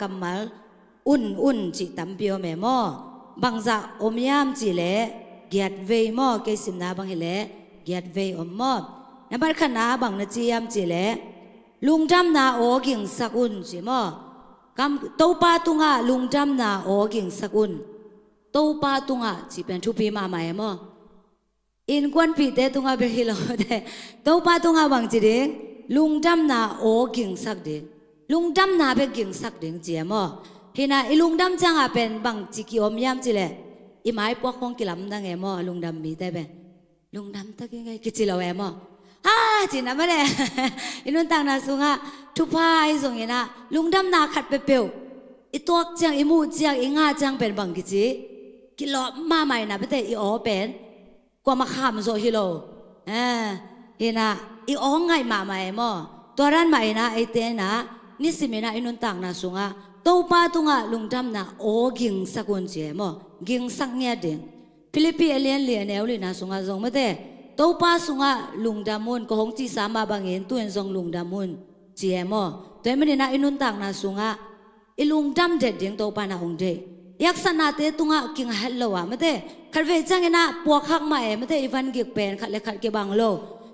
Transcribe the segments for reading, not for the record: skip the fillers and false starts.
กำมัลอุ่นจิตำเปียวแม่หม้อบางจะอมยามจีเล่เกียดเวหม้อเกสิมนาบางเฮเล่เกียดเวอมหม้อนับขณะบางนาจียามจีเล่ลุงจำนาโอกิ่งสักอุ่นจิหม้อกำโตปาตุงะลุงจำนาโอกิ่งสักอุ่นโตปาตุงะจีเป็นทุปีมาใหม่หม้ออินควันปีเตตุงะเบฮิโลเตโตปาตุงะบางจีเด้งลุงจำนาโอกิ่งสักเด้งลุงจำนาเบกิ่งสักเด้งจีหม้อเห็นนะลุงดำจังอาเป็นบางจิกิอมยามจิเล่อีไม้พวกของกิลำดังเอมอลุงดำมีแต่เป็นลุงดำตะกี้ไงกิจิเราเอมอจีน่ะไม่ได้อินุนต่างนาสุงะทุพายส่งเห็นนะลุงดำนาขัดเปรี้ยวอีตัวจังอีมูจังอีงาจังเป็นบางกิจิกิโลมาใหม่นะไม่แต่อีอ๋อเป็นกว่ามาขามโซฮิโลเห็นนะอีอ๋อไงมาใหม่มอตัวร้านใหม่นะไอเต้นะนี่สิเมนะอินุนต่างนาสุงะโตปาตุงะลุงดำนะโอกิงสักวันเจมอกิงสักเนี่ยเด่นฟิลิปปินส์เลียนแนวเลยนะสุงะทรงไม่ได้โตปาสุงะลุงดำมุนก็หงจีสามบางเงินตัวเองทรงลุงดำมุนเจมอตัวไม่ได้นะอินุนต่างนะสุงะอีลุงดำเด็ดเดียงโตปานะหงเดยักษณะเตตุงะกิงฮัลโลวะไม่ได้ขัดเวจังเงินะปวกหักมาไม่ได้อีวันกิกเป็นขัดเล็กขัดเก็บังโล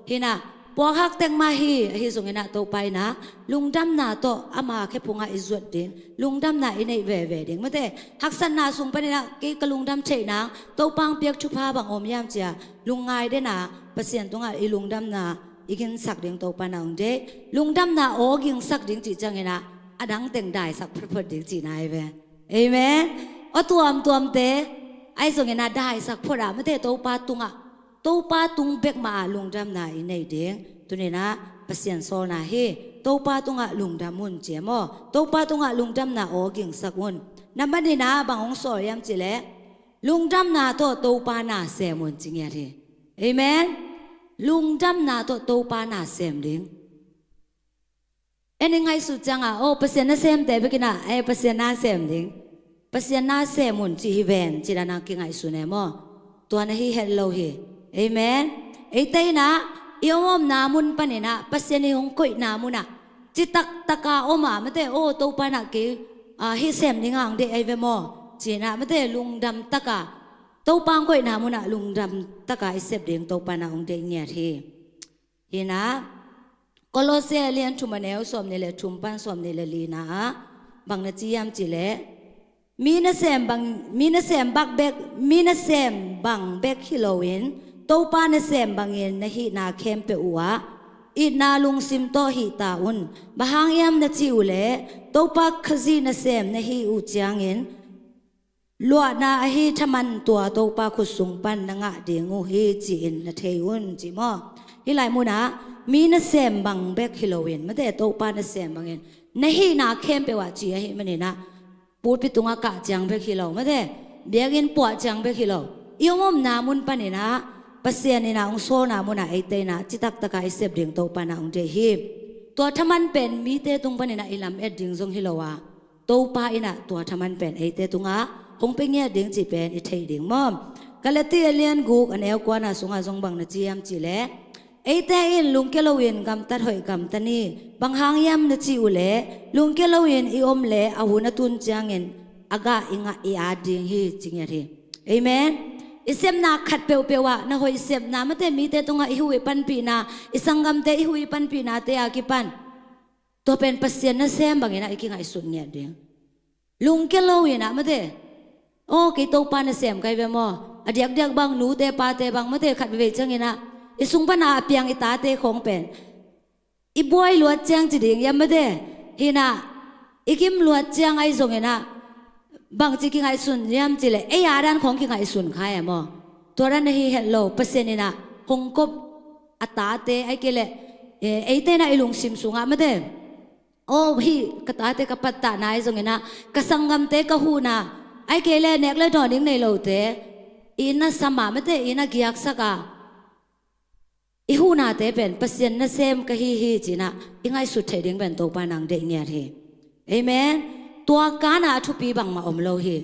เห็นนะปวกหักเต็งมาฮีส่งเงินะโตไปนะลุงดำนาโตอามาแค่พงะอิจวดเด้งลุงดำนาอินในเว่เด้งไม่ได้หักสันนาส่งไปนะกี่กลุงดำเชยนะโตปังเปียกชุพาบางอมยามเจียลุงไงได้นะเปอร์เซ็นต์ตรงอีลุงดำนาอีกินสักเด้งโตปานาองเดลุงดำนาโอกินสักเด้งจีจังเงินะอดังเต็งได้สักพระเด้งจีนายเว่เอเมนอ๋อตัวมเตไอส่งเงินะได้สักพระไม่ได้โตปาตุงะโตปาตุงเบกมาลุงดำนาอินในเด้งตัวนี้นะเปอร์เซ็นต์โซนาเฮโตปาตุงะลุงดำมุนเจมอโตปาตุงะลุงดำนาโอกิ่งสักมุนนับบันดีนะบางองค์สอยยามจิเล่ลุงดำนาโตปานาเสมุนจริงอย่างที่เอเมนลุงดำนาโตปานาเสมดิ้งเอ็นยังไงสุดจังอ่ะโอ้เปอร์เซ็นต์น่าเสมแต่เมื่อกี้นะเอเปอร์เซ็นต์น่าเสมดิ้งเปอร์เซ็นต์น่าเสมุนจีฮิเวนจีรานากิ่งไอสุนเอมอตัวนั้นฮีเฮลโลเฮเอเมนไอเต้นะยอมนามุนปนินะปัสยานิหงคุยนามุนะจิตักตะกาอมาไม่ได้โอ้โตปานักเกฮิเซมนิงางเดไอเวมอจีนะไม่ได้ลุงดำตะกาโตปังคุยนามุนะลุงดำตะกาอิเซบเดียงโตปานักองเดียงเนี่ยทีเห็นนะก็โลเซเลียนชุมเนลสมนี่แหละชุมปันสมนี่แหละลีนะบางนาจียามจีเล่มีนาเซมบักเบกมีนาเซมบังเบกฮิโลวินโตปานะเซมบางเงินนะฮีนาเข้มเปอัวอีนาลุงซิมโตฮีตาอุนบางยามนะจิวเล่โตปาขจีนะเซมนะฮีอุจางเงินลัวนาฮีทมันตัวโตปาขุสุงปันนางะเดียงูฮีจีนนะเทอุนจิมอฮิไลมุนะมีนะเซมบางเบกฮิโลวินไม่ได้โตปานะเซมบางเงินนะฮีนาเข้มเปว่าจีฮีมันนี่นะปูดปิตุงากะจังเบกฮิโลไม่ได้เบียกินปวดจังเบกฮิโลยอมนามุนปานี่นะปัสยานินาองโซนามุนาไอเตนะจิตักตะกายเสพเดียงโตปานาองเดฮีตัวทมันเป็นมีเตตุงปานินะอิลำเอ็ดดิงซงฮิโลวาโตปาอินะตัวทมันเป็นไอเตตุงะคงเป็นเงี้ยดิงจีเป็นอิเทดิงมอมกะเลตีเลียนกูกันเอวกว่านาสุงาซงบังนาจียมจีเล่ไอเตอินลุงเกลวินกำตัดหอยกำตันนี่บางหางยำนาจีอุเล่ลุงเกลวินอีอมเล่อาหุนตุนจางเงินอากาอิงะอีอาดิงฮีจิงยาทีเอเมนอิเซมนาขัดเปียวๆนะหอยเซมนาไม่ได้มีแต่ตรงอิหุยปันปีนาอิสังกัมเตอิหุยปันปีนาเตอากิปันตัวเป็นปัสยานะเซมบางอย่างอีกไงสุดเนี่ยเดียงลุงเกลวินะไม่ได้โอ้กิโตปานะเซมไกเวมออเดียกบางหนูเตปาเตบางไม่ได้ขัดเวจังเงินะอิสุงปนาเปียงอิตาเตของเป็นอิบวยลวดจังจีดิงยังไม่ได้ฮินะอิกิมลวดจังไอส่งเงินะบางจีกิงไอสุนยามจีเลยไอยาดันของกิงไอสุนใครอะมอตัวนั้นฮีเฮลโลเปอร์เซ็นต์นี่นะหงกบอัตาเตไอเกเลไอเตนะไอลุงซิมสุงอะไม่ได้โอ้พี่กตาเตกับปัตตานายส่งเงินะกสังกัมเตกหูนะไอเกเลเนกเลดอนิ่งในโลเตอินะสมาไม่ได้อินะกิยักษกะอีหูนาเตเป็นเปอร์เซ็นต์นะเซมกะฮีจีนะอิงไอสุดเทดิ้งเป็นโตปานังเดียเนี่ยทีเอเมนตัวการอาทุปีบังมาอมโลหิ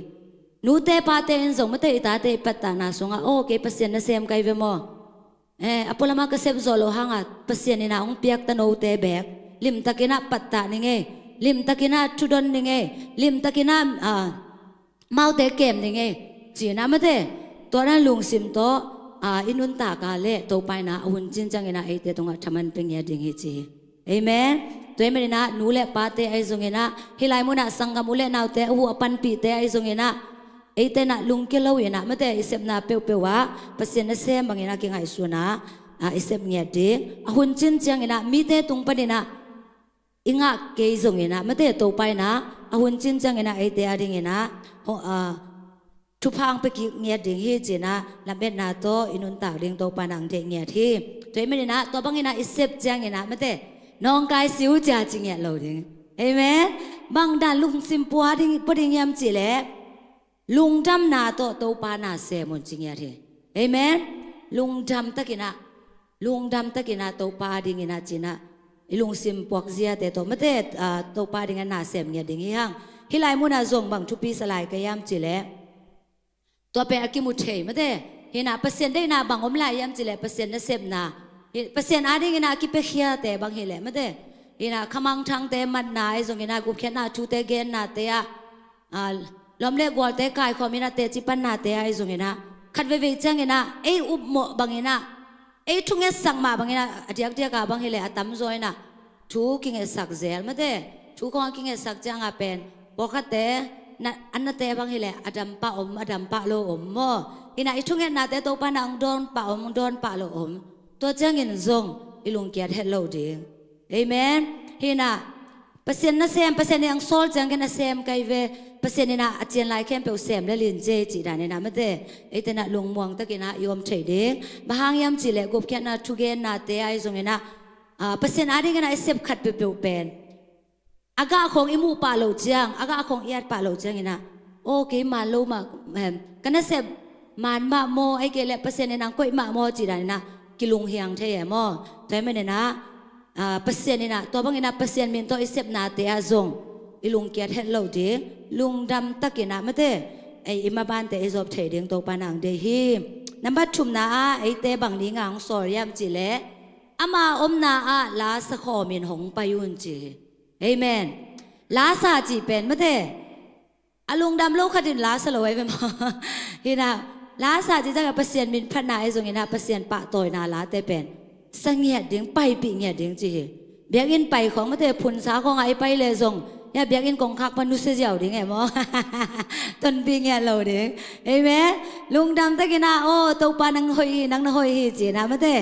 นูเตปาเตอินส่งมาเตอิตาเตปัตตานาส่งโอเคเปอร์เซ็นต์นะเซมไกเวมออพอลมาก็เซฟโซโลหังอ่ะเปอร์เซ็นต์นี่นะองเปียกตะโนเตแบกลิมตะกินะปัตตานี่ไง ลิมตะกินาทุดอนนี่ไงลิมตะกินาเมาเตเกมนี่ไงจีน่าไม่ได้ตัวนั้นลุงซิมโตอินุนตากาเล่ตัวไปนะหุ่นจินจังเงินะไอเตตรงทำมันเป็นเงี้ยดิ่งเฮจีเอเมนตัวเมื่อนะนูเล่ปาเตไอซงเงินะฮิไลมุนะสังกามุเล่นาวเตหัวปันปีเตไอซงเงินะไอเตนะลุงเกลาวินะไม่ได้อิเซมนาเปียวเปียววะเปอร์เซ็นต์เซมบางเงินะเก่งไอสุนะอิเซมเงี้ยดิ่งหุ่นจินจังเงินะมีเตตรงประเด็นนะอิงะเกยซงเงินะไม่ได้ตัวไปนะหุ่นจินจังเงินะไอเตอะดิ่งเงินะทุพังไปกิเงียดิ่งฮีจีนะลำเบ็ดนาโตอินุนตากดิ่งโตปานังเดงเงียที่ตัวไม่ได้นะตัวบางเงินะอิเซฟจังเงินะไม่ได้น้องกายสิวจ่าจริงเงียเราดิ่งเอเมนบางด้านลุงซิมปัวดิ่งปดิ่งยามจีเล่ลุงดำนาโตปานาเซมุนจริงเงียที่เอเมนลุงดำตะกินะลุงดำตะกินะโตปาดิ่งเงินะจีนะลุงซิมปวกเสียแต่โตไม่ได้โตปาดิ่งนาเซมเงียดิ่งเฮียงฮิไลมุนาซงบางทุปีสลายกยามจีเล่ตัวเป็นอากิมุเทยไม่ได้เห็นนะเปอร์เซ็นต์ได้นาบางอมลายยามจิเลเปอร์เซ็นต์นั่นเสพนาเปอร์เซ็นต์อะไรกันนะกิเปเขียแต่บางเห็นแหละไม่ได้เห็นนะขมังทางแต่มันนาไอ้ส่งเห็นนะกูแค่นาชูเตเกนนาเตะล้อมเล็กวอลเตะกายความมีนาเตะจิปันนาเตะไอ้ส่งเห็นนะขัดเวจังเห็นนะไอ้อุบหมบางเห็นนะไอ้ทุ่งเงสังมาบางเห็นนะเดียกบางเห็นแหละตั้มซอยนะทูกิงเงสักเซลไม่ได้ทูกองกิงเงสักจังอาเป็นบอกขัดเตะอันนั้นแต่บางทีแหละอดัมปะอมอดัมปะโลอมม่อินะอีทุ่งเงินนาแต่ตัวปานังโดนปะอมโดนปะโลอมตัวเจ้าเงินซงอีลุงเกียรติเฮลโลดีเอเมนฮินะเปอร์เซ็นต์นั่นเซมเปอร์เซ็นต์ยังโซลจังกันนั่นเซมไกเวเปอร์เซ็นต์นี่นะอาจารย์ไลค์เข้มเปลวเซมและลินเจจีดานี่นะไม่ได้ไอ้แต่น่ะลุงมวงตะกี้นะยอมเฉยเด้บางยามจีเล่กบแค่น่ะทุกเกนน่ะเตะไอ้ซงนี่นะเปอร์เซ็นต์อะไรกันนะไอ้เซมขัดเปลวเป็นอากาของอิมูปาโลจังอากาของเอียดปาโลจังนี่นะโอเคมาโลมากันนั่นเสพมันมาโมไอเกลเปอร์เซ็นต์ในนางก็มาโมจีได้นะกิลุงเฮียงเทียมอแต่ไม่ได้นะเปอร์เซ็นต์นี่นะตัวบางอย่างนะเปอร์เซ็นต์มีตัวไอเสพนาเตียซงอีลุงเกียรติเฮลโลดีลุงดำตะกินะไม่ได้ไออิมาบานแต่ไอจอบเฉยเดียงตัวปานังเดฮีนับบัดชุมนาไอเตบังนี้งางสอรยามจีเล่อามาอมนาลาสะขอมินหงไปยุนจีเอเมนลาซาจีเป็นไม่ได้อลุงดำโลกขัดดินลาสลวยไปมั้งฮินะลาสาจิจังกับเปอร์เซ็นต์มินพันนาไอซงฮินะเปอร์เซ็นต์ปะต่อยนาลาเตเป็นสังเงียดดิ้งไปปีเงียดดิ้งจีเบียกินไปของไม่ได้พุนสาของไอไปเลยซงอย่าเบียกินกองคักมนุษย์เจ้าดิ้งไงมั้งต้นปีเงียดเราดิ้งเอ้แม่ลุงดำตะกินะโอ้ตัวปานังหอยนังหอยจีนะไม่ได้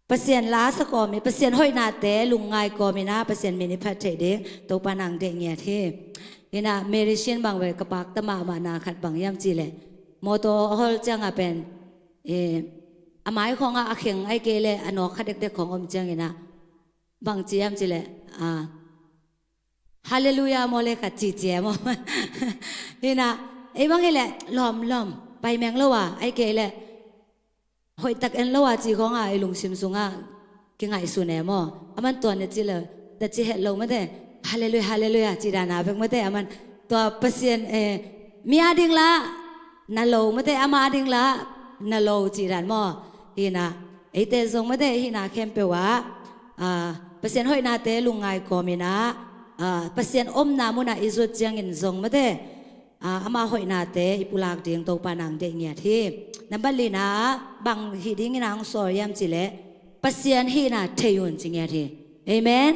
เปอร์เซ็นต์ลาสกอมีเปอร์เซ็นต์ห้อยนาเตลุงไงก็มีนะเปอร์เซ็นต์มินิพัฒน์เทเดตัวปานังเด็กเงียที่นี่นะเมริเชียนบางเวกปากตะมานาขัดบางยามจีเลยโมโตฮอลจังเป็นอหมายของอาเข่งไอเกเลอนอกขัดเด็กๆของอมจังนี่นะบางจียามจีเลยฮาเลลูยาโมเลขัดจีเจมนี่นะไอ้บางเกเลล้อมไปแมงละวะไอเกเลหอยตักเอ็นละว่าจีของไอ้ลุงซิมซุงกินไงสุนเอมอมันตัวเนี่ยจีเลยแต่จีเห็ดลงไม่ได้ฮาเลลูยาจีดานาเพิ่งไม่ได้มันตัวเปอร์เซ็นต์มีอาดิ่งละนั่นโลไม่ได้อามาดิ่งละนั่นโลจีดานมอฮีนะไอเตซงไม่ได้ฮีนะเข้มเปว่าเปอร์เซ็นต์หอยนาเตลุงไงก็มีนะเปอร์เซ็นต์อมนามุนาอิสุดจังอินซงไม่ได้อามาหอยนาเตอิปุลากเดียงโตปานังเดียงเงียที่นับบัลลีนะบางฮีดิ้งนางสอยยามจิเล่เปอร์เซ็นต์ฮีน่าเทยุนจริงเงียที่เอเมน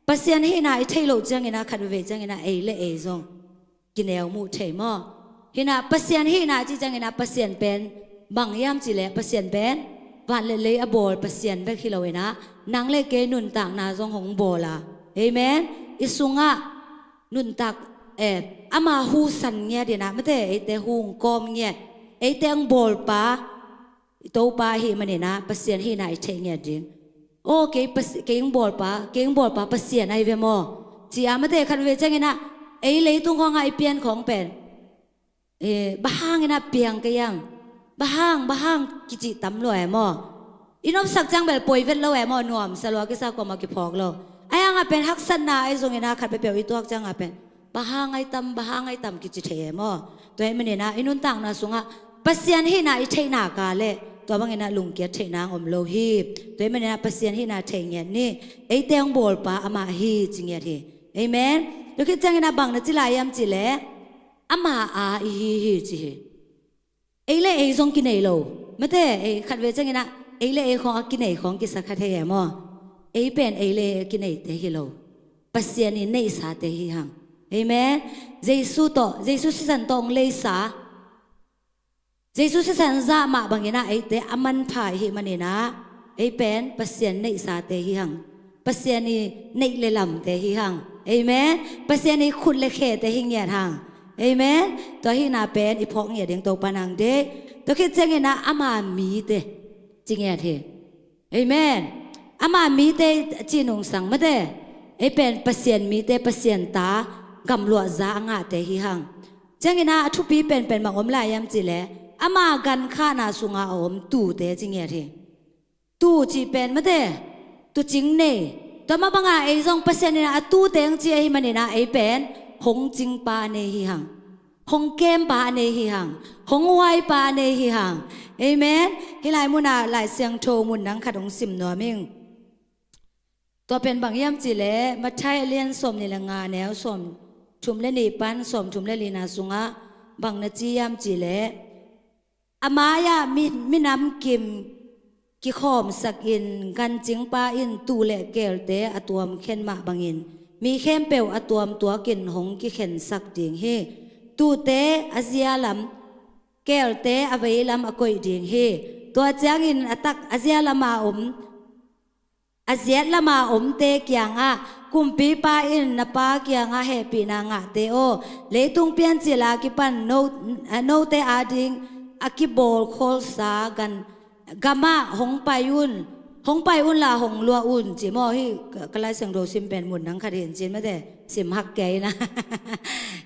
เปอร์เซ็นต์ฮีน่าไอเทโลจังอินะขัดเวจังอินะเอเล่เอซงกินเอวมูเทมอฮีน่าเปอร์เซ็นต์ฮีน่าจีจังอินะเปอร์เซ็นต์เป็นบางยามจิเล่เปอร์เซ็นต์เป็นวันเล่อบอลเปอร์เซ็นต์เป็นคิโลเวนะนางเล่เกนุนต่างนาซงของบอลเอเมนอิสุงะนุนตักอามาหูสันเงียดีนะไม่ได้ไอเตหูงกอมเงียไอเตงบอลปะโตปะฮีมันเนี่ยนะเปอร์เซ็นต์ฮีน่าไอเทเงียดิโอเคเก่งบอลปะเปอร์เซ็นต์ไอเวมอจีอาไม่ได้คันเวจังนะไอเลยตุ้งของไอเปลี่ยนของเป็นบ้างนะเปียงก็ยังบ้างกิจิตำลอยมออินอมสักจังแบบป่วยเวทแล้วแหมอนวมสลัวก็สักกว่ามากิพอกเราไอ้ยังเป็นฮักษณะไอ้ทรงนะขัดไปเปียวอีตัวจังเป็นบ้างไอตำกิจิเทมอตัวไอ้มันเนี่ยนะอินุนต่างนะสุงะเปอร์เซ็นต์ให้น่าไอเทน่ากาเล่ ตัวบางนะลุงเกียรติเทนางอมโลหีบตัวมันนะปัสเซียนที่นาเทงเงี้ยนี่ไอเตียงโบลปาอามาฮีจริงเงี้ยทีเอเมนตัวคิดจังนะบางนะจิลายามจิเลอามาอาฮีจิไอเล่ไอซงกินไอโลไม่ได้ไอขัดเวจังนะไอเล่ไอของกินไอของกิสักขัดเฮียมั้งไอเป็นไอเล่กินไอเตฮิโลปัสเซียนนี่ในสาเตฮิหังเอเมนเยซูโตเยซูสิสันตองเลสาเยซูสิสันซามาบางอย่างนะไอเตอมันพายหิมันนี่นะไอเป็นปัสเซียนในสาเตฮิหังปัสเซียนนี่ในเลลำเตฮิหังเอเมนปัสเซียนนี่คุณเลเขเตหิงเงียหังเอเมนตัวที่นาเป็นอีพอกเงียเดียงโตปานังเดตัวคิดจังนะอามามีเตจริงเงียเทเอเมนอามามีเตจีนงสังมาเตไอเป็นปัสเซียนมีเตปัสเซียนตากำลัวจางาเตหิหังจังนะทุปีเป็นมังอมลายามจิเลอามากันข้านาสุงาอมตู่เตจริงเงียเทตู่จีเป็นมาเตตู่จริงเน่ตัวมาบังอาไอซองปัสเซียนนี่นะตู่เตงจีหิมันนี่นะไอเป็นหงจิงปาเนหิหังหงเกมปาเนหิหังหงไวปาเนหิหังเอเมนฮิไลมุนาหลายเสียงโทมุนนังขัดองสิมนัวมิงตัวเป็นบางย่ำจิเลมาใช้เลียนสมในละงานแนวสมชุมเลนีปันสมชุมเลนีนาสุงะบางนาจีย่ำจิเลอามายามิน้ำกิมกิขอมสักอินกันจิงปาอินตูเลเกลเตอตัวมเข็นมาบางอินมีเข้มเปียวอตัวมตัวกินหงกิเข็นสักดิ่งเฮตูเตอาเซียลำแก้วเตอเวลำอกอยดิ่งเฮตัวเจียงอินอตักอาเซียลมาอาเซียลมาเตเกียงอ่ะกุมปีปาอินนปาเกียงอ่ะเฮปีนางอ่ะเตโอเลตุงเปียนจิลากิปันโนเตอาดิงอากิโบลโคลสากันกามาหงไปอุ่นละหงลัวอุ่นจีมอฮีกลายเสียงโดซิมเป็นหมุนนังคดีจีนไม่ได้สิมหักแกนะ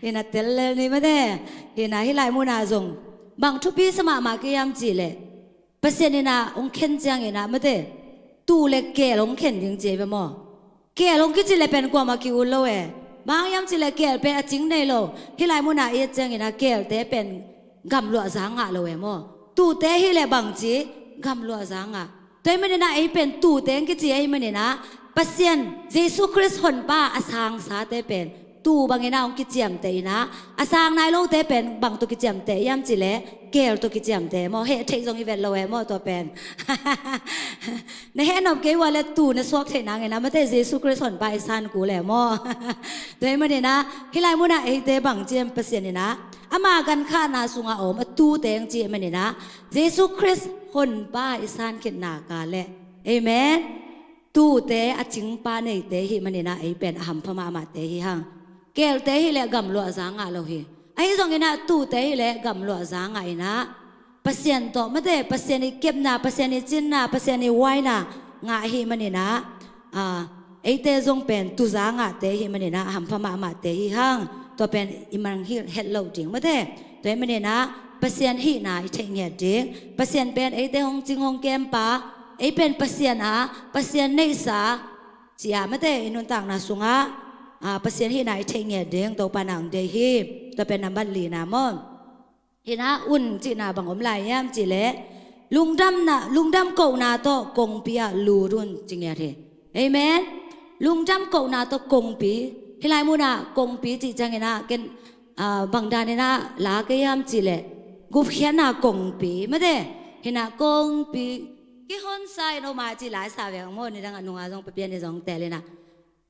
เห็นเตลเลนี่ไม่ได้เห็นฮิไลมุนาจงบางทุปีสมามาเกียมจีเลเปอร์เซ็นต์นี่นะองเข็นจังเห็นไม่ได้ตูเล็กแก่ลงเข็นจริงจีไปมั้งแก่ลงกิจีเลเป็นกว่ามาคิวโลเอบางยามจีเลแก่เป็นจริงในโลฮิไลมุนาเอจังเห็นแก่แต่เป็นกำลัวจางอ่ะโลเอมั้งตูเตฮิเลบางจีกำลัวจางอ่ะตัวมันเนี่ยนะไอเป็นตู่เต็งกิจไอมันเนี่ยนะปัสเซียนเยซูคริสต์คนป้าอาสางสาเตเป็นตู่บางเงาองกิจยมเตนะอาสางนายโลเตเป็นบางตุกิจยมเตยามจิเลเกลตุกิจยมเตมอเฮเทจงอีเวนต์โลเอมอตัวเป็นในเฮนอบเกว่าเลตู่ในสวกเทนังเงนะไม่ได้เยซูคริสต์คนป้าอาสางกูแหละมอตัวมันเนี่ยนะฮิไลมุนะไอเตบางเจมปัสเซียนเนี่ยนะอามากันข้านาสุงาอมตู่เตงจีมันเนี่ยนะเยซูคริสต์คนป้าอิสานเข็นนากาเละเอเมนตู้เตอจิงป้าในเตหิมันนี่นะไอเป็นหัมพมามาเตหิฮังเกลเตหิเละกำลัวจางอ่ะเราเฮไอ้ตรงนี้นะตู้เตหิเละกำลัวจางอ่ะนะปัสเซียนโตไม่ได้ปัสเซียนเก็บนะปัสเซียนจินนะปัสเซียนไว้นะงาหิมันนี่นะไอเตจงเป็นตุจางอ่ะเตหิมันนี่นะหัมพมามาเตหิฮังตัวเป็นอิมันฮิเฮลโลจริงไม่ได้ตัวมันนี่นะเปอร์เซ็นต์ที่น่าใช่เงี้ยจริงเปอร์เซ็นต์เป็นไอ้เด้หงจริงหงเกมป้าไอ้เป็นเปอร์เซ็นต์เปอร์เซ็นต์ในสาจีอาไม่ได้อินุนต่างนาสุงเปอร์เซ็นต์ที่น่าใช่เงี้ยจริงตัวปานังเดฮีตัวเป็นน้ำบัลลีนามอนที่น่าอุ่นจีน่าบังอมลายย่ำจีเละลุงดำเก่านาโตกงปีอะลูรุนจริงเงี้ยเถเอเมนลุงดำเก่านาโตกงปีที่ไรมูนากงปีจีจังเงี้ยนะเกนบางดานนะลาเกยามจีเลกุบเขียนกงปีไม่ได้เห็นกงปีกี่คนใส่โนมาจีหลายสาวอย่างโม่ในดังอนุอาจงไปเปลี่ยนในสองแต่เลยนะ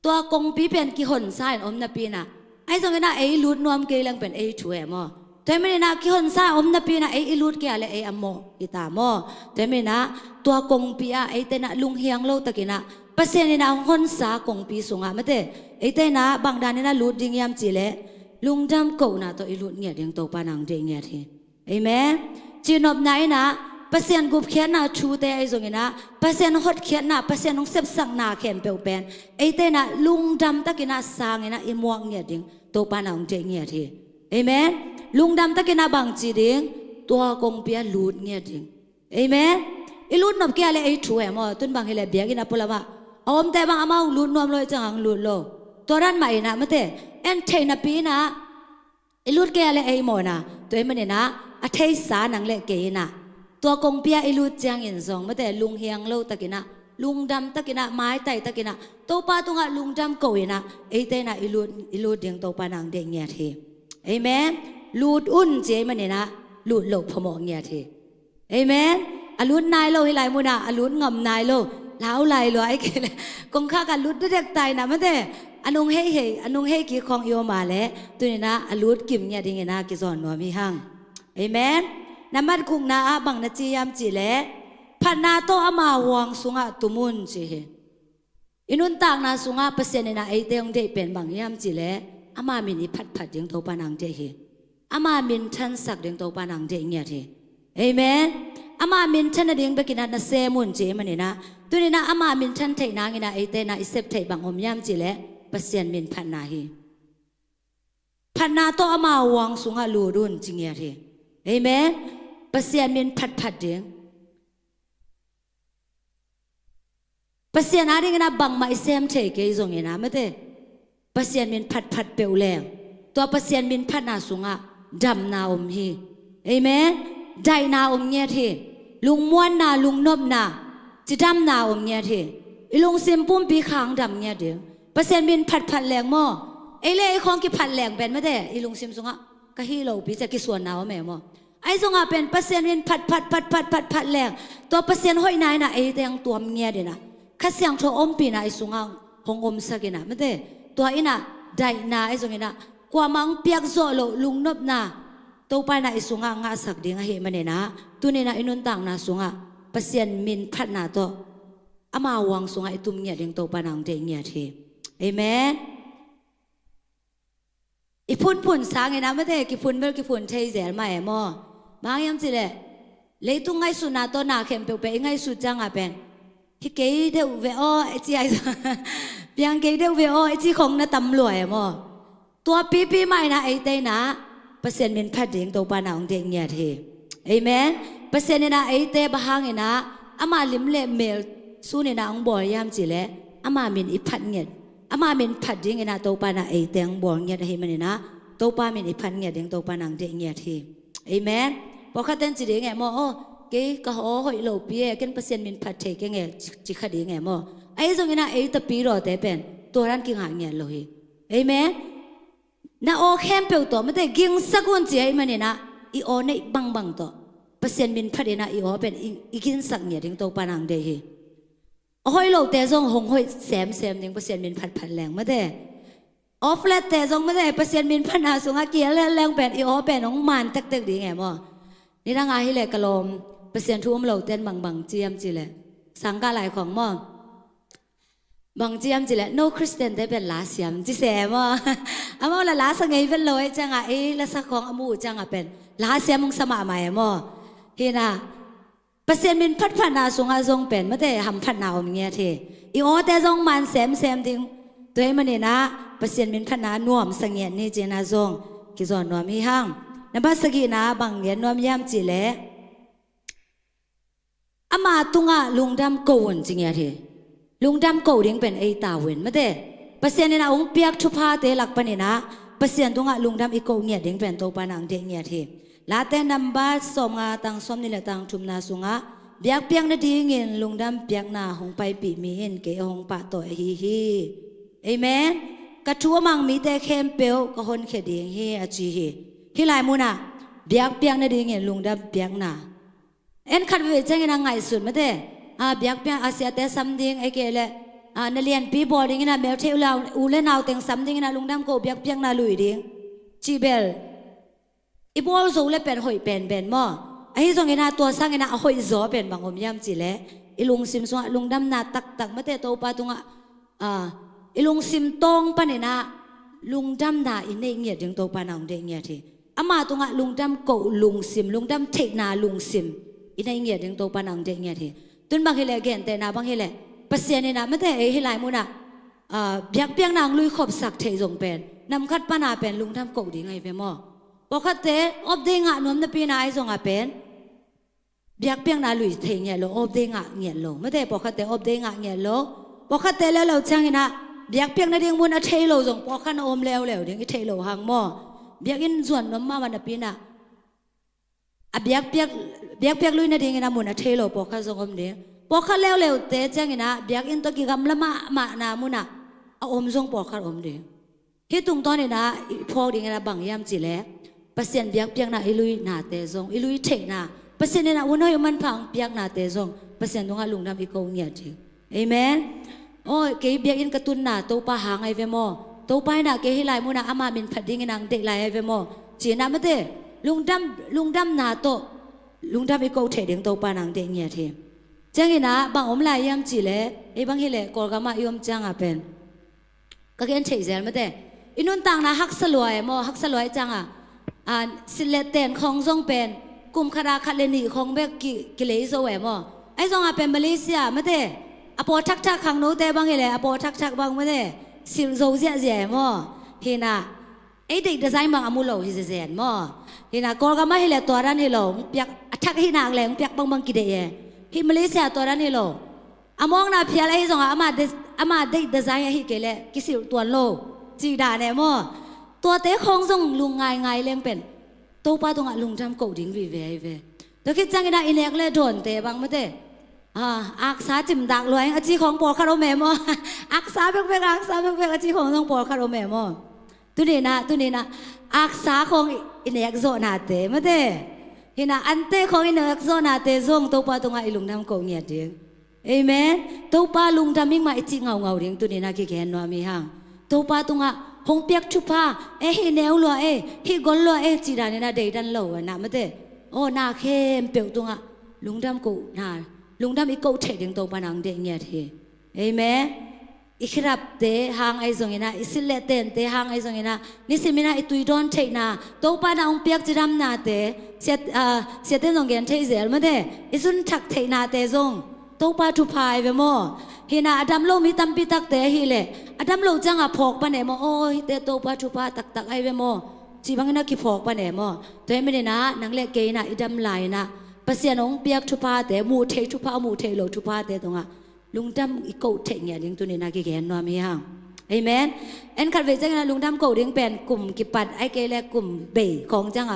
ตัวกงปีเป็นกี่คนใส่อมนาปีนะไอ้ตรงนี้นะไอ้ลุดนวมเกลังเป็นไอ้ช่วยมั่วแต่ไม่ได้นะกี่คนใส่อมนาปีนะไอ้ลุดเกอะไรไอ้อโมอิตามั่วแต่ไม่นะตัวกงปีไอ้แต่นะลุงเฮียงโลตะกินะเปอร์เซ็นต์ในนะคนสากงปีสูงไม่ได้ไอ้แต่นะบางดานนะลุดดิ้งยามจีเลลุงดำเก่านะตัวไอ้ลุดเงียดยังโตปานังเดงเงียดเฮเอเมนจีนอบไหนนะเปอร์เซ็นต์กุบเขียนนะชูเตไอซงนะเปอร์เซ็นต์ฮอตเขียนนะเปอร์เซ็นต์ของเสพสังนาเขียนเปลวเป็นไอเตนะลุงดำตะกินะสางนะอิมวงเงียดิงตัวปานังเจเงียทีเอเมนลุงดำตะกินะบางจีดิงตัวกงเปียลูดเงียดิงเอเมนไอลูดนบเกียเลยไอชูเอมอตุนบางเฮเลเบียกินะพลวะอมแต่บางอามาลูดนวมเลยจังลูดโลตัวด้านใหม่นะไม่เตเอ็นเทนปีนะไอลูดเกียเลยไอโมนะตัวมันเนี่ยนะอาเทศานังเละเกนะ ตัวกงเปียไอลูจางอินซองมาแต่ลุงเฮียงโลตะกินะลุงดำตะกินะไม้ไตตะกินะโตปาตุงะลุงดำโกยนะไอเตนะไอลูเดียงโตปานางเดียงเงียทีเอเมนลูดอุ่นเจมันเนี่ยนะลูดโลกพมองเงียทีเอเมนอลุนนายโลให้ไหลมุนะอลุนงอมนายโลล้าวไหลโลไอ้เกลกงข้ากันลุดเด็กตายนะมาแต่อันงเฮอันงเฮกี่ของโยมาแล้วตัวนี้นะอลุดกิมเนี่ยดิ่งนะกิจอนนัวมีหังเอเมนน้ำมันคุงนาบังนาจียามจีเล่พันนาโตอามาวงสุงะตุมุนจีเฮอินุนต่างนาสุงะเปอร์เซ็นต์นะไอเดียงเดเป็นบางยามจีเล่อามามินอีพัดยังโตปานังเดเฮอามามินทันสักยังโตปานังเดเงียเฮเอเมนอามามินทันนะยังเบกินานาเซมุนจีมันนี่นะตัวนี้นะอามามินทันเทนางินะไอเตนะอิเซปเทบางอมยามจีเล่เปอร์เซ็นต์มินพันนาเฮพันนาโตอามาวงสุงะลูรุนจิงเงียเฮเอเมนเปอร์เซ็นต์มินพัดเดียงเปอร์เซ็นต์อะไรกันนะบางมาเซมเทเกยส่งเงินนะไม่ได้เปอร์เซ็นต์มินพัดเปลวแรงตัวเปอร์เซ็นต์มินพัดนาสุงะดำนาอมฮีเอเมนได้นาอมเงียทีลุงม้วนนาลุงนบนาจะดำนาอมเงียทีอีลุงซิมปุ่มปีขางดำเงียเดียวเปอร์เซ็นต์มินพัดแรงมั่วไอเล่ไอของกี่พัดแรงเป็นไม่ได้อีลุงซิมสุงะก็ฮีโร่ปีจะกี่ส่วนนาวแม่มั่วไอ้ส่งอาเป็นเปอร์เซ็นต์เป็นพัดแรงตัวเปอร์เซ็นต์ห้อยนายนะไอ้แต่งตัวเงียเดียนะข้าเสียงโทอมปีนะไอ้ส่งอาหงอมสักนะไม่ได้ตัวไอ้น่ะได้นาไอ้ส่งนะกว่ามังเปียกโซโลลุงนบนาตัวไปนะไอ้ส่งางาสักเดียงเหมันเนี่ยนะตัวนี้นะไอ้นุ่นต่างนะส่งอาเปอร์เซ็นต์มินพัดนาตัวอามาวังส่งอาไอ้ตุ้มเงียเดียงตัวไปนางเดียงเงียทีเอเมนอีพุ่นสางไงนะไม่ได้กี่พุ่นเมื่อกี่พุ่นเทเซลมาเอมอบางยามสิเลยเลยตุ้งไงสุนาตัวนาเข้มเปไปไงสุจังอ่ะเป็นที่เกย์เดวเวอไอจีไอเพียงเกย์เดวเวอไอจีของน่ะตำรวจมอตัวปีใหม่นะไอเต้นะเปอร์เซ็นต์เป็นพัดเดียงตัวปานาของเดียงเงียทีเอเมนเปอร์เซ็นต์นะไอเต้บ้างไงนะอามาลิมเล่เมลสู้เนี่ยนะองบอยยามสิเลยอามามินอีพัดเงียอามามินพัดเดียงไงนะตัวปานาไอเต้งบอลเงียให้มันเนี่ยนะตัวปามินอีพัดเงียเดียงตัวปานางเดียงเงียทีเอเมนพอข้าเต้นจีเดียงไงมอเก๋ก็หอยโลปีเกันเปอร์เซ็นต์มินพัดเทกไงจิคดีไงมอไอ้ตรงนี้นะไอ้ตะปีรอแต่เป็นตัวนั้นกิ่งหางเงี้ยเลยเอเมนน่าโอเข้มเปล่าตัวไม่ได้กิ่งสักวันเจียมันเนี่ยนะอีโอในบังตัวเปอร์เซ็นต์มินพัดเนี่ยนะอีโอเป็นอีกิ่งสักเงี้ยถึงตัวปานังเดียหอยโลแต่ทรงหงหอยแซมถึงเปอร์เซ็นต์มินพัดแรงไม่ได้ออฟแลตแต่ทรงไม่ได้เปอร์เซ็นต์มินพัดนาสูงอาเกียแรงเป็นอีโอเป็นน้องมันตึกดีไงมอนี่ร่างกายให้เล็กกระลมเปอร์เซ็นต์ทุ่มเราเต้นบางเจียมจีแหละสังกัดหลายของมั่งบางเจียมจีแหละ no Christian ได้เป็นลาเสียมจีแสมอ่ะอามาละลาสังเกตเป็นเลยจังอ่ะละสักของอามูจังอ่ะเป็นลาเสียมมึงสมาใหม่มั่งเห็นอ่ะเปอร์เซ็นต์เป็นพัดนาสูงอาทรงเป็นไม่ได้ทำพัดนาอมเงี้ยเทอีโอแต่ทรงมันแซมทิ้งตัวมันเนี่ยนะเปอร์เซ็นต์เป็นพัดนาหน่วมสังเกตนี่เจน่าทรงกิจอนหน่วมมีห้างนับสกีนะบางเรียนนวมยามจีเล่อามาตุงะลุงดำโกนจริงๆทีลุงดำโกเรียงเป็นไอตาเวนไม่ได้เปอร์เซ็นต์นี่นะองเปียกชุบผ้าเตะหลักปนินะเปอร์เซ็นต์ตุงะลุงดำอีโกเงียเรียงเป็นตัวปานังเดียงเงียทีลาเต้นนำบาสมงาตังสมนี่แหละตังชุมนาสุงะเบียกเปียงนาทีเงินลุงดำเปียกนาหงไปปีมีเห็นเกหงปะตัวฮีเอเมนกระชัวมังมีแต่เข้มเปียวก็คนเขดีงฮีอาจีฮีลายมูนะเบียกเปียงนาทีเงินลุงดำเปียกนาเอ็นขัดเวทจังยังไงสุดไม่ได้เบียกเปียงอาเซียแต่ซ้ำดิ้งไอเกลเลยนักเรียนปีบอดิ้งนะเบลเทลเราอูเล่นเอาเต็งซ้ำดิ้งนะลุงดำก็เบียกเปียงนาลุยดิ้งจีเบลอีบอลสูงเลยเป็นหอยเป็นหม้อไอ้ส่งเงินตัวสร้างเงินหอยจ่อเป็นบางอมยามจีเล่อีลุงซิมส่งลุงดำนาตักไม่ได้โตปาตุงอีลุงซิมตองปะเนี่ยนะลุงดำนาอินเนเงียดึงโตปานาของเดงเงียทีอามาตุงลุงดำโกลุงซิมลุงดำเทนาลุงซิมอินเนเงียดึงโตปานาของเดงเงียทีตุนบางเฮเลเกนแต่นาบางเฮเลเปอร์เซ็นต์เนี่ยนะไม่ได้เฮลายมุนะเบียกเปียงนางลุยขบสักเทจงเป็นนำคัดปานาเป็นลุงดำโกดีไงเป็นหม้อพอคัดเตะอบเดงะนวมนปีนายส่งเป็นเบียกเปียงนาลุยเทงเงียโลอบเดงะเงียโลไม่ได้พอคัดเตะอบเดงะเงียโลพอคัดเตะแล้วเราจังเห็นนะเบียกเปียงนาเดียงมุนเทโลส่งพอคันอมแล้วเดี๋ยวเทโลหางหม้อเบียกอินส่วนน้ำมาวันปีน่ะ อะเบียกลุยนะเดงนะมุนอะเทโลปอกข้าทรงอมเดงปอกข้าเร็วเตะจังนะเบียกอินตะกิกำละมานามุนะเอาอมทรงปอกข้าอมเดงเฮตุงตอนนี้นะพอเดงนะบางยามจีแลเปอร์เซ็นต์เบียกนะอิลุยนาเตทรงอิลุยเทนะเปอร์เซ็นต์นะวันน้อยมันพังเบียกนาเตทรงเปอร์เซ็นต์ตรงนั้นลุงดำอีกองเนี่ยจริงเอเมนโอ้เกย์เบียกอินกระตุนนาโตปะหางไอเวโมโตไปนะเกย์ให้ลายมุนะอามามินพัดดิ้งนังเด็กลายไอเวโมจีน่าไม่เตลุงดำนาโตลุงดำอีกเอาเทเดียงโตปานังเดียงเนี่ยเทจังไงนะบางอมลายยามจีเล่ไอ้บางเฮเล่กอลกามาอีอมจังอ่ะเป็นก็แค่เฉยเสียไม่ได้อินุนต่างนะฮักสลวยฮักสลวยจังอ่ะสิเลเตนของทรงเป็นกลุ่มคาราคาเลนีของเบกกิเลสเวมไอ้ทรงอ่ะเป็นมาเลเซียไม่ได้อโปทักขังโนเตบางเฮเล่อโปทักบางไม่ได้สิลโซเสียเฮน่ะไอ้เด็กดีไซน์บางอามุโลฮิเซนเฮน่ะกอลกามาเฮเล่ตัวรันเฮโลเปียกทักให้นางแรงเปียกบางกิเดย์ฮิมาเลเซียตัวรันเฮโลอามองน่ะเพียอะไรส่งอามาเด็กดีไซน์ฮิเกเล่กิสิตัวโลจีดาเนี่ยตัวเตะของส่งลุงไงเลี้ยงเป็นตัวป้าตรงลุงทำกูดิ้งวิเวแต่คิดจังกันนะอินเอกเล่โดนเตะบางไม่เตะอักษาจิมดักลอยอาจีของปอคาร์โรเมมอักษาเพ็กอาจีของต้องปอคาร์โรเมมตัวนี้นะอักษาของอินเอกโซนาเตะไม่เตะเห็นนะอันเตะของอินเอกโซนาเตะส่งตัวป้าตรงลุงทำกูเงียดดิ้งเอเมนตัวป้าลุงทำมิ่งมาอิจิเงาดิ้งตัวนี้นะกี่แกนนัวมีห่างตัวป้าตรงหงเปียกชุบเฮีเนวลัวฮีกอลลัวจีดานี่นะเดดันโลนะไม่เตะโอ้นาเข้มเปียกตรงลุงดำกูนะลุงดำอีกกูเฉดยังโตปานังเดียงเนี่ยทีเอเมอีกรับเตะหางไอซงนะอิสิเลเตนเตะหางไอซงนะนี่สิมินะอีตุยดอนเฉดนะโตปานังเปียกจีดำนาเตะเสียเต้นซงเกนเฉดเสียไม่เตะอิสุนทักเทนาเตะซงโตปาทุพายเวโมเฮน่ะอดัมโลมีตัมปิตักเตะฮีเล่อดัมโลจังพอกปะเนี่ยโอ้เตะโตปาทุพาตักไอเวโมจีบังนะกิพอกปะเนี่ยตัวไม่ได้นะนังเล็กเกยนะอดัมลายนะภาษาหนองเปียกทุพาเตะมูเททุพามูเทโลทุพาเตะตรงลุงดำอีกกูเทงเนี่ยเลี้ยงตัวนี้นะกิเกนนัวมีห่างเอเมนเอ็นขัดเวจังนะลุงดำกูเลี้ยงเป็นกลุ่มกิปัดไอเกยและกลุ่มเบย์ของจัง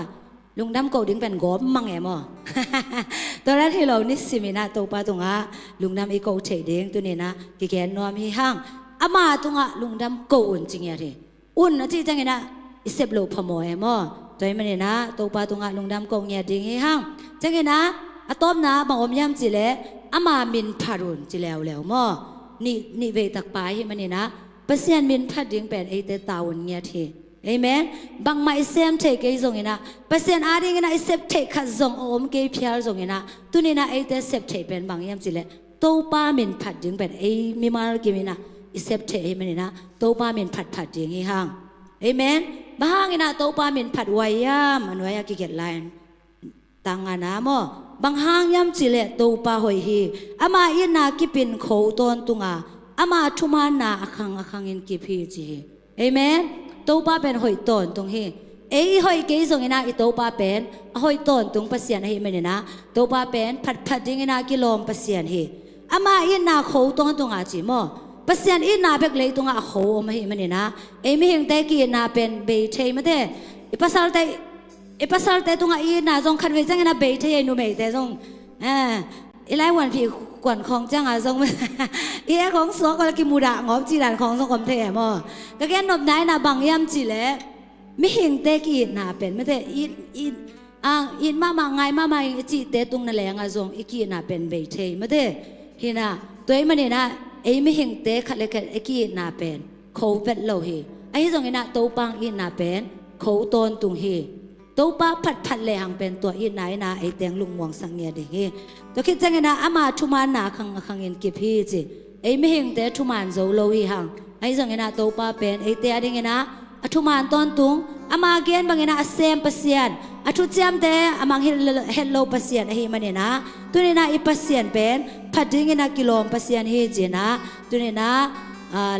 ลุงดำกูดิ้งเป็นกบมังแอตอนแรกที่เรานี่สิมีนะตัวป้าตรงลุงดำอีกกูเฉดดิ้งตัวนี้นะกิเกนนัวมีห่างอามาตรงลุงดำกูอุ่นจริงอย่างที่อุ่นนะที่จังไงนะอิเสบโลพมอยตัวมันเนี่ยนะตัวป้าตรงลุงดำกูเนี่ยดิ้งห่างจังไงนะอะต้มนะบางอมยำจีเล่อามามินพารุนจีแล้วนี่เวตักปลายให้มันเนี่ยนะเปอร์เซ็นต์มินพัดดิ้งเป็นไอเตตาวันเนี่ยที่เอเมนบางไม่เซมเทกไอซงเงินะเปอร์เซ็นต์อาริงนะไอเซฟเทกขัดซงอมเกยพิอาร์ซงเงินะตัวนี้นะไอเตเซฟเทเป็นบางยามจิเลโตป้ามินผัดดึงเป็นไอมีมาลกิมินะไอเซฟเทไอมันนี่นะโตป้ามินผัดดึงไอห่างเอเมนบางนะโตป้ามินผัดวายามอันวายากิเกตไลน์ต่างกันนะบางห้างยามจิเลโตป้าหอยฮีอามาอินากิปินโคตอนตุงอามาทุมานาอคังอินกิพีจีเอเมนโตป้าเป็นหอยตอนตรงเฮหอยเกยส่งนะอีโตป้าเป็นหอยตอนตรงปัสเซียนเฮมันเนี่ยนะโตป้าเป็นผัดดิ้งนะกิโลมปัสเซียนเฮอามาอินนาโคตรงจีปัสเซียนอินนาเบกเลยตรงโคมาเฮมันเนี่ยนะไม่เห็นแต่กีนาเป็นเบย์เทมาเด้อีปัสสาวะแต่ตรงอินนาทรงคันเวจังนะเบย์เทนูเมย์แต่ทรงอีไลวันพี่กวนของจังทรงอีไอของสวก็กิมูดะงอบจีดันของทรงกลมเทก็แค่นบได้นะบางยามจีเล่ไม่เห็นแต่กีนาเป็นไม่ได้อินมาไงมาจีเตตรงนั่นแหละทรงอีกีนาเป็นเบย์เทไม่ได้เห็นนะตัวมันเนี่ยนะไม่เห็นแต่ขัดเลยขัดอีกีนาเป็นเขาเป็นโลเฮไอ้ทรงนะโตปังอินนาเป็นเขาตอนตุงเฮโตป้าผัดเลยหังเป็นตัวอินไหนนะไอเตียงลุงมวงสังเงียดิเฮตัวคิดจังไงนะอามาทุมานาคังเงินกิพีจีไม่เห็นแต่ทุมานโซโลหิหังไอ้จังไงนะโตป้าเป็นไอเตียดิไงนะทุมานตอนตุงอามาเกนบางไงนะเซมปัสเซียนทุจามแต่อามังเฮลโลปัสเซียนไอมันเนี่ยนะตัวนี้นะอีปัสเซียนเป็นผัดดิไงนะกิโลปัสเซียนเฮจีนะตัวนี้นะ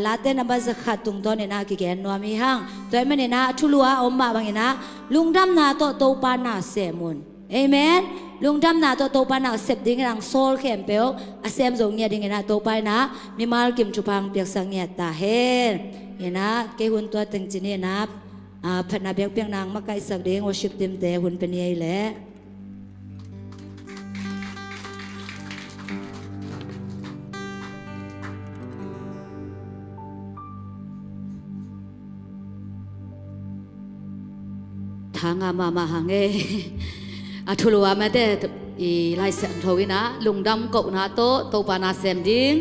ลาเต้นบัสขัดตุงตอนเนี่ยนะกิแกนนัวมีห้างตัวมันเนี่ยนะทุลัวอมมาบางอย่างนะลุงดำนาโตปานาเสมุนเอเมนลุงดำนาโตปานาเสพดิ้งรังโซลเข้มเปลวอาเซมจงเนี่ยดิ้งนะโตไปนะมีมาลกิมจุพังเปียกสังเงียตาเฮนเนี่ยนะเกหุ่นตัวตึงจีเนี่ยนะพันนาเปียกนางมาไกลสักเด้งวชิบเต็มแต่หุ่นเป็นยัยแหละ ทางมาหางอาทุลวามาเดอีไลเซนทวินะลุงดำกนาโตปานาเซมดิง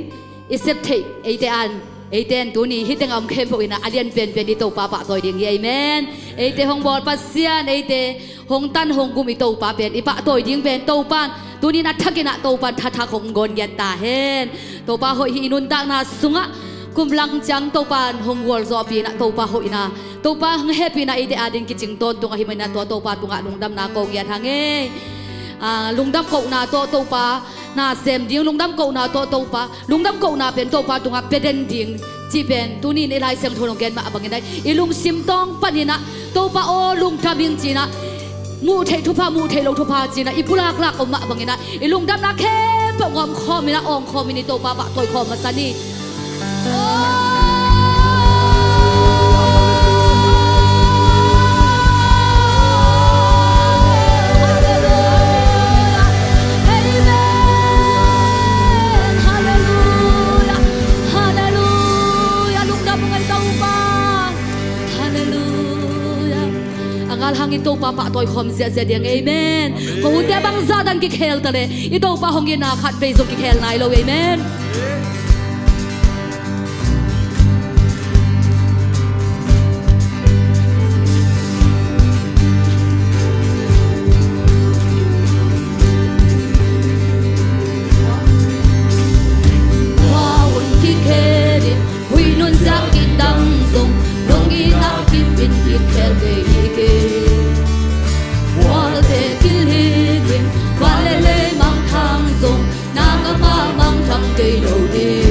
อิเซปเทไอเดอันไอเดนตัวนี้ฮิตงอมเข้มพวินะอาเลียนเป็นดิโตปาปะตัวดิ่งยัยเมนไอเดฮงบอลปัสเซียนไอเดฮงตันฮงกุมิโตปาเป็นอีปะตัวดิ่งเป็นโตปานตัวนี้นัทกินะโตปานทักฮงกอนยันตาเฮนโตปาหอยอินุนตักนาสุงะกุมลังจังโตปานฮงวอลซอปีนะโตปาหอยนะโตปาเฮปีนะไอเดอาดิงกิจิงต้นตุงะฮิมันนะตัวโตปาตุงะลุงดำนาโกงยันทางเอลุงดำโกนาโตปานาเซมดิงลุงดำโกนาโตปาลุงดำโกนาเป็นโตปาตุงะเป็นเดนดิงจีเป็นตัวนี้ในลายเซมโทนงเกนมาบังเงินได้อีลุงซิมตองปนินะโตปาโอลุงทำบิงจีนะมูเททุพามูเทโลทุพาจีนะอีปุลากลากอมมาบังเงินได้อีลุงดำนาแค่ปงอมคอมินะองคอมินิโตปาปะตัวคอมาซานีhangin to papa toy khom zia zia ding amen ko hunde bang za dan ki khel tale I to pa hongin na khat pe zo ki khel nai lo amen wa un ki khel hui nun za ki dang zong long gi na ki pin ki khel de ke Hãy subscribe cho kênh Ghiền Mì Gõ để không bỏ lỡ những video hấp dẫn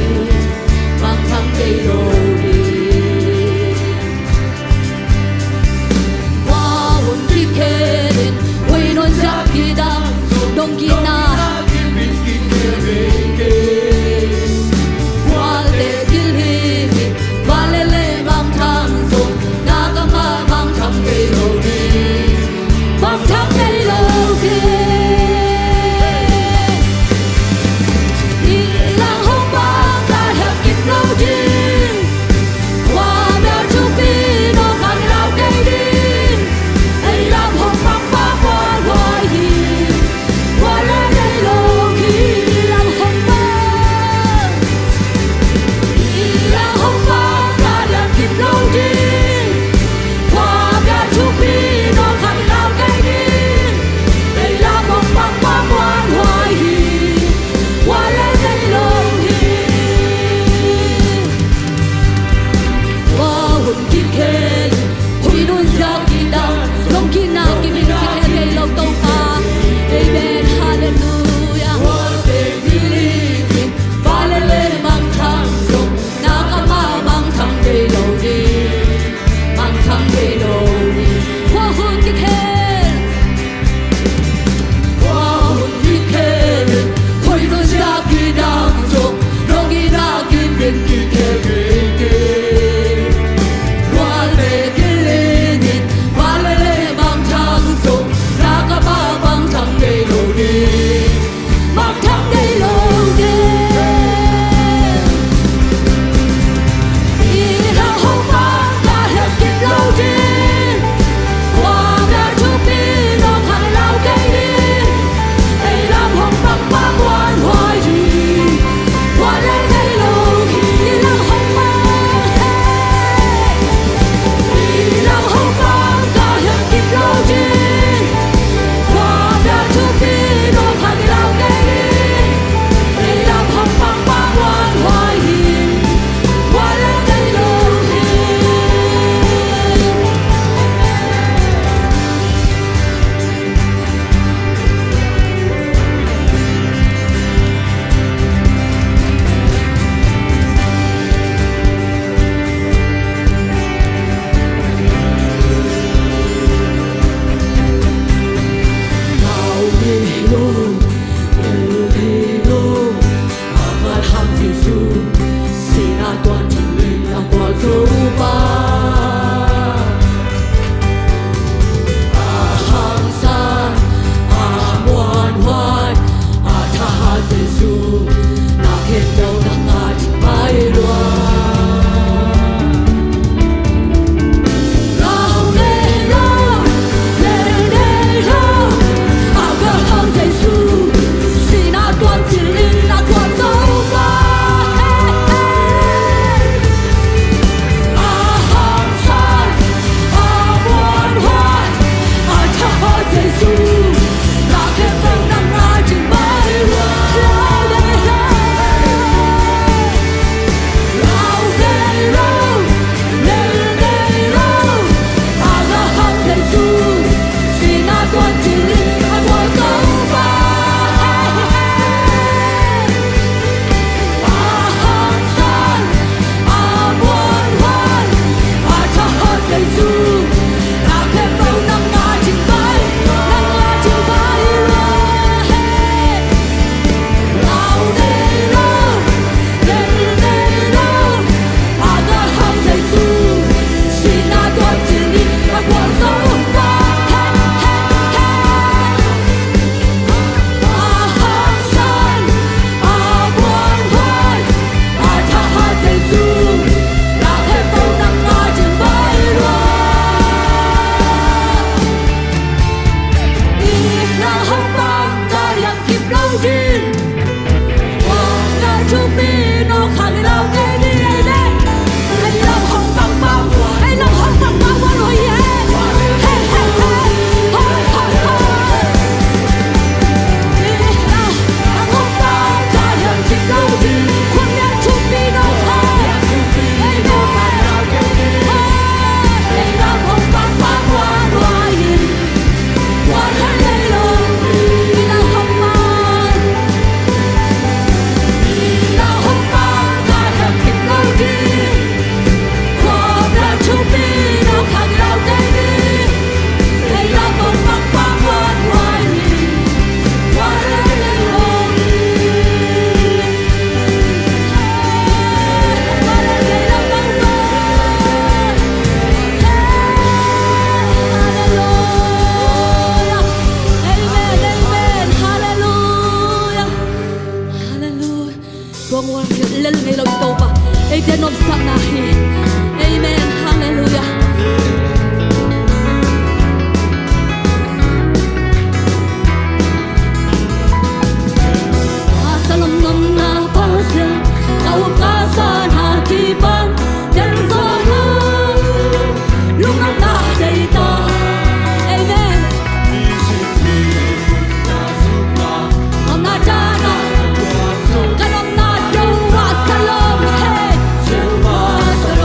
ay denom sanahi. Amen. Hallelujah. Asalam nam na pase, kau kasan hati ban, dan zona, lungan tak cerita. Amen. Amna jana, kalam na sewa salam hey, sewa salam.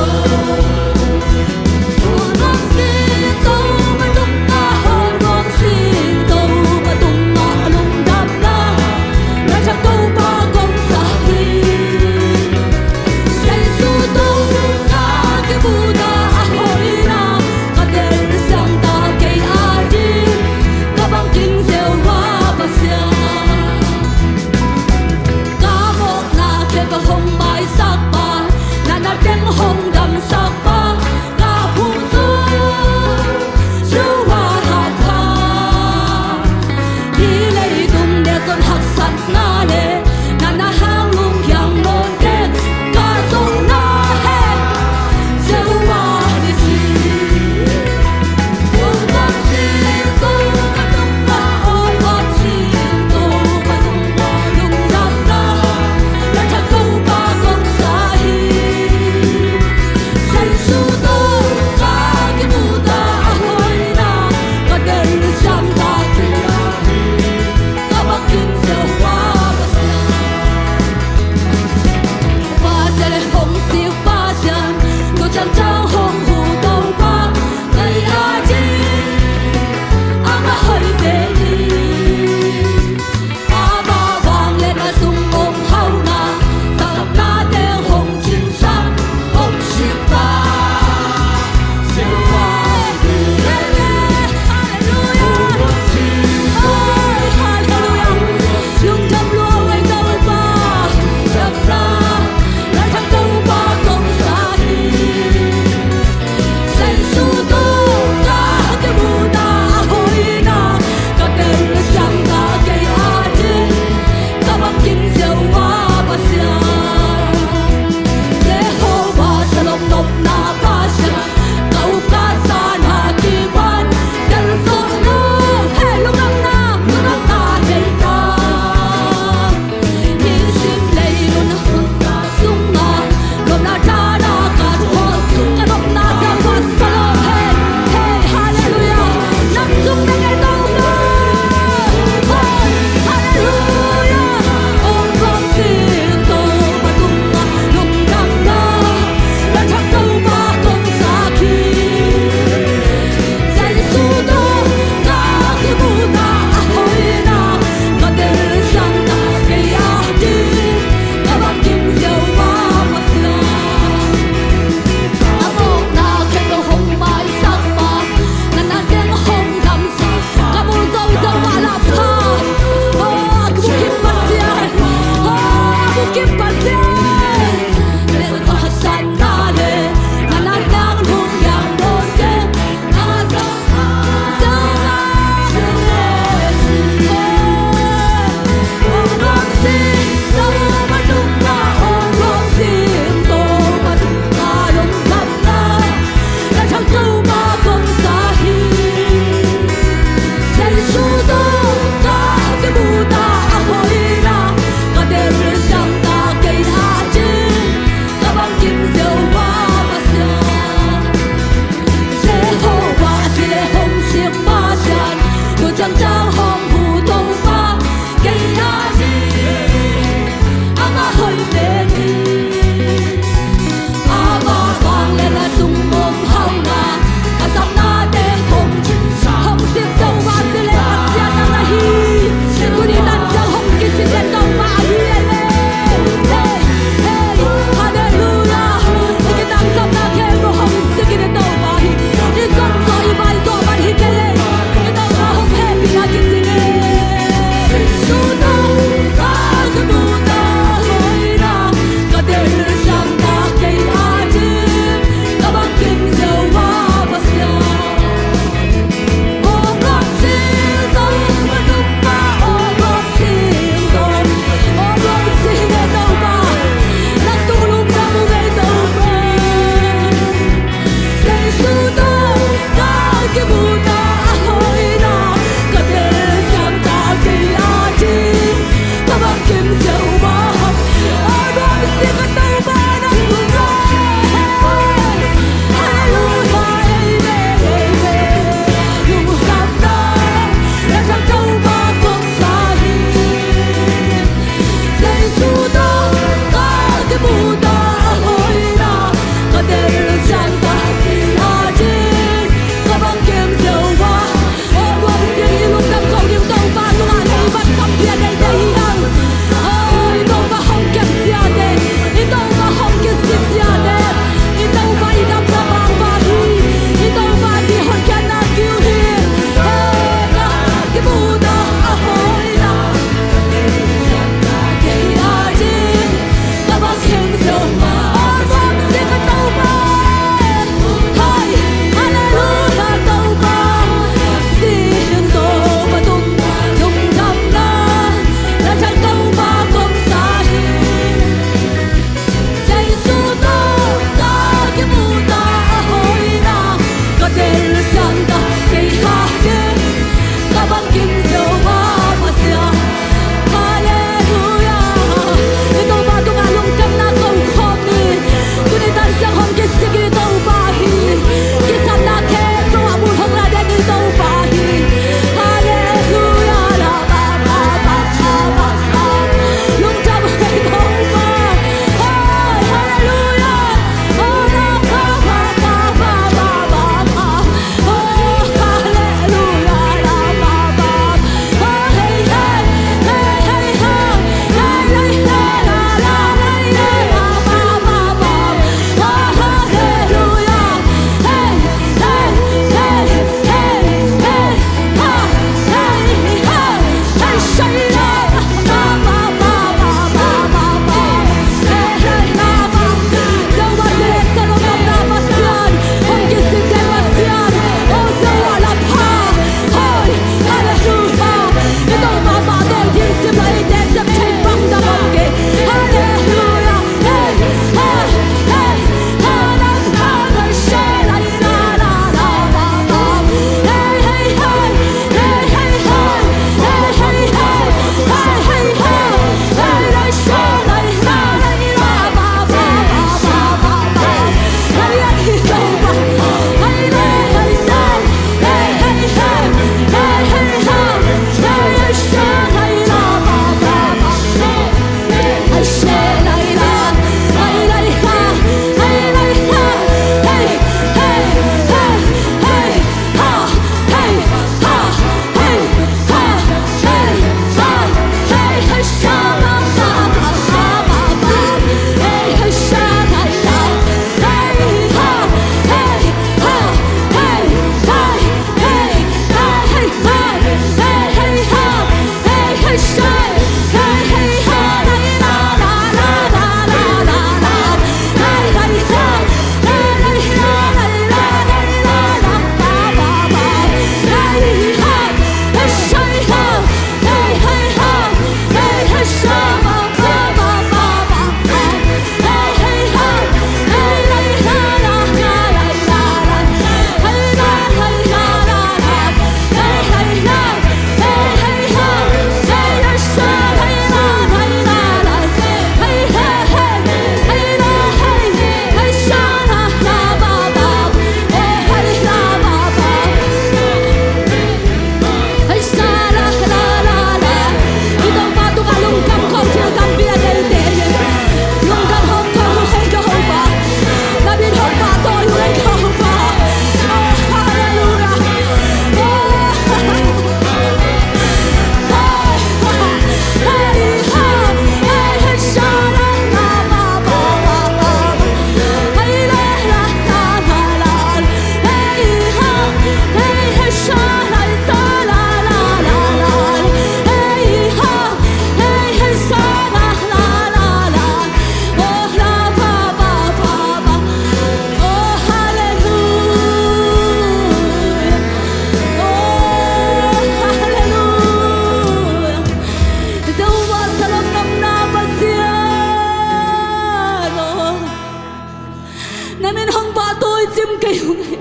nên mình không ba tôi chim cây ngay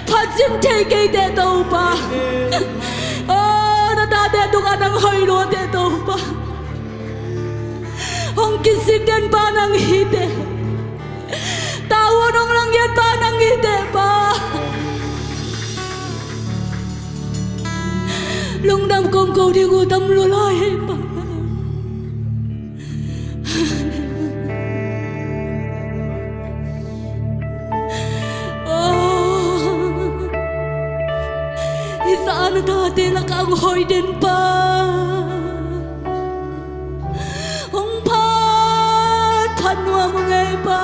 phát chim thay cây để đâu ba nó đã để đúng anh đang hơi luôn để đâu ba không kisi den ba nang hide tahu nong lang yat ba nang hide ba lung đam công cầu đi ngủ tâm lu lai ba isaan ta te la kang hoi den pa hong pa than wa mo ngai pa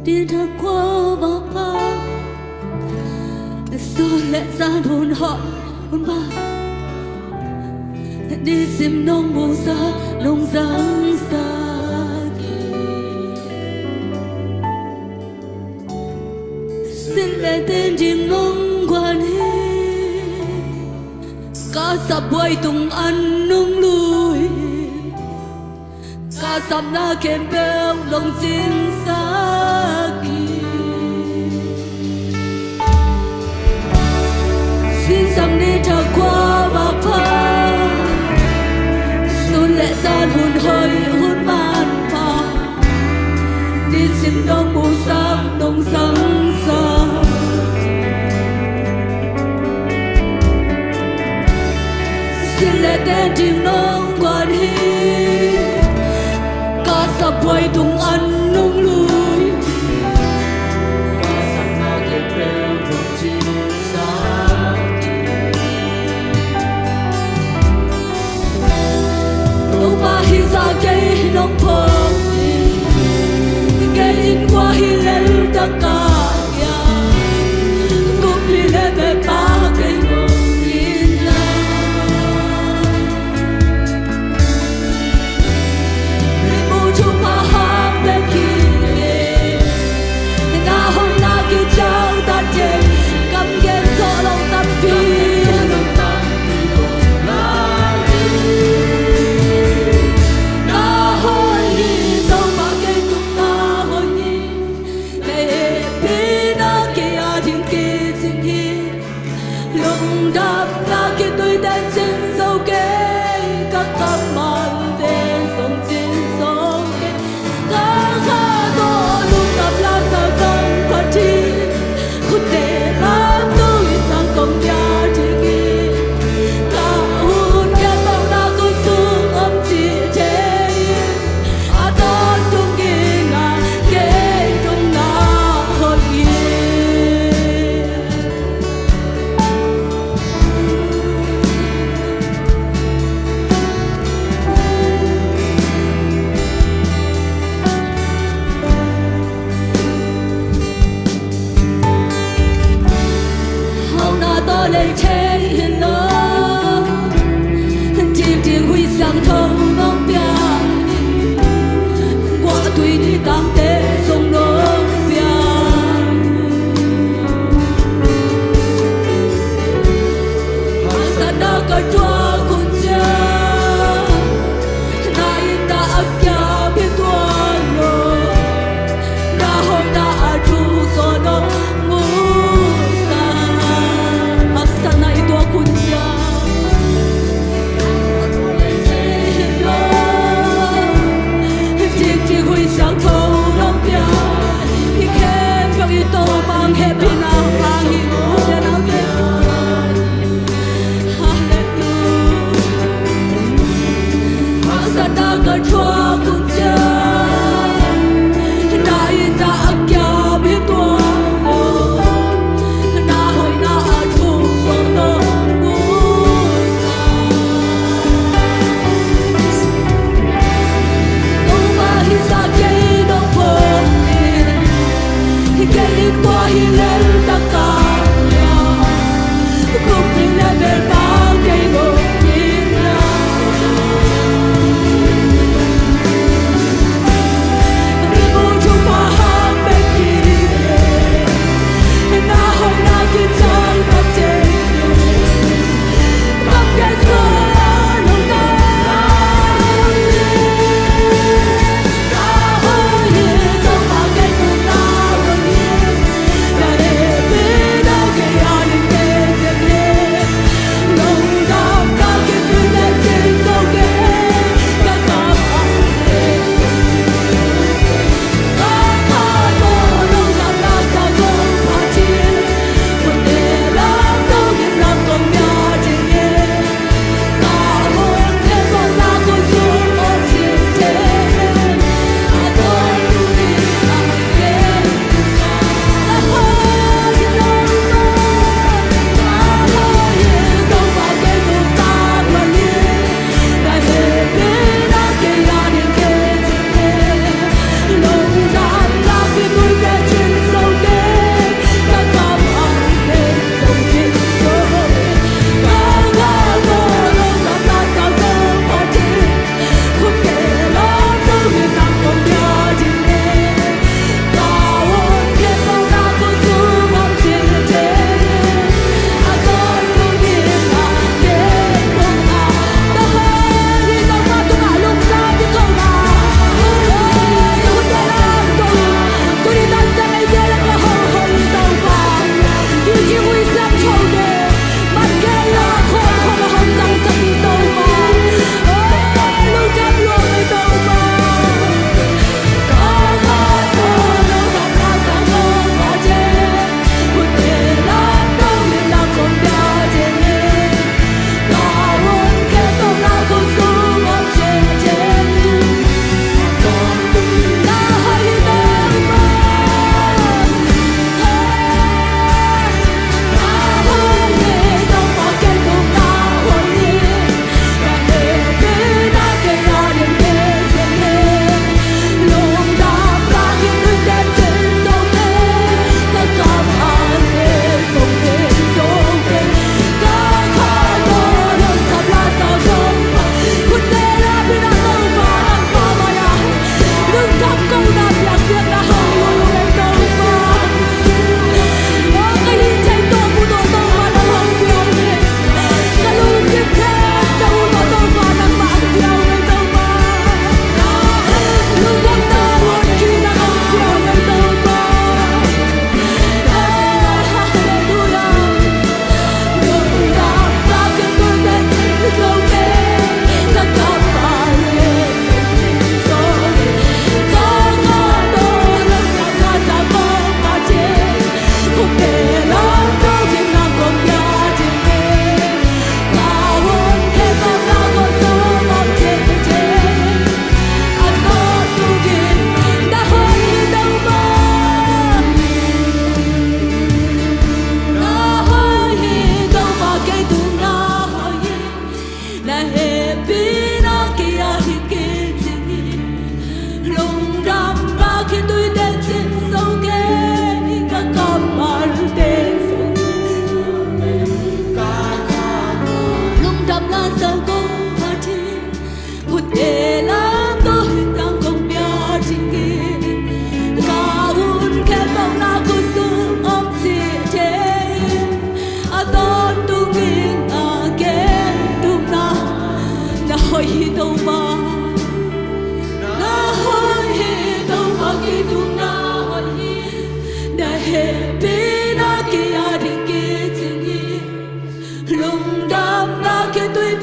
đi thật qua bao ba rồi lẽ ra hồn họ hồn ba đi xem nông bồ xa nông giang xa xin lẽ tên riêng nông quan hệ cả sập quay tung ăn nông lùi cả sập na kèm bèo lòng chính xác xin rằng đi thật qua và pha xuân lệ gian hồn hơi hôn man pha đi xin đông bù sang đông sáng xa xin lệ tên riêng nông quan hi cả sập quay tung ăn nông lùi hi ra cây nông phong cây in qua hi lên tất cả cũng đi lên về ba cây in la đi mua chung mà hàng bên kia na hôm na kêu chào ta chơi cầm ghé gió lòng ta phi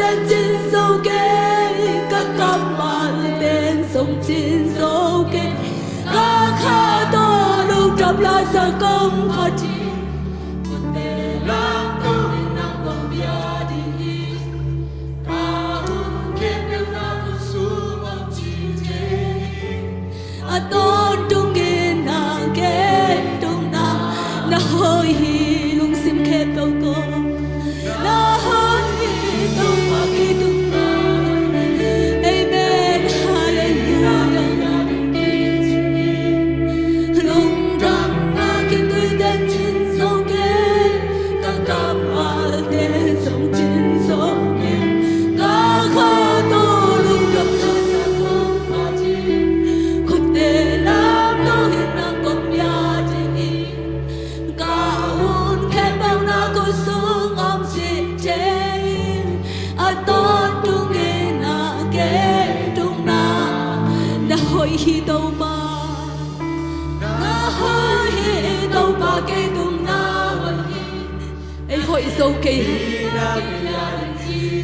đến trên sâu kê các cặp bạn đến sông trên sâu kê các khá to lúc trong lá sa công phát triển một đề lang tu năng công bia đi ta hôn kém yêu na tu su mong chi chế a to trung nghe na kê trung na hơi hi lung sim kê câu câu na hơi hi đâu mà khi tung na amen hallelujah lung trăng na khi tôi đến trên sông kê các cặp hoa đến sông trên sông kê các khá to lung trăng na sa công hoa chi khuất đề làm đâu hiện năng công bia đi cả hôn khép bao na cô xuống om chị chế a tôn trung nghe na kê trung na hồi hi đâu ba na hồi hi đâu ba kê trung na hồi hi ai hồi dâu kê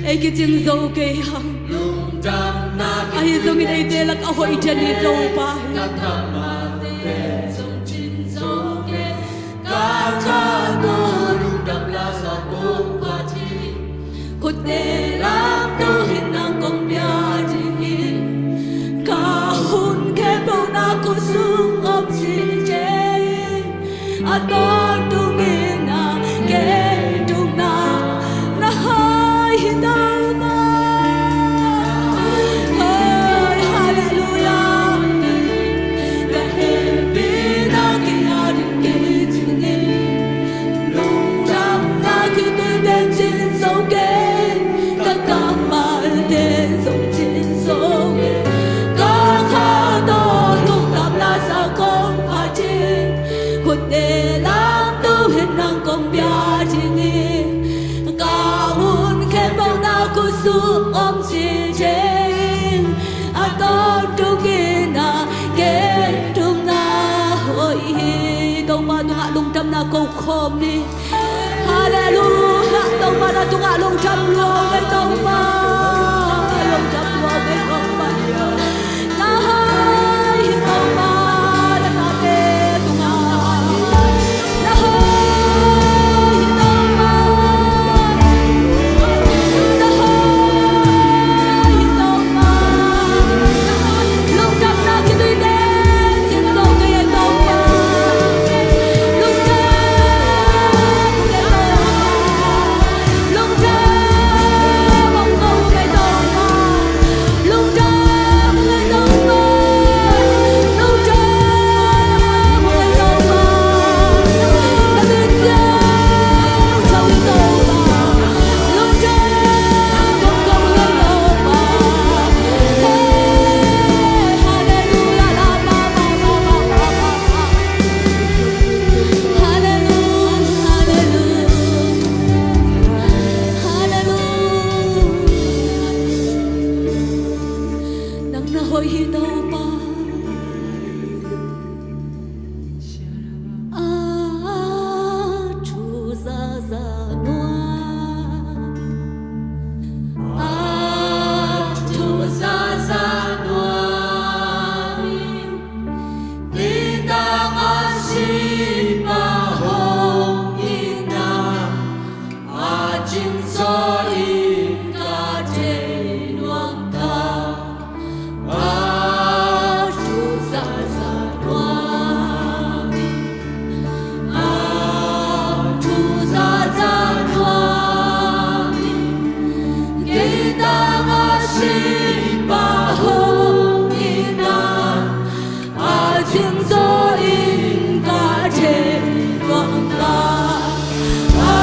ai cái chân dâu kê hằng ai dâu cái đây đây là cả hồi chân đi đâu ba khuất đề làm đâu hiện năng công bia đi cả hôn kém đâu na cô xuống ôm chị chế a to tu nghe na kê trung na hơi đâu mà hơi hallelujah la em bi na kia đi kê chừng nghe lung trăng na khi tôi đến trên sông kê các cặp bạn đến sông trên sông các khá to lúc đạp lá sa công pha trên khuất đề làm đâu hết năng công bia chỉ nghe cả hôn khen bao na cô xuống ôm chị trên a to trung nghe na kê trung na hồi đâu mà tôi hạ lung trăm na câu khom đi hallelujah đâu mà na tôi hạ lung trăm lo với đâu mà lung trăm lo với đâu mà na hai đâu mà na kê tôi na hai đâu mà na hai đâu mà lung trăm na khi tôi đến trên sông cây đâu mà lung trăm lung trăm mong cầu cây đâu mà lung trăm cây đâu mà lung trăm cây đâu mà ta biết rằng trong đâu mà lung trăm mong cầu cây đâu mà hallelujah la ma ma ma ma ma hallelujah hallelujah nang na hồi hi đâu ba chu za za noa chu za za noa đi tang a si pa hong ina a jin so in ka te nuang ta a chu za za noa a chu za za noa đi tang a si pa hong ina a jin so in ka te nuang ta a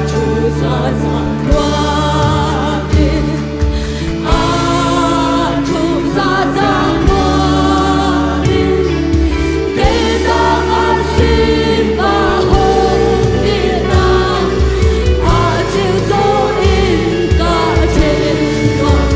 chu za za noa a chu za za noa đi tang a si pa hong ina a jin so in ka te nuang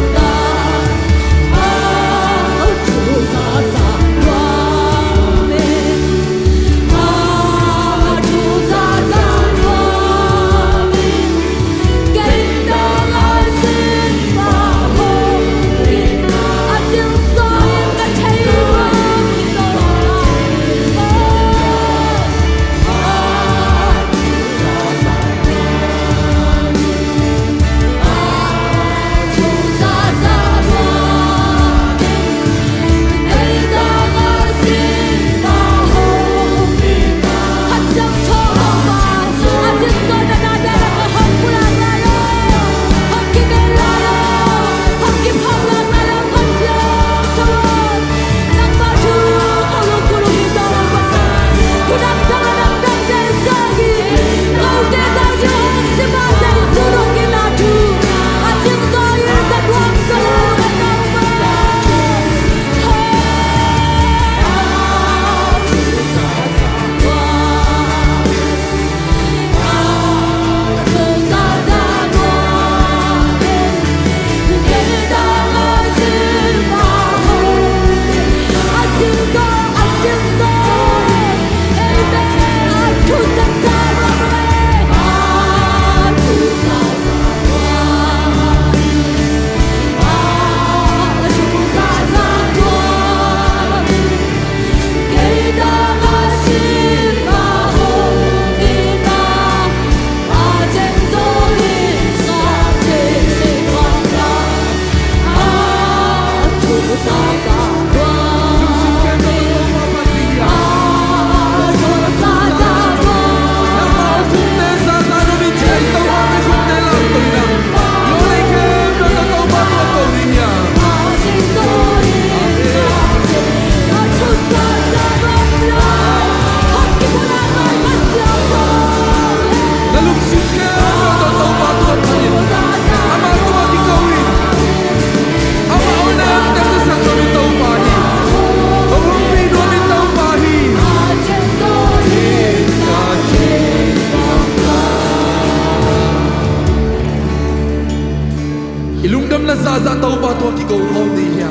ilung dam la za za tau pa to ki ko hom ni ya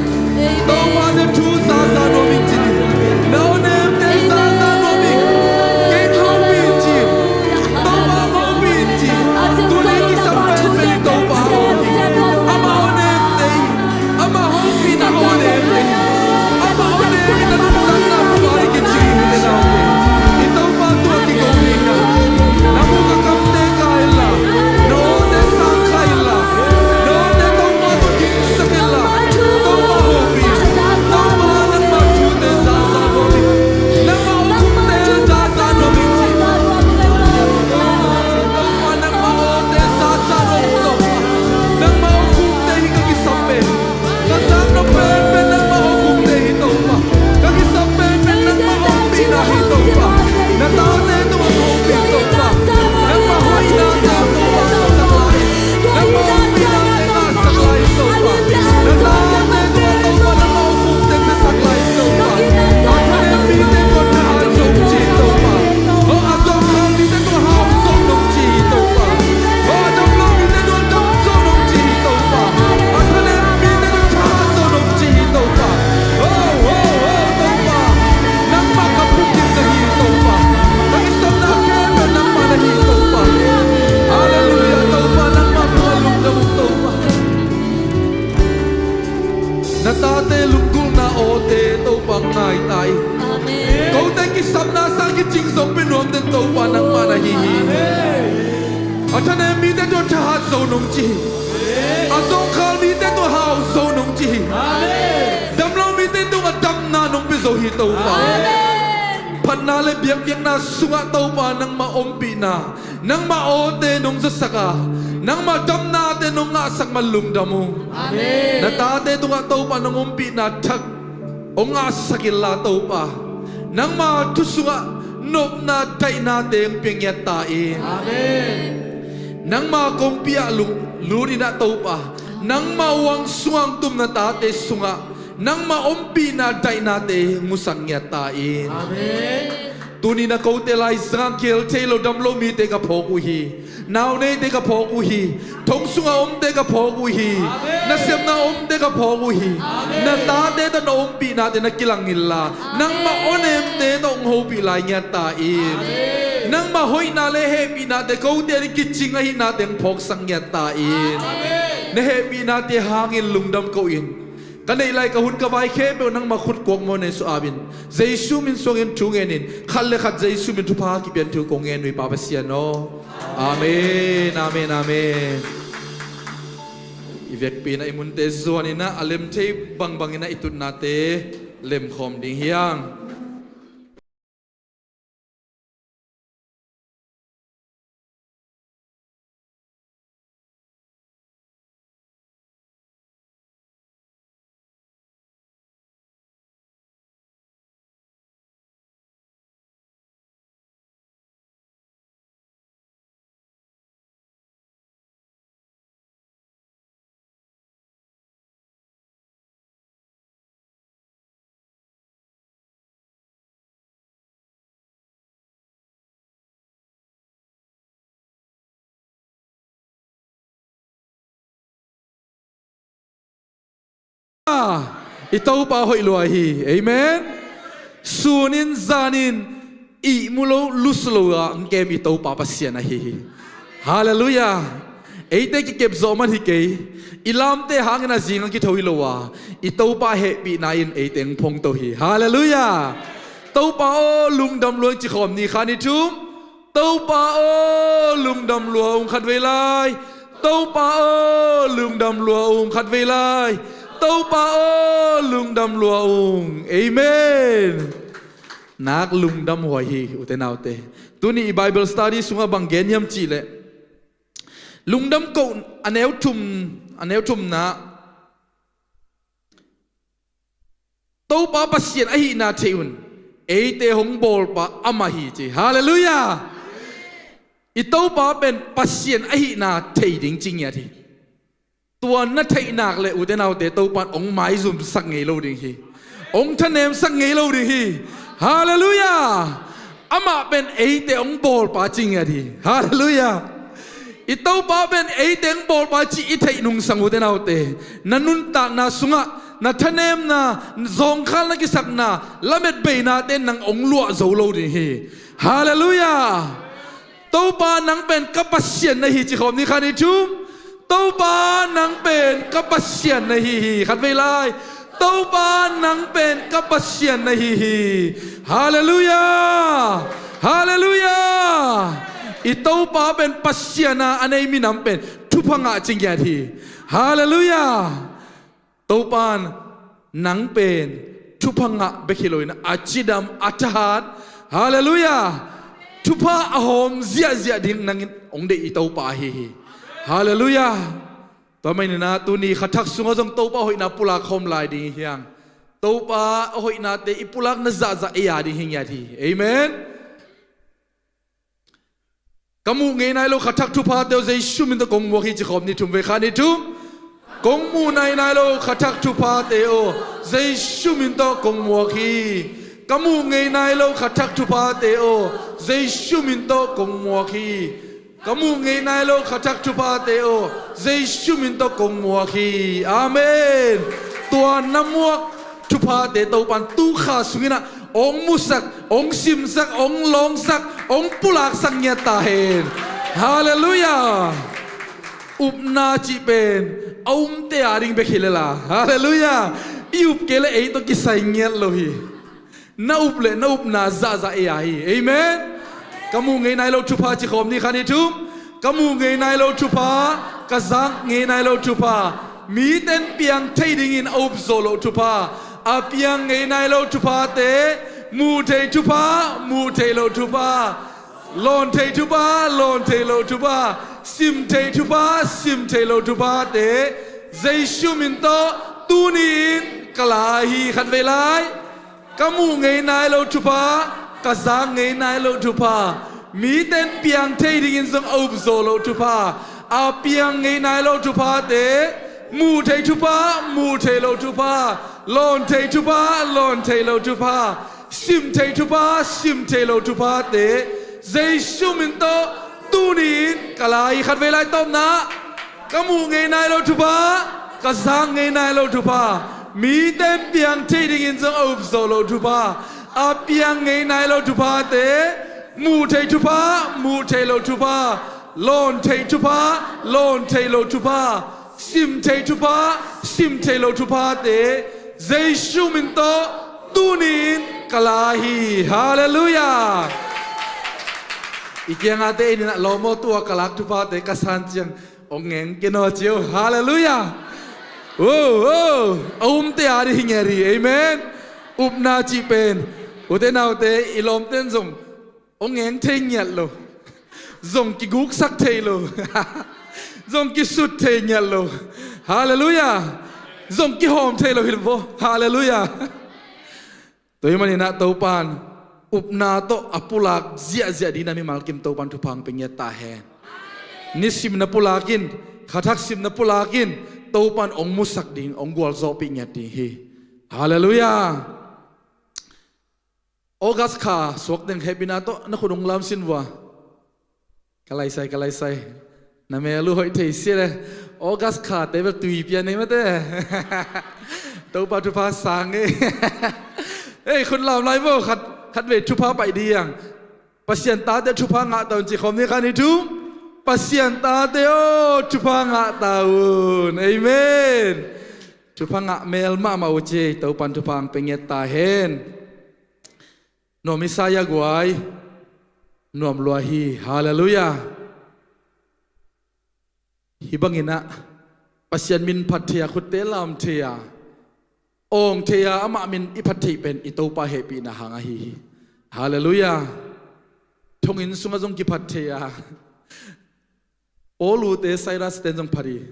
tau pa ne tu za za no mi chi no ne te za za no mi ke hom mi chi tau pa hom mi chi tu ne ki sa pe pe tau pa hom ni ama ho ne te ama hom fi na ho ne te ama ho ne na na na pa ri ki chi ne na te tau pa to ki ko ni ya na mo ka kam te ka la no ne sa ka la no ne tau pa to ki sa ke la tau pa ho mi tau pa na ma tu te za za no mi na ma ho te za za no mi chi na ma ho te za za no to na ma ho te hi ka ki sa pe ka sa no pe pe na ma ho te hi to pa ka ki sa pe pe na ma ho pi na hi to pa na ta te to ma ho pi to pa na ma ho i na ta to pa sa lai na ma ho pi na te na sa lai to pa na ta te to pa na ma ho te te sa lai to pa a ta ne pi te ko ta ha so chi to pa o a so ka pi te ko ha so no chi to pa o a dom lo pi te ko dom so no chi to pa a ta ne pi te ko ta so no chi to pa o to pa na ma ka pu ki te hi to pa na ki sa na ke na ma na hi to pa hallelujah to pa na ma pu lu da mu to pa na ta te lu ku na o te to pa ngai tai Kau te ki sab na sang ki ching song pe nom den to pa nang ma na hi Athane mi te to tha so nong chi A song khal mi te to hao so nong chi Dam lo mi te to dam na nong pe so hi to pa Phan na le biak biak na sunga to pa nang ma om pi na Nang ma o te nong sa saka Nang ma dam na te nong nga sak ma lung damu Na ta te to nga to pa nong om pi na thak Ong nga sakila to pa Nang ma tusunga nop na tay na teng pingya tain Nang ma kompia luri na to pa Nang ma wang suang tum na tate sunga Nang ma ompi na tay na te musang ya tain Tuni na kau te lai sang kel te lo dam lo mi te ka phoku hi Now ne te ka phoku hi Thong sunga om te ka phoku hi Na sem na om te ka phoku hi Na ta te ta no om pi na te na kilang illa Nang ma onem te to ng ho pi lai nya ta in Nang ma hoi na le he pi na te kau te ri kitching hi na te phok sang nya ta in Na he pi na te hangin lungdam ko in Kanay lai kahun ka vai khe pe nang makhut kwang mo ne su abin Jesu min songin tungenin khalle khat Jesu min thupa ki pian thu kongen wi papa sia no Amen amen amen Ivek pi na imun te zuani na alem te bang bangina itut na te lem khom ding hiang Itaw pa hoi lua hi amen Sunin zanin I mulo luslo ang kem itaw pa pasya na hi Hallelujah Eite ki kep zoman hi kay Ilam te hangin na zingang ki tawi lowa Itaw pa happy na in eiteng pong to hi Hallelujah Taw pa o lungdam luang chikom ni khanitum Taw pa o lungdam luang khatvelai Taw pa o lungdam luang khatvelai Tau pa o lungdam luaung amen Nak lungdam huai utenaute Tuni Bible study sunga bang genyam chile Lungdam ko aneu tum na Tau pa pasien ahi na cheun Eite hong bol pa amahi chi Hallelujah Itau pa ben pasien ahi na thei ding ching ya thi Tuan na thay nak le uten au te tau pan ong mai zum sak ngei lo ding hi ong thanem sak ngei lo ding hi Hallelujah ama ben ei te ong bol pa ching ya thi Hallelujah ito pa ben eiteng bol pa chi ithei nung sangu te naute nanun ta na sunga na thanem na zong khal na ki sak na lamet be na ten nang ong lua zo lo ni hi hallelujah to pa nang ben kapasyan na hi chi khom ni khani chum to pa nang ben kapasyan na hi khat ve lai to pa nang ben kapasyan na hi hallelujah hallelujah ito pa ben pasyana anay minam ben tupanga chingya thi hallelujah to pan nang ben tupanga bekhiloina achidam atahat hallelujah tupa ahom zia zia ding nangin ongde ito pa hi hallelujah to mai na tu ni khathak sunga jong to pa hoina pula khom lai ding hiang to pa hoina te ipulak na za za ya ding hingya thi amen kamu ngay nai lo khathak thu pha teo zai shumin to kong mo khi chi khom ni thum ve khani thum kong mu nai nai lo khathak thu pha teo zai shumin to kong mo khi kamu ngay nai lo khathak thu pha teo zai shumin to kong mo khi kamu ngay nai lo khathak thu pha teo zai shumin to kong mo khi amen tua namuak thu pha te to pan tu kha sungina ong musak ong sim sak ong long sak ong pulak sak nya ta hen hallelujah upna chi pen aum te aring be khilela hallelujah iup kele ei to ki sai ngel lo hi na up na za za e hi amen kamu ngei nai lo thupa chi khom ni khani thum kamu ngei nai lo thupa ka zang ngei nai lo thupa mi ten piang thei ding in aup zo lo thupa apiang ngay nai lo thupa te mu thei thupa mu thei lo thupa lon thei thupa lon thei lo thupa sim thei thupa sim thei lo thupa te zai shumin to tunin kalahi khat ve lai kamu ngay nai lo thupa ka zang ngay nai lo thupa mi ten piang thei ding in zong aup zo lo thupa apiang ngay nai lo thupa te mu thei thupa mu thei lo thupa lon thei thupa lon thei lo thupa sim thei thupa sim thei lo thupa te zai shumin to tunin kalai khat ve lai tom na kamu ngei nai lo thupa ka zang ngei nai lo thupa mi ten piang thei ding in zong aup zo lo thupa a piang ngei nai lo thupa te mu thei thupa mu thei lo thupa lon thei thupa lon thei lo thupa sim thei thupa sim thei lo thupa te zai shumin to tunin kalahi hallelujah ikyang ate ina lomo tua kalak thupa te kasan chiang ongeng keno chiu hallelujah oh te ari hingeri amen upna chi pen ute nau te ilom ten zong ongeng thei nyat lo zong ki guk sak thei lo zong ki sut thei nyat lo hallelujah zong ki hom thei lo hilbo hallelujah toy mani na to pan upna to apulak zia zia dinami malkim to pan thupang pengya ta he nisim na pulakin khathak sim na pulakin to pan ong musak ding ong gwal zo pengya ti hi hallelujah August kha sok deng happy na to na khudong lam sinwa kalai sai na me lu hoi thei se le August kha te ba tui pian nei ma te to pa thu pa sang e ê khun lam lai bo khat ve thu pa pai diang pasien ta te thu pa nga taun chi khom ni khani thu pasien ta te o thu pa nga taun amen thu pa nga mel ma ma o che to pan thu pang penget ta hen no misaya guai nom lua hi hallelujah hibangina pasien min phathia khutte lam thia ong thia ama min iphathi pen itopa happy na hanga hi hallelujah thongin sunga jong ki phathia olu te cyrus ten jong phari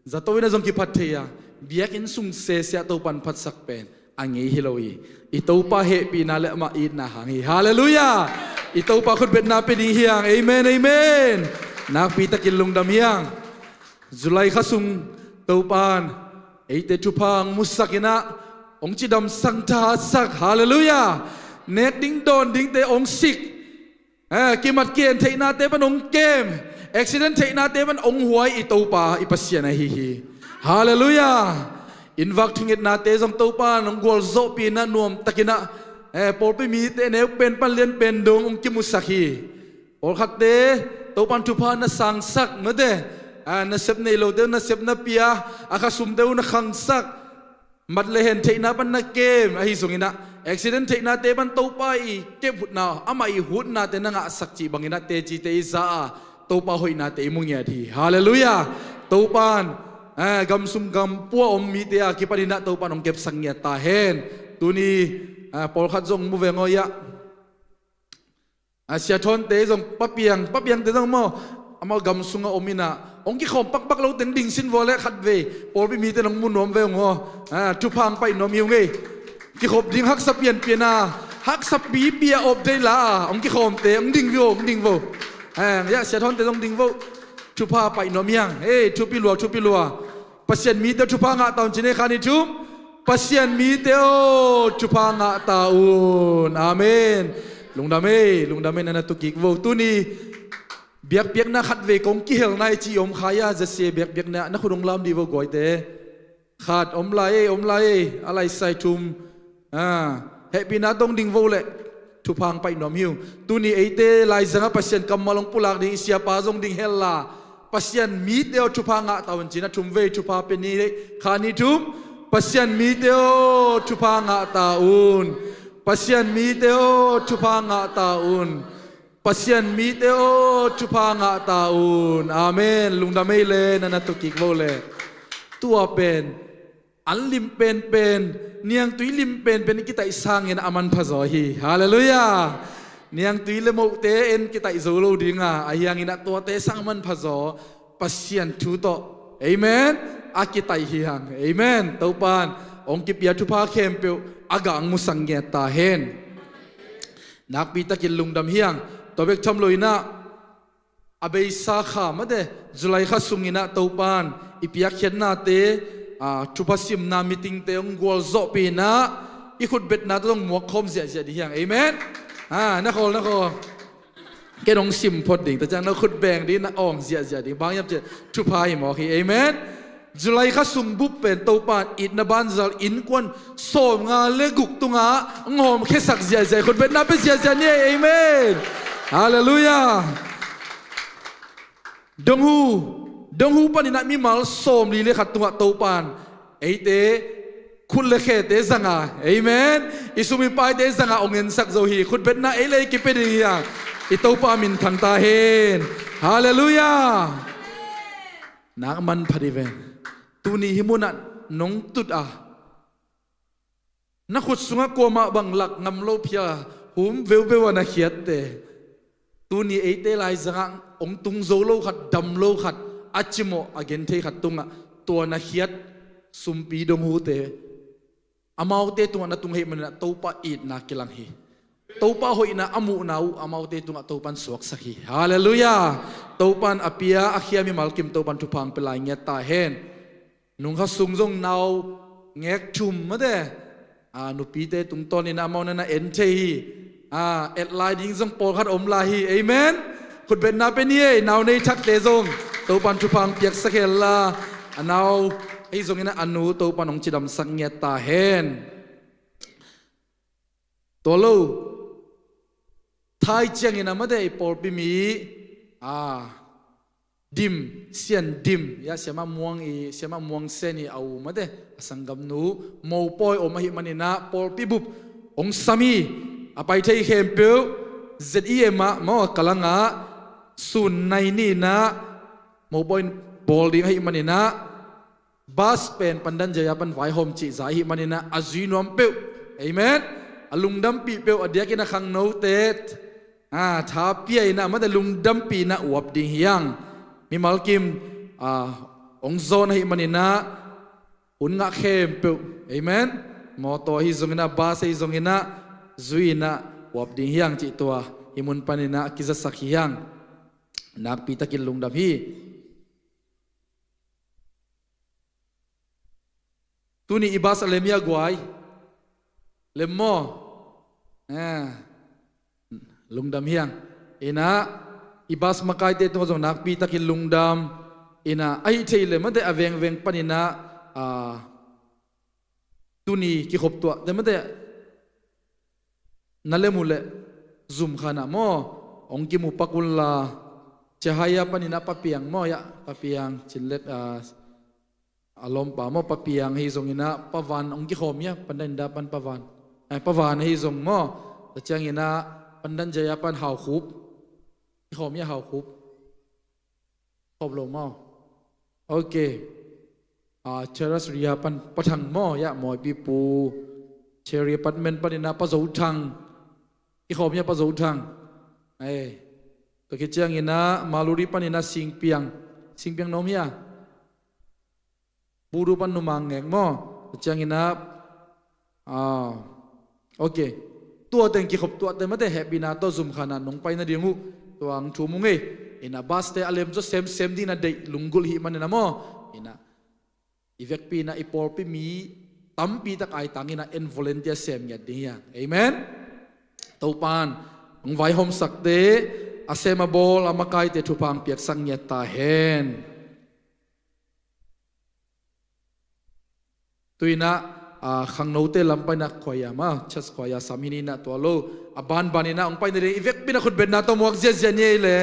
zatowina jong ki phathia biak in sung se sia to pan phat sak pen angi hiloi itopa happy na le ma in na hangi hallelujah itopa khut bet na pe ding hiang amen amen nak pi takin lungdam hiang Julai khasung topan eite chupang musakina ong chidam sangta sak hallelujah nek ding don ding te ong sik kimat kien theina te panong kem accident thei na te ban ong huai I to pa I pasien a hi hallelujah invak thingit na te jong to pa nong gol zo pi na nuam takina por pe mi te ne pen pan lien pen dong ong ki musaki or khat te to pan tu pa na sang sak ma de na sep nei lo de na sep na pia aka sum de na khang sak mat le hen thei na ban na kem a hi sungina accident thei na te ban to pa I ke phut na ama I hut na te na nga sak chi bangina te chi te za to pa hoi na te mung ya thi hallelujah to pan gam sum gam pu om mi te a ki panina to pan ong kep sang ya ta hen tu ni por khat jong mu ve ngoya sia thon te jong papiang te jong mo ama gam sunga omina ong ki khom pak lo ten ding sin vole khat ve por bi mi te nong mu nom ve ngo tu phang pai nom yu nge ki khop ding hak sa pian hak sa pi pia op de la ong ki khom te ong ding vo ya sia thon te jong ding vo tu pha pai nom yang tu pi lua pasien mi te tu pha nga taun chine khani tu pasien mi te o tu pha nga taun amen lungdame na tu kik vo tu ni biak na khat ve kong ki hel nai chi om khaya ja se biak na khudong lam di vo goi te khat om lai alai sai thum happy na dong ding vo le thu phang pai nom hiu tu ni eite lai zanga pasien kam malong pulak ding sia pa jong ding hel la pasien mi teo thu phanga tawn china thum ve thu pha pe ni khani thum pasien mi teo thu phanga taun pasien mi teo thu phanga taun pasien mi teo thu phanga taun amen lungdame le nana tu kik vo le tua pen an lim pen niang tui lim pen kita isang en aman phazo hi hallelujah niang tui le mo te en kita izolo dinga ayang ina to te sang man phazo pasien thu to amen akitai hi hang amen topan ong ki pia thu pha khem pe agang musang ge ta hen nak pi takin lungdam hiang to bek tham loina abei sa kha ma de julai kha sungina topan ipia khen na te chupasim na meeting te ong gol zo pi na I khut bet na tong muak khom zia di hiang amen na khol ke dong sim phot ding ta chang na khut beng di na ong zia di bang yap che chupa hi mo khi amen julai kha sum bu pen to pan it na ban zal in kwan som nga le guk tunga ngom khe sak zia khut bet na pe zia ni amen hallelujah dong hu pan ina mi mal som li le khat tunga to pan eite khun le khe te zanga amen isumi pai te zanga ongen sak zo hi khut bet na ele ki pe ding ya I to pa min thang ta hen hallelujah nak man phadiven tu ni himuna nong tut na khut sunga ko ma bang lak ngam lo phia hum veu na khiat te tu ni eite lai zanga ong tung zo lo khat dam lo khat achimo again thei khat tunga to na khiat sumpi dong hu te amau te tunga na tung he man to pa it na kilang hi to pa hoi na amu nau amau te tunga to pan suak sakhi hallelujah to pan apia akhia mi malkim to pan thupang pelai nge ta hen nung kha sung jong nau ngek thum ma de nu pi te tung ton in amau na en thei et lai ding jong por khat om la hi amen khut ben na pe ni nau nei thak te jong to pan thupang piak sakhel la anau ei jong ina anu to pan ong chidam sak nge ta hen to lo thai chiang ina ma de por pi mi dim sian dim ya sema muang seni au ma de sangam nu mo poi o ma hi manina por pi bup ong sami apai thei khem pe ZEM ma kalanga sun nai ni na mo poi bol ding hi manina bas pen pandan jaya pan vai hom chi zai hi manina azinom pe amen alungdam pi pe adiakina khang no tet tha pi na ma da lungdam pi na uap ding hiang mi malkim ong zon hi manina un nga khem pe amen mo to hi zongina bas hi zongina zuina uap ding hiang chi to himun panina kiza sakhi hiang nak pi takin lungdam hi tuni ibas alemia guai lemmo lungdam hiang ina ibas makai te to jong nak pi takin lungdam ina ai theile ma de aveng veng panina tuni ki khop to de ma de nalemule zoom khana mo ongki mu pakulla cahaya panina papiang mo ya papiang chinlet alom pa mo papiang hi zong ina pavan ongki khom ya pandan pan pavan pavan hi zong mo ta chang ina pandan jaya pan hau khup khom ya hau khup khop lo mo ok cheras ria pan pathang mo ya moi pi pu cherry pan men panina pa zo thang i khom ya pa zo thang to ki chang ina maluri panina singpiang nom ya buru pan numang ngeng mo chang ina ok tua teng ki khop tua te ma te happy na to zum khana nong pai na dingu tuang thumu nge ina bas te alem jo sem di na de lungul hi man na mo ina ivek pi na ipor pi mi tampi tak ai tangina en volunteer sem ya dia amen to pan ong vai hom sak te asema bol amakai te thupang piak sang ya ta hen tuina khang no te lampai na khoya ma chas khoya samini na to lo aban banina ong pai ne ivek bina khut ben na to muak zia zia ne le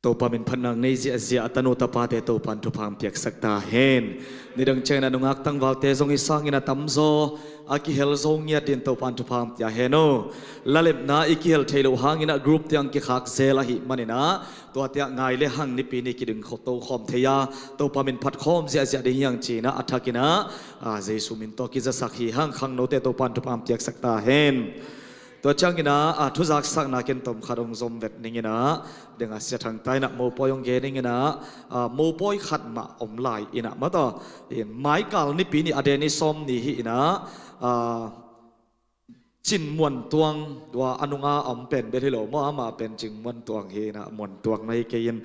ตัวปามินพันนังในเสียตันุตปาเตตัวปันทุพามเปียกสักตาเห็นนี่ดังเชนันุงักตั้งวัลเตซงอิสังอินาตัมโซอากิเฮลซงเงียดินตัวปันทุพามเปียเฮโนละเล็บนาอิกิเฮลเทโลหางอินากรุ๊ปเตียงกิขักเซลาหิมันนะตัวเตียงไงเลหังนิปีนิกิดึงขโตคอมเทียตัวปามินพัดคอมเสียดิ่งยังจีนะอัฐกินะเจสุมินโตกิจะสักหิหังขังโนเตตัวปันทุพามเปียกสักตาเห็นตัวจังกินะทุจักสักนักเก็นตมขดงซมเวทนิงนะเด้งเสียทางใต้นะโมปอยงเกนิงนะโมปอยขัดมาอมลายอินะมาต่อไม้กาลนี่ปีนี้อเดนิซอมนี่ฮินะจินมวนตวงว่าอนุงาอมเป็นเบทิโลมอมาเป็นจิงมวนตวงเฮนะมวนตวงไม่เกิน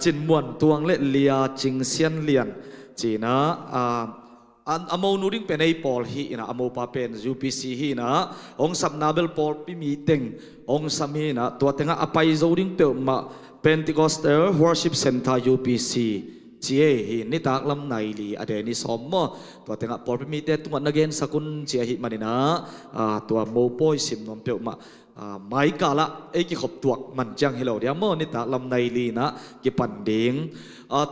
จินมวนตวงเละเลียจิงเซียนเลียนจีนะอโมนูริงเป็นไอปอลฮีนะอโมปาเป็น UPC ฮีนะองสับนาเบลปอลพิมีเต็งองสามีนะตัวเต็งอภัยโจริงเตอมา Pentecostal Worship Center UPC จีเอฮีนี่ตากลำไหนลีอเดนิสอมมตัวเต็งปอลพิมีเตตัวนักเรียนสกุลจีเอฮีมันนะตัวโมปอยสิมนอมเปียวมาไม่กาละไอ้กิขบตัวมันจังฮิโลเดียมนี่ตากลำไหนลีนะกิปันเด้ง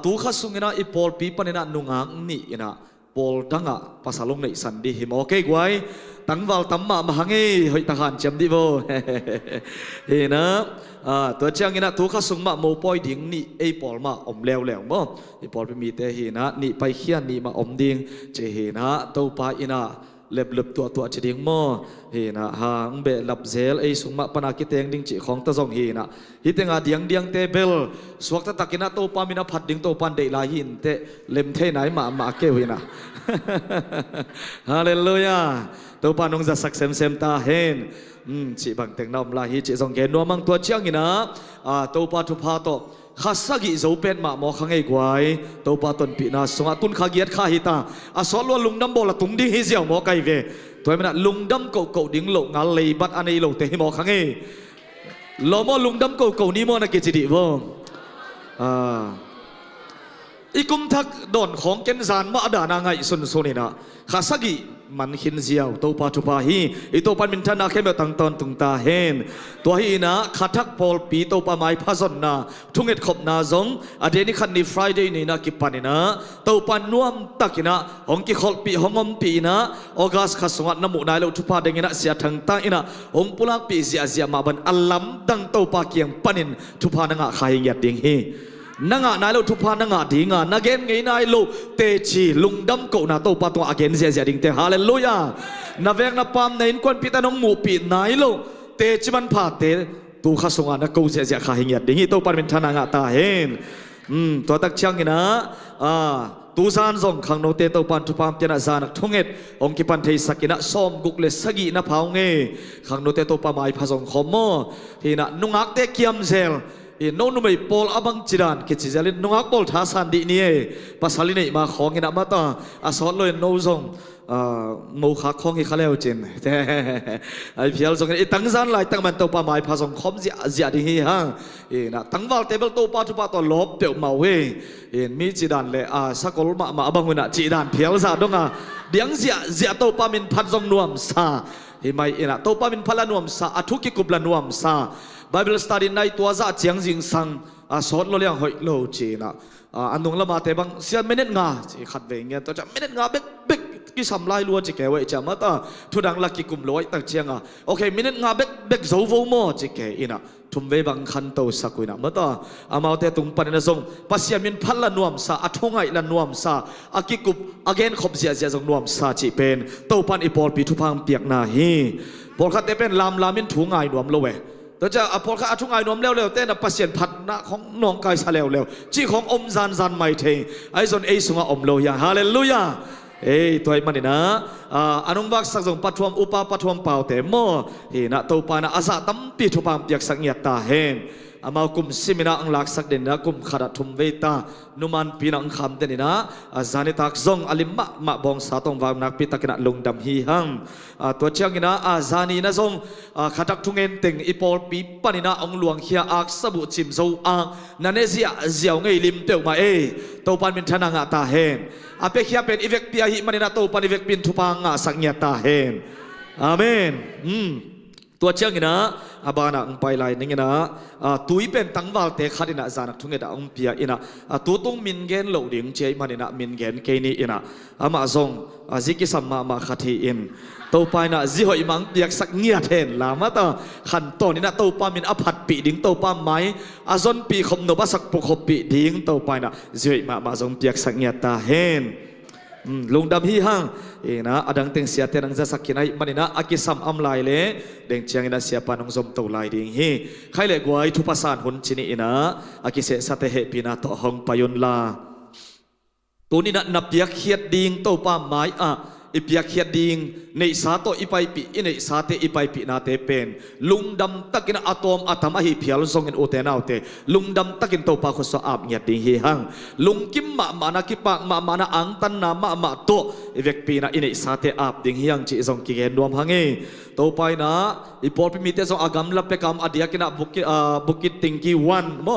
ตัวข้าสุงนะอีปอลปีปันนะนุงังนี่นะบอลดังอ่ะภาษาลงในสันดีหิมโอเคไว้ตั้งวัลตั้มมาหังเอ้เฮ้ยทหารจำดีบ่เฮ้นะตัวเจ้างี้นะตัวข้าส่งมาโมปอยดิ่งนี่ไอ้บอลมาอมแล้วบ่ไอ้บอลไปมีแต่เฮนะนี่ไปเขียนนี่มาอมดิ่งเจเฮนะตัวปาอินะเล็บตัวจะดิ่งมั่เฮนะหางเบลับเซลไอ้ส่งมาปนากิเตงดิ่งจีของตะซองเฮนะฮิตเตงอาเดียงเตเบลสวกตะตักินะตัวปามินะพัดดิ่งตัวปันเดลาหินเตเล็มเทไหนมาเกวินะฮาเลลูยาตัวปานงจะสักเซมตาเห็นจีบังเต็งน้ำลาฮิจีซองเกนนัวมังตัวเชียงอีนะตัวปาทุพาโตข้าสักอีโจเป็นมาหมอขังไอ้กวยตัวปาตนปีนาสงตุนข้าเกียรข้าฮิตาสอนล้วนลุงดำโบละตุงดิ้งฮิเสียวหมอไก่เวตัวมันลุงดำเก่าดิ้งโลงาเลยบัดอันนี้โลเตหมอขังไอ้โลมอลุงดำเก่านี่มอนักกิจดีบ่อีกุมทักโดนของเกณฑ์สารมาดานาไงสุนนี่นะข้าสักมันหินเสียวตัวปาทุปาฮีอีตัวปันมินทนาเข้มตั้งตอนตุงตาเห็นตัวฮีนะขัดทักพอลปีตัวปาไม้พัศนนาทุ่งเอ็ดขบนาซงอเดนิคันนี่ฟรายเดย์นี่นะกิปันนี่นะตัวปันนวมตักนะองกิขอลปีองอมปีนะออกัสขัดสวัสดน้ำมุนายเราทุพาเดงินะเสียทางตาอินะองปุลักปีเสียมาบันอัลลัมดังตัวปาเกียงปันินทุพานังอะขายยัดดิงฮีนังอ่ะนายลูกทุพานังอ่ะดิ่งอ่ะนักเก็นไงนายลูกเตชีลุงดำโกนาโตปาตัวอาเกนเสียดิ่งเตฮาเลลูยานาเวงนาปามในควนพิตานงหมู่ปีนายลูกเตจิมันพาเตตัวข้าสงฆ์นักกูเสียขาหิงยัดดิ่งตัวปานเป็นทานังอ่ะตาเห็นตัวตักเชียงนี่นะตูซานส่งขังโนเตตัวปานทุพามเจนะซานักทุ่งเอ็ดองคิปันเทสักินะซ้อมกุกเลสกินะพาวเงขังโนเตตัวปาไม้ผสมขมโมที่นะนุงักเตเกียมเซลโน้นไม่ปอลอับังจิรันกิจจะเล่นนุ่งอักปอลท้าสันดีนี่ภาษาลินี่มาของกินมาต่อสอนเลยโน้ตงมูขาของที่เขาเล่าจริงไอ้เพียรส่งไอ้ตั้งสันไล่ตั้งมันตัวปลาไม้ผสมคมจะดีฮะนะตั้งวัลเทเบิลตัวปลาทุบตัวลบเดี่ยวมาเว้มีจิรันเลยสักคนมาอับังวินะจิรันเพียรซาดงเดียงจะตัวปลามินพัดทรงนวมซาไม่นะตัวปลามินพัดนวมซาทุกิกุบละนวมซาBible study ในตัวจะเจียงจิงสังสอนเราเรื่องหอยโลจีนะอันนู้นละมาแต่บางเสียไม่เน็ตงาจีขัดเวงเงี้ยตัวจะไม่เน็ตงาเบ๊กกี่สำลายรัวจีแกไว้จะมาต่อทุดังลักกี่กลุ่มร้อยตั้งเจียงโอเคไม่เน็ตงาเบ๊กโซโฟโมจีแกอินะทุ่มเวบังคันโตสักุยนะมาต่ออามาแต่ตุงปันนะทรงปัสยามินพัลละนวมซาอัทงไงละนวมซาอากิกุบอาเกนขบเสียทรงนวมซาจีเป็นโตปันอีปอลปีทุพังเปียกนาฮีปอลขัดเตเป็นลามินถุงไงนวมโลเวตัวจะพอข้าทุ่งไอ้นมเร็วๆเต้นปัสเซียนผัดนะของน้องกายซาเร็วๆจีของอมซันไม่เทไอ้ส่วนไอ้สุงอมโลยาฮาเลลูยาตัวไอ้มันนี่นะอนุวักสักส่งปัทวมอุปปัทวมเป่าเตมโมนะตัวปานะอาสาตั้มปีทุพามเปียกสังเงียตาเฮนอามากุมซิมินะอังลักสักเด่นนะกุมขดัดทุมเวตานุมันปีนังคำเด่นนะจานิตักซงอลิมะบองสาตงวางนักปีตะกินะลงดำฮีหังตัวเชียงนะจานีนะซงขดักทุงเงินติงอีปอลปีปานินะองหลวงเฮียอักสบุจิมโซนันเนเซียเจียวไงลิมเตียวมาตัวปันเป็นทนังตาเฮนอาเปเฮียเป็นอีเวกปียหิมันนะตัวปันอีเวกเป็นทุพังสักเงียตาเฮนอาเมน ตัวเชียงนะอาบานะไปไลนึงนะตุยเป็นตั้งวัลเตขัดนะจานักทุ่งเอ็ดองเปียอินะตัวต้องมินเกนเหล่าดิ่งเจมันนะมินเกนเกนี่อินะอามาซงซิกิสัมมาขัดอินตัวไปนะจิหอยมังเปียกสักเงียเห็นลามาต่อขันตอนนี้นะตัวปามินอภัดปีดิ่งตัวปาไม้อาซนปีขมโนบัสักปุขปีดิ่งตัวไปนะจิหอยมาซงเปียกสักเงียตาเห็นลุงดำฮีฮังนะอดังเต็งเสียเตนังจะสักกินไอ้มันนะอากิสัมอัมไลเล่เด้งเชียงนะเสียปานองสมตัวไลดิ่งฮีใครเล็กไว้ทุพสานหุ่นชินีนะอากิเสสัตเฮปีนาต่อหงปยุนลาตัวนี้นะนับเปียกเขียดดิ่งตัวป้าไม้อีเปียกเขียดดิ่งในสาโตอีไปปีในสาเตอีไปปีนาเตเป็นลุงดำตักินอะตอมอะตามอหิเพียลซงเงินโอเตนเอาเตลุงดำตักินตัวปาคุสอาบเงียดดิ่งฮีฮังลุงกิมมานากิปากมานาอังตันนามาโตอีเวกปีนาอินสาเตอาบดิ่งฮีฮังจีซงกิเกนรวมฮังเอตัวไปนะอีพอพิมิเตซงอากำลับเปกำอดียกินะบุกิติงกีวันโม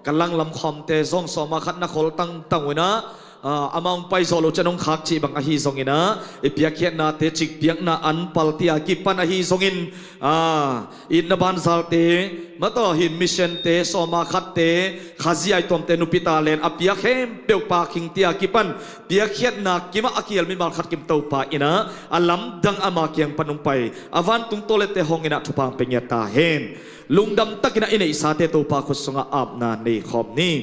กำลังลำคอมเตซงสมาขัดนักขลตั้งไว้นะอามองไปโซโลจะน้องขักจีบังอหิซงอินะอีเปียกเขียนนาเตจิกเปียกนาอันปัลตีอากิปันอหิซงอินอินนบันซัลเตมาต่อหินมิเชนเตสมาขัดเตขาซีไอตอมเตนุปิตาเลนอเปียกเข้มเปียวปาคิงตีอากิปันเปียกเขียนนากิมาอากิลมิมาขัดกิมเตาปาอินะอัลลัมดังอามาเกียงปนุงไปอวันตุงโตเลเตหงอินะทุพังเปียตาเฮนลุงดำตักินะอินะอิสาเตโตปาคุสงอาบนาในขอบนี้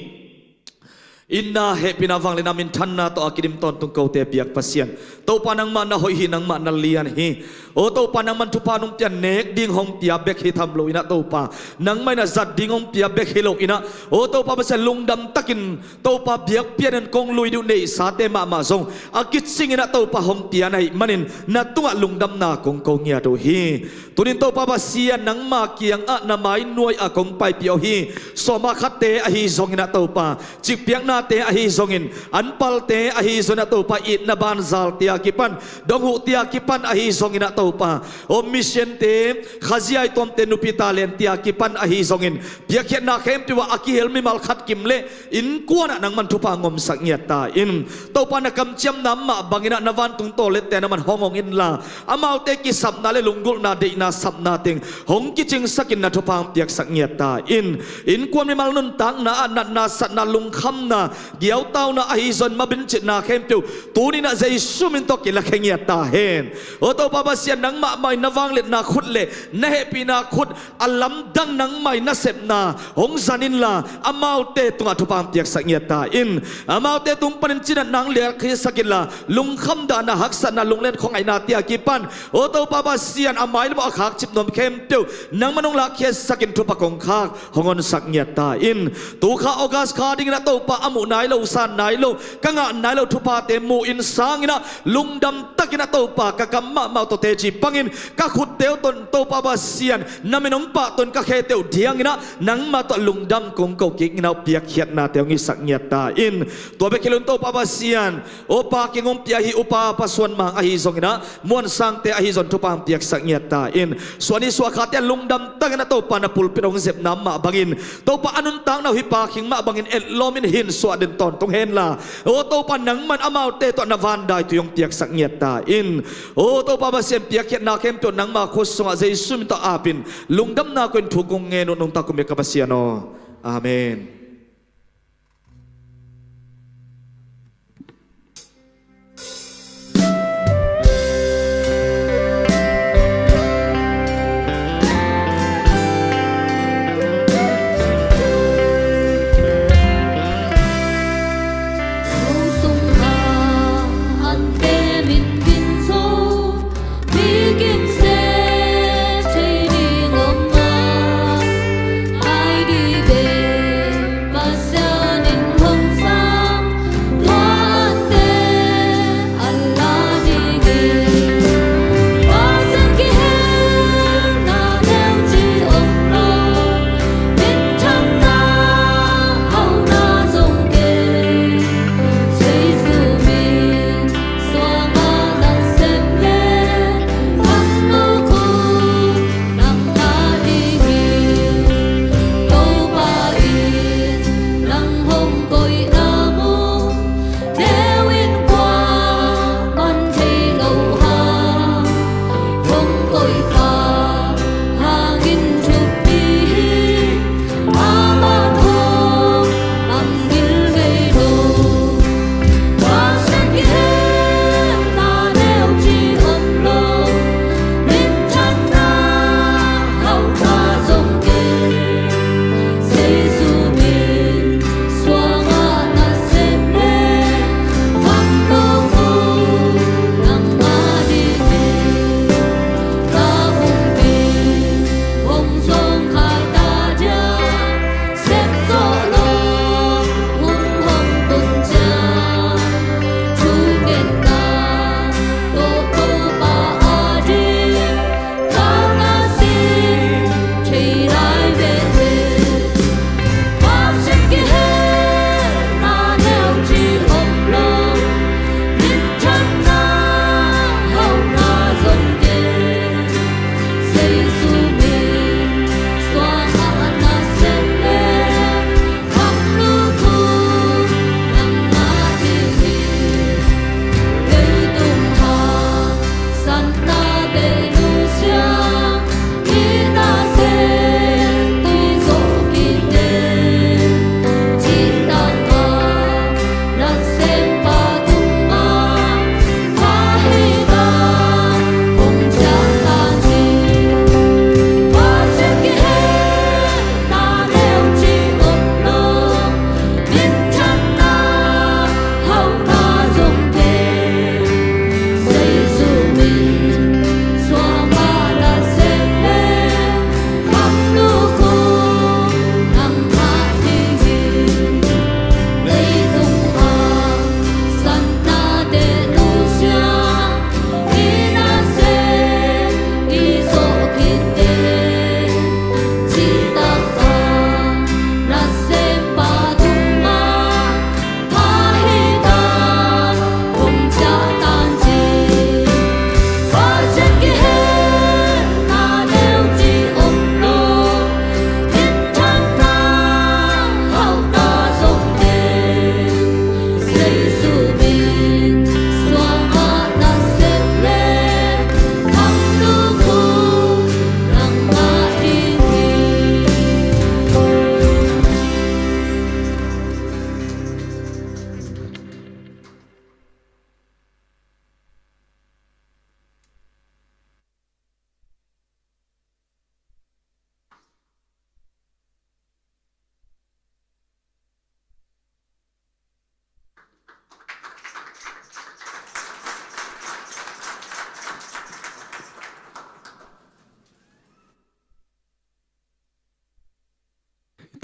อินนาเฮปินาวังเลนามินทันนาโตอากิดิมตอนตุงเกาเตเปียกปัสยันโตปานังมันนาหอยหินังมันนาเลียนฮีโอโตปานังมันทุพานุมเตียนเนกดิ่งหงเตียเบกฮิทำโลอินะโตปานังไม่น่าจัดดิ่งหงเตียเบกฮิโลอินะโอโตปาเปเซลุงดำตักินโตปาเบียกเปียนันกงลุยดูในสาเตมาซงอากิดสิงอินะโตปาหงเตียในมันินนาตุงะลุงดำนากงกงเงียโตฮีตุนินโตปาบาเซียนังมาเกียงอะนาไม้นวยอะกงไปเปียวฮีสมาคัตเตอฮีซงอินะโตปาจิกเปียงนาเตอฮีซงอันปัลเตอหิซนะโตปาอินบานซัลเตียกิปันดงหุเตียกิปันอหิซงอินะโตปาโอมิเชนเตขจีไอตอมเตนุปิตาเลนเตียกิปันอหิซงอินเปียกเขียนนาเข้มติว่าอากิเฮลมิมัลขัดกิมเลอินกวนนังมันทุพางมสักเงียตาอินโตปานกำเจียมน้ำมาบังอินะนวันตุงโตเลเตนมันหงอินลาอามาเตกิสับนาเลลุงกุลนาเดนาสับนาติงหงกิจิงสักินนาทุพางเปียกสักเงียตาอินกวนมิมัลนุนตังนาอันนาสัตนาลุงคำนาเกี่ยวเต้านาอหิซนมาบินจิตนาเข้มติวตัวนี้นะใจสุมินตกิละเขียตาเห็นโอโตปาบาเซียนังมาไม่นวังเล็ดนาขุดเล่นเฮปีนาขุดอัลลัมดังนังไม่นาเสพนาหงสันินลาอามาเตตุงอัตุปามเตียกสักเงียตาอามาเตตุงปนินจินนังเลียคิสกิลาลุงคำดานาหักสันนาลุงเล่นของไอนาเตียกิปันโอโตปาบาเซียนอามาอิลบอขักจิบนมเข้มติวนังมันงลาเคียสกินทุปกงคากหงอนสักเงียตาตัวข้าออกัสคาดิงนะโตปาอมุนายโลซานนายโลกังนายโลทุพาเตมูอินสางอินะลุงดำตักินะโตปากะกัมมะมาโตเตจิปังอินกะขุดเตวตนโตปาบาเซียนนามินงปะตนกะเคเตวเดียงอินะนังมาตลุงดำกงกกิงอินะเปียกเขียดนาเตวงิสักเงียตาตัวเบคิลุนโตปาบาเซียนโอปากิงงเปียหิอุปาปะส่วนมังอหิซงอินะมวนสังเตอหิซนทุปามเปียกสักเงียตาส่วนนี้สวะคาเตลุงดำตักินะโตปานะปุลปิดงเสพน้ำมาบังอินโตปาอนุนตังนาหิปาคิงมาบังอินเอ็ดลอมินหินสวะเดินตอนตรงเฮนลาโอโตปานังมันอามาเตตัวนวันได้ตัวยงเปียกสักเงียตาโอโตปาบาเซียนเปียกเขียนนาเข้มตัวนังมาโคสงอาเจสุมิตาอาปินลุงดำนาควนถูกงเงนนงตาคุเมกบาเซียโนอาเมน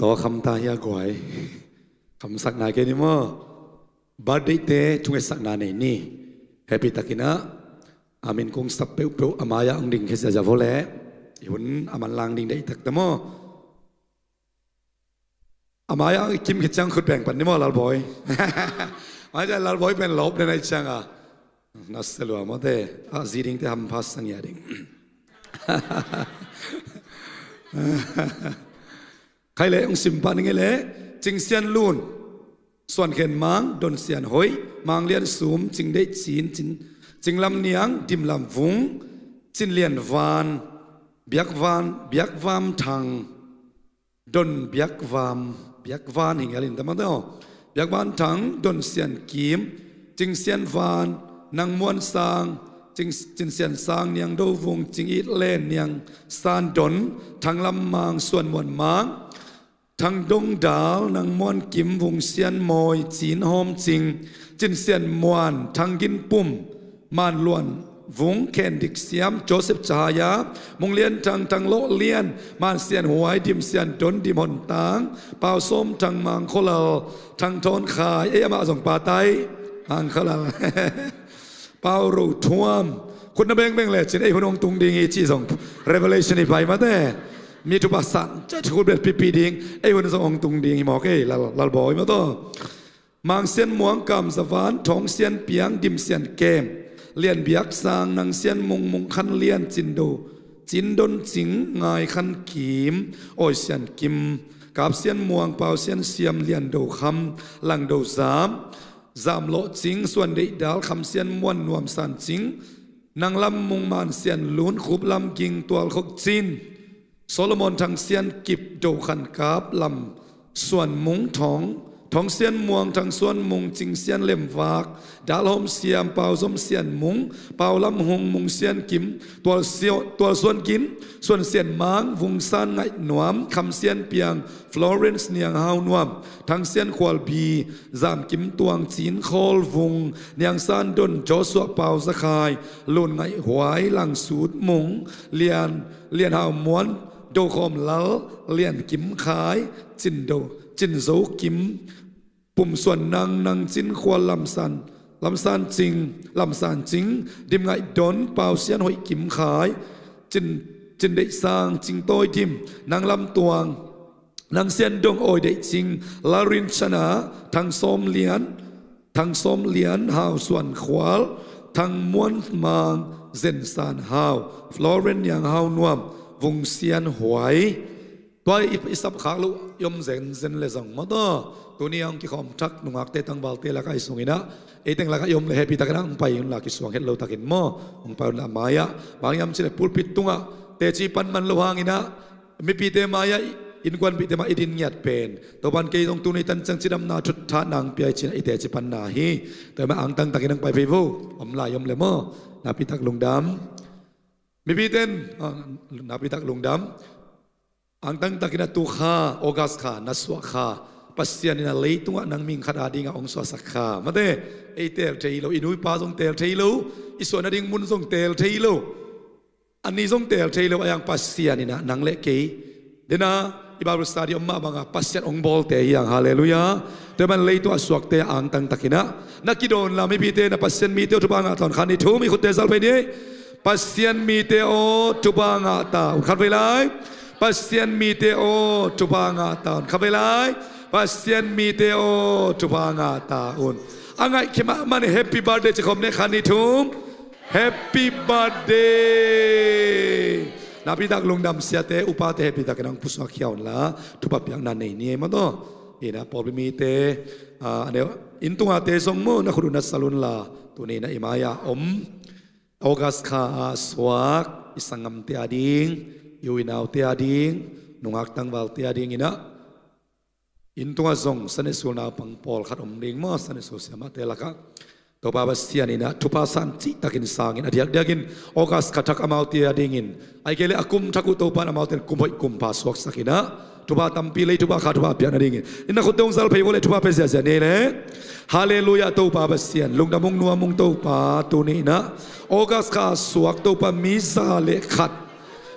ต่อคำตาเฮียกวยคำสักนาเกนิมอบาร์ดีเตจุงสักนาเนนี่แฮปปี้ตะกินะอามินคงสับเปลอามายาองดิ่งเคสจะโวเล่ยุนอามันลางดิ่งได้ตักตะมออามายาคิมขิจังขุดแบ่งปันนิมอลาลบอยมาจากลาลบอยเป็นลบในจังอ่ะนัสเซลวามอเตอาซีดิ่งเตทำพาสสังยาดิ่งใครเล่องสิมปันไงเล่จิงเซียนลูนส่วนเข็นมังโดนเซียนหอยมังเลียนสูมจิงได้จีนจิงลำเนียงดิมลำวุงจินเลียนวานเบียกวามทางดนเบียกวานหิงอะไรแต่มาเด้อเบียกวานทางดนเซียนกีมจิงเซียนวานนางมวนสางจิงเซียนสางเนียงโดวงจิงอีเล่นเนียงซานดนทางลำมังส่วนมวนมังทางดงดาวนางมวนกิมวงเซียนมอยจีนหอมจริงจินเซียนมวนทางกินปุ่มมานล้วนวงแคนดิกเซียมโจเซฟชายามงเลียนทางโลเลียนมานเซียนหวยดิมเซียนดนดิมหนตางเป่าส้มทางมังโคลาทางทอนขายมาส่งปาไตอังคลาเป่ารูท่วมคุณนเบงเลยจินไอพนงตุงดิงอีจีส่ง Revelation อีไปมาแต่มีทุกภาษาจะถูกเบ็ดปีดิงไอ้วันสองตุงดิงหมอกลาบอยมาต่อมังเซียนหมวงกำสวรรค์ทองเซียนเปียงดิมเซียนเกมเลียนเบียกสางนางเซียนมุงคันเลียนจินดนจิงงายคันขีมโอยเซียนกิมกับเซียนหมวงเป่าเซียนเสียมเลียนโดคำหลังโดสามโลจิงส่วนเด็กดาวคำเซียนม้วนนวมสันจิงนางลำมุงมานเซียนลุนขุบลำกิงตัวขกจินโซโลมอนทางเซียนกิบโดขันกาบลำส่วนมุงทองเซียนมวงทางส่วนมุงจิงเซียนเล่มวากดาลหอมเสียมเป่าสมเซียนมุงเป่าลำหงมุงเซียนกิมตัวส่วนกินส่วนเซียนม้างวงซานไงหนวมคำเซียนเปียงฟลอเรนซ์เนียงฮาวนวมทางเซียนควอลบีจามกิมตวงจีนโคลวงเนียงซานดนโจสัวเป่าสกายลุนไงหวายหลังสูดมุงเลียนฮาวม้วนโดคอมเล้าเลียนกิมขายจินโซกิมปุ่มส่วนนางจินควรลำสันจริงดิมไงดอนเป่าเสียนหอยกิมขายจินได้สร้างจิงโต้ยดิมนางลำตวงนางเสียนดงโอยได้จริงลารินชนะทางส้มเลียนหาวส่วนขวาทางม้วนมางเซนซานหาวฟลอเรนยังหาวนวมวงเซียนหวยตัวอิสับขาลุยมเซนเลซังมาต่อตัวนี้ยังกิคอมทักนุงักเตตังบาลเตลักไอสุงินะเอตังลักยมเลเฮปิตะกันไปยุนลักกิสวงเฮลโลตะกินมอองไปยุนละมายะบางยามเชลปูปิดตุงะเตจีปันมันละวางินะมีปีเตมายะอินกวนปีเตมาอิดินยัดเป็นตัวบันเกยตรงตัวนี้ตันจังจิดำนาชุดท่านางเปียจินไอเตจีปันนาฮีแต่มาอังตังตะกินังไปเฟโวอมลายมเลมอนาปิตักลงดำมีปีเตนนาปิตักลงดำอังตังตะกินัตุขาโอกัสขานัสวะขาปัสยานินาเลยตัวนังมิงขดาดิงองสวสักขามาเด้ไอเตลเทโลอินุยปาทรงเตลเทโลอิส่วนนั้นดิงมุนทรงเตลเทโลอันนี้ทรงเตลเทโลอย่างปัสยานินะนังเล็กเกยเดนะอิบารุสตาดิอมมาบังปัสยานองบอลเตยังฮาเลลูยาแต่มันเลยตัวสวกเตอังตังตะกินะนักกิโดนเราไม่พีเตนะปัสยานมีเตอทุบังอาตอนขันนิทูมีขุดเตซัลไปนี้ปัสยานมีเตโอทุบังอาตาขันไปเลยปัสยานมีเตโอทุบังอาตาขันไปเลยpasien miteo tupanga taun angai kema man happy birthday chikom ne khani thum happy birthday nabi dak lungdam siate upate happy dak nang puswa khiaun la thupap yang nan nei ni ma to ina problemi te ane intunga te songmo na khuruna salun la tuni na imaya august kha swak isangam te ading yuinau te ading nungak tangwal te ading ina intunga zong sanesul na pang pol khat ring mo sanesul sama te laka to baba sianina tupa san chi takin sangin adiak ogas katak amau tia dingin ai kele akum thaku to pan amau ten kumboi kumpa swak sakina tupa tampi le tupa khatwa pian dingin inna khutong sal phei wole tupa pesa ja ne le hallelujah to baba sian lungdamung nuamung to pa tu ni na ogas ka swak to pa mi sa le khat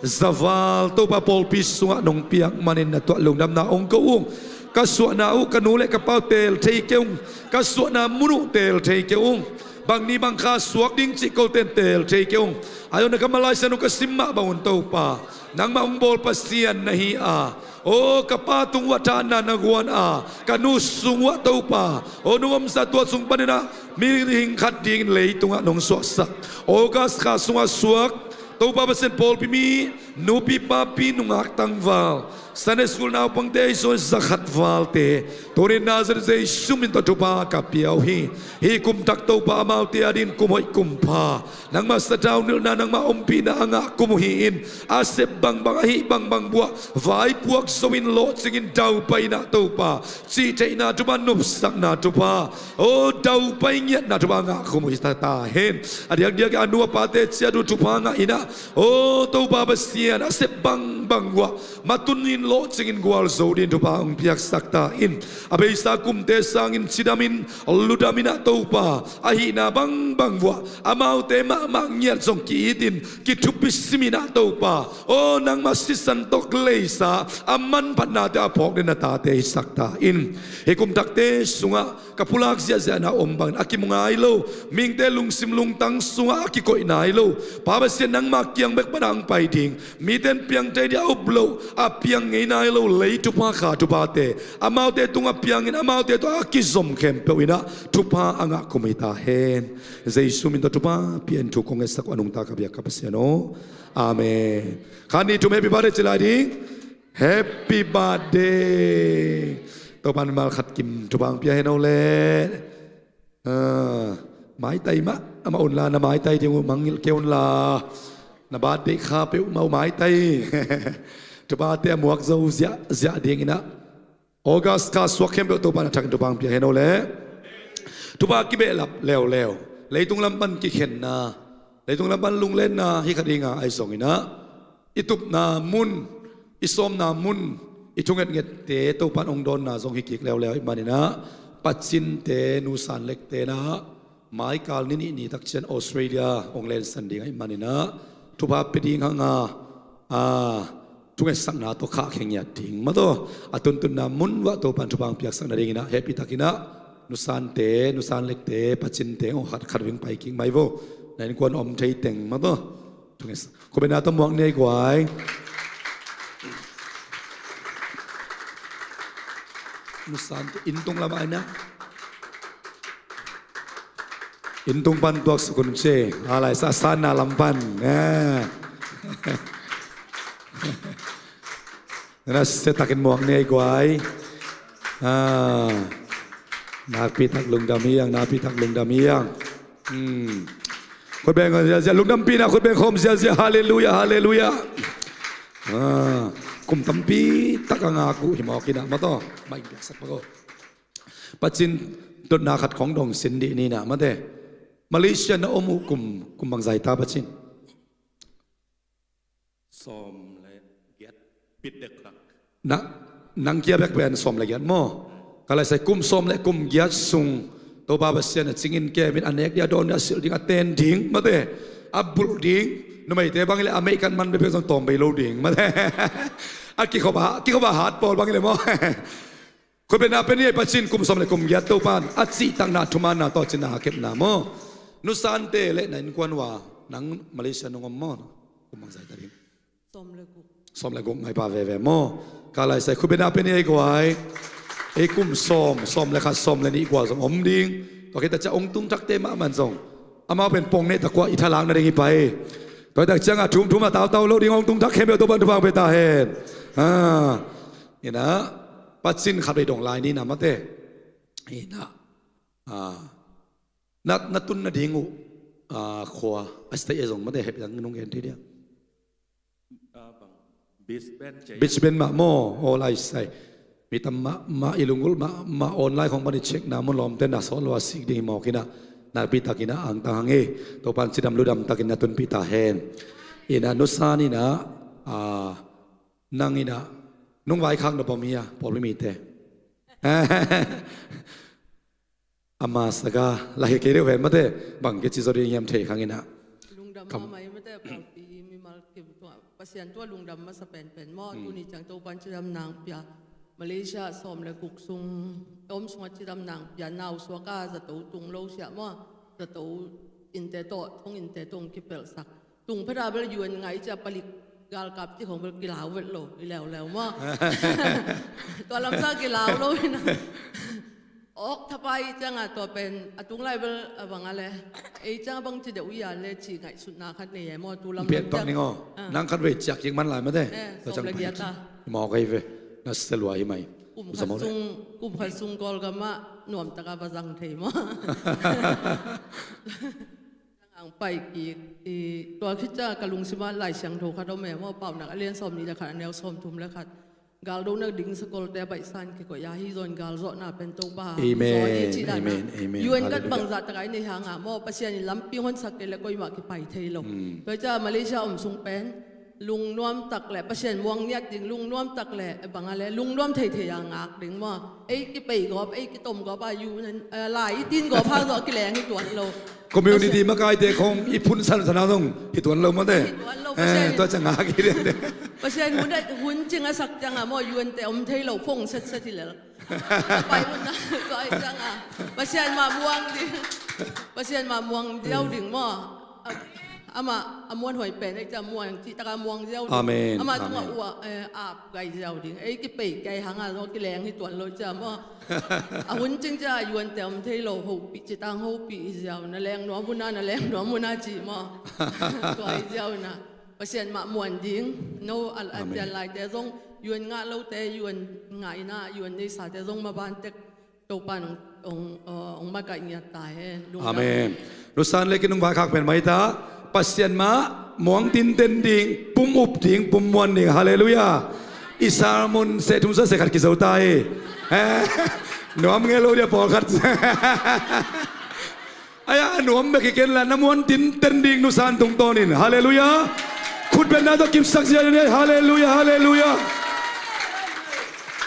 Zaval to pa pol pisua nong piak manin na to lung dam na ong ko kasua na u kanule kapau tel thei keung kasua na munu tel thei keung bang ni bang kha suak ding chi ko ten tel thei keung ayo na kamalai sanu kasimma bawon to pa nang maung bol pasian nahi a o kapatung watana nagwan a kanusung wa to pa o nuam sa tua sung panina miring khat ding lei tunga nong suak o gas kha sunga suak to pa basen pol pimi no pi pa pi nungak tangwal Sunday school now pang day so zakat valte torin nazar zay sumin to pa kapiaw hi kum tak to pa amaw ti adin kumoy kumpa nang masadaw nil na nang maumpi na anga kumuhiin asep bang hi bang buwa vai puak sowin lo singin daw pay na to pa si tay na tuba nupsak na tupa o daw pay nyat na tuba nga kumuhistatahin adiag anu apate siya do tupa nga ina o to pa basian asep bang buwa matunin lo singin gwal zodin to pa ang piyak sakta in abay sa kumte sangin sidamin ludamina to pa ahina bang buwa amaw te mangyat song kiitin kitupis simina to pa o nang masisan tok leisa aman pat na te apok din na tate sakta in hikum takte sunga kapulak siya na ombang aki mga ilo mingte lungsim lungtang sunga aki ko inailo pabasyan nang makyang bekpanang paiding miten piang te dia ublo apiang inailo lei tupa ka tupate amaw te tunga piangin amaw te to akizom kempewina tupa anga kumitahen zay suminto tupa pian tukong esak anong takabya kapasyan amen kani tum happy birthday chiladi happy birthday topan mal khat kim tupang pia hen ole mai tai ma ama un la na mai tai ti mangil keun la na birthday kha pe mau mai tai tupa te muak zo zia ding ina August ka swakem be topan thak tupang pia hen ole tupa ki be lap lew leitung lampan ki khen na leitung lampan lung len na hi khadinga ai song ina itup na mun isom na mun itunget nget te to pan ong don na zong hi kik lew manina patsin te nusan lek te na mai kal ni tak chen Australia ong len san ding ai manina tupa peding hanga tunget sang na to kha khengya ting ma to atun tun na mun wa to pan tupang piak sang na ring ina happy takina nusan lek te patsin te ong hat kharwing pai king mai vo nain kwan om thei teng ma to tunget ko bena to muak nei kwai nusan intung lama ina intung pan tuak sukun che alai sa sana lampan na setakin muak nei kwai napitak lung damiangคนแบงก็จะลุงดำปีนะคนแบงคมจะฮาเลลูยาคุมตั้มปีตักงากูหิมอกินะมาต่อไม่เบียกสักปะก็ปัจจินต้นนาขัดของดงสินดีนี่นะมาแต่มาเลเซียนะอมุคุมบางใจตาปัจจินสอมเลยเกียรปิดเด็กนะนังเกียร์แบกแบนสอมเลยเกียรมั่วก็เลยใส่กุมสอมและกุมเกียรซุงตัวบาบเซียนจิงอินแกเป็นอันเอกเดียโดนเดียสิลดิ้งอัเตนดิ้งมาเตะอับบุลดิ้งนู่นไม่เตะบางเลยอเมริกันมันไปเป็นสังตอมไปโลดิ้งมาเตะอักกิเขาบาฮาร์ดบอลบางเลยมั้งคนเป็นอาเป็นนี่ปัจจินกุมสมเลยกุมยัดตัวปานอัดสีตั้งนาทุมานาต่อจินาเก็บนามั้งนุสันเตะเละนั่นกวนว่านังมาเลเซียนงมั้งกุมบางใจตาดิ้งสมเลยกุมไม่พาเวมั้งกาลายใส่คนเป็นอาเป็นนี่กว่าไอ้กุมซ้อมเลยค่ะซ้อมเลยนี่กว่าสมอมดิ้งตัวคิดแต่จะองตุ้งจักเตมามันส่งอามาเป็นปงเนี่ยตะกว่าอิทาลังนั่นเองไปตัวแต่จังอ่ะทุ่มมาเตาโลดิ้งองตุ้งจักเข้มเบลตัวบันทุบางไปตาเห็นนี่นะปัจจินขับไปดงลายนี่นะมาเต้นี่นะนัดตุนนัดดิ้งขวาอัสเตย์ส่งมาเต้เห็นยังนุ่งเห็นทีเดียวบิชเบนมาโมโอไลใส่มีตมาอิลุงกุลมาออนไลน์ของบันทึกเช็คนามุลอมเต้นนาสอนว่าสิ่งที่มองกินะนาพิตากินะอังตังเอตัวปันสิดำลุดำตากินะตุนพิตาเฮนอินะนุสานี่นะนั่งอินะนุ่งไว้ข้างนบมีอ่ะพอไม่มีเตะอามาสกาลายเกลียวเห็นมาเตะบังเกจิโซเรียมเทข้างอินะ ลุงดำมาไม่ได้ปอปีมีมาเก็บตัวปั เสียนตัวลุงดำมาสเปนเป็นหม้อตัวนี้จังตัวปันจิดำนางเปียมาเลเซียสมเลยกุกซุงต้มสมัจิดำนางเปียนาวสวก้าจะตัวตุงโลเสียหม้อจะตัวอินเตโตท้องอินเตตงกิเปลสักตุงพระดาเบลยวนไงจะผลิตกาลกับที่ของเบลกิลาวเวลโลแล้วหม้อตัวลำซากิลาวโลนะออกถ้าไปจังอ่ะตัวเป็นตุงไล่เบลบังอะไรไอ้จังบังจะเดี๋ยววิญญาณเลยจีไงสุดนาคันเนี่ยหม้อตัวลำ เปลี่ยนตอนนี้ก็นั่งคันเวจากยิงมันหลายมาได้เราจังไปหมอไกเวน่าสลวยไหม กลุ่มขัดซุงกอลกันมาหน่วมตะกาบจังเทมอ่างไปกี่ตัวคิดจะกระลุงสิมาไหลเสียงโทคาโดแม่ว่าเป่าหนักเลียนสมนี่แหละค่ะแนวสมทุมแล้วค่ะกาลโดนักดิ้งสกอลแต่ใบสันกี่กยาฮิโซนกาลโซน่าเป็นตัวบ้ายูเอ็นก็บังจัดตะไคร้ในหางอ่ะมอปัศยานิลำปีฮอนสักเกลก็ยังมากี่ไปเทลงโดยจะมาเลเซียซุงเป็นลุงนวมตักแหละประเชนมวงเนี่ยดิ่งลุงนวมตักแหละบางอะไรลุงนวมเทยางากดิ่งว่าไอ้กี่ปีก็ไอ้กี่ต้มก็ไปอยู่นั่นหลายตีนก็พาเรากี่แรงให้ตัวเราคอมมูนิตี้มาไกลเตะคงอีพุ่นสันสนาตรงอีตัวเรามาได้ตัวจะงากี่เดือนเด้ประเชนหุ่นได้หุ่นจริงอะสักจังอะมอยูนแต่อมเทเราฟงเสร็จที่แล้วไปมันนะก็ไอ้จังอะประเชนมาม่วงดิประเชนมาม่วงเดียวดิ่งมออามาอามวนหอยเป็นไอ้จามวนที่ตะกามวงเจ้าอามาตัวอ้วอาบไก่เจ้าดิ่งไอ้กี่ปีไก่หางอ่ะเรากี่แรงให้ตัวเราจะว่าอาหุ่นจริงจะยวนแต่อมเทโลหูปีจิตังหูปีเจ้านั่นแรงหนอมุนานั่นแรงหนอมุนาจีมาตัวไอ้เจ้าน่ะเปอร์เซ็นต์มามวนดิ่งโนอันเดียนลายแต่ทรงยวนงาเราแต่ยวนไงน่ะยวนในสาแต่ทรงมาบ้านเต็กโตปานองมาไก่เงียตายอาเมนรุสันเล็กินุงวาคักเป็นไหมตาปัสยันมามองตินเต็นดิ่งปุ่มอุบดิ่งปุ่มมวนดิ่งฮาเลลูยาอิสามุนเซตุมซะเสกัดกิจเอาตายหนุ่มเงโลเดียพอคัดไอ้หนุ่มเบกิเกนละน้ำมวนตินเต็นดิ่งนุสันตุงโตนินฮาเลลูยาขุดเป็นนาตัวกิมสักเสียเนี่ยฮาเลลูยาฮาเลลูยา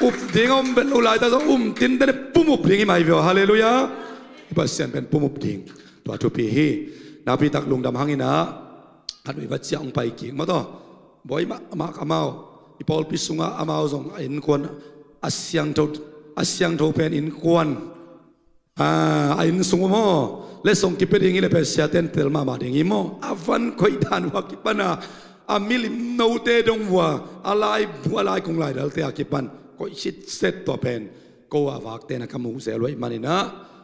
อุบดิ่งอมเป็นอุลายตาต้องตินเต็นปุ่มอุบดิ่งไม่เวียวฮาเลลูยาปัสยันเป็นปุ่มอุบดิ่งตัวทุพีฮีนาพิตักลุงดำหังอินะฮัดวิวัชยังไปกิ่งมาต่อบอยมากอามาอีพอลพิสุงอามาส่งอินควนอาเซียงโทเป็นอินควนอินสุงโมเลส่งกิเปดิ่งอิเลเปเซียเตนเตลมาดิ่งอิโมอาฟันคอยดานว่ากิปันอามิลิมโนเตดงว่าอะไรคงไล่ดัลเตะกิปันคอยชิดเซตตัวเป็นก็ว่าวักเตนะคำมูเซลวยมันนะ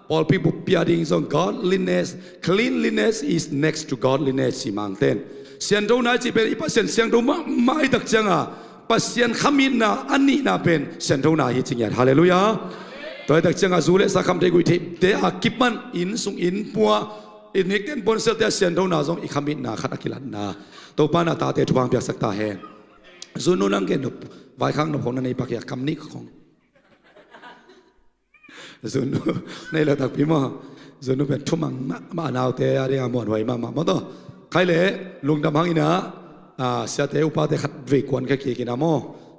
All people piading so godliness, cleanliness is next to godliness si mangten. Sian do na chi pen ipasien siang do ma idak changa. Pasien khamin na ani na pen sian do na hi chingyan. Hallelujah. Toy dak changa zule sa kam te gui te akipan in sung in pua in hikten pon sel te sian do na zong i khamin na khat akilan na. To pa na ta te thubang pyak sak ta hen. Zunu nang ken vai khang no phon na nei pakya kam ni khong. Zunuในเราตักพี่มอ Zunu เป็นทุ่มังมาหนาวเตะอะไรอ่ะมวนไว้มาต่อใครเลยลุงดำหังอินะเสียเตอุปาเตขัดเวกวนแค่กี่กินามอ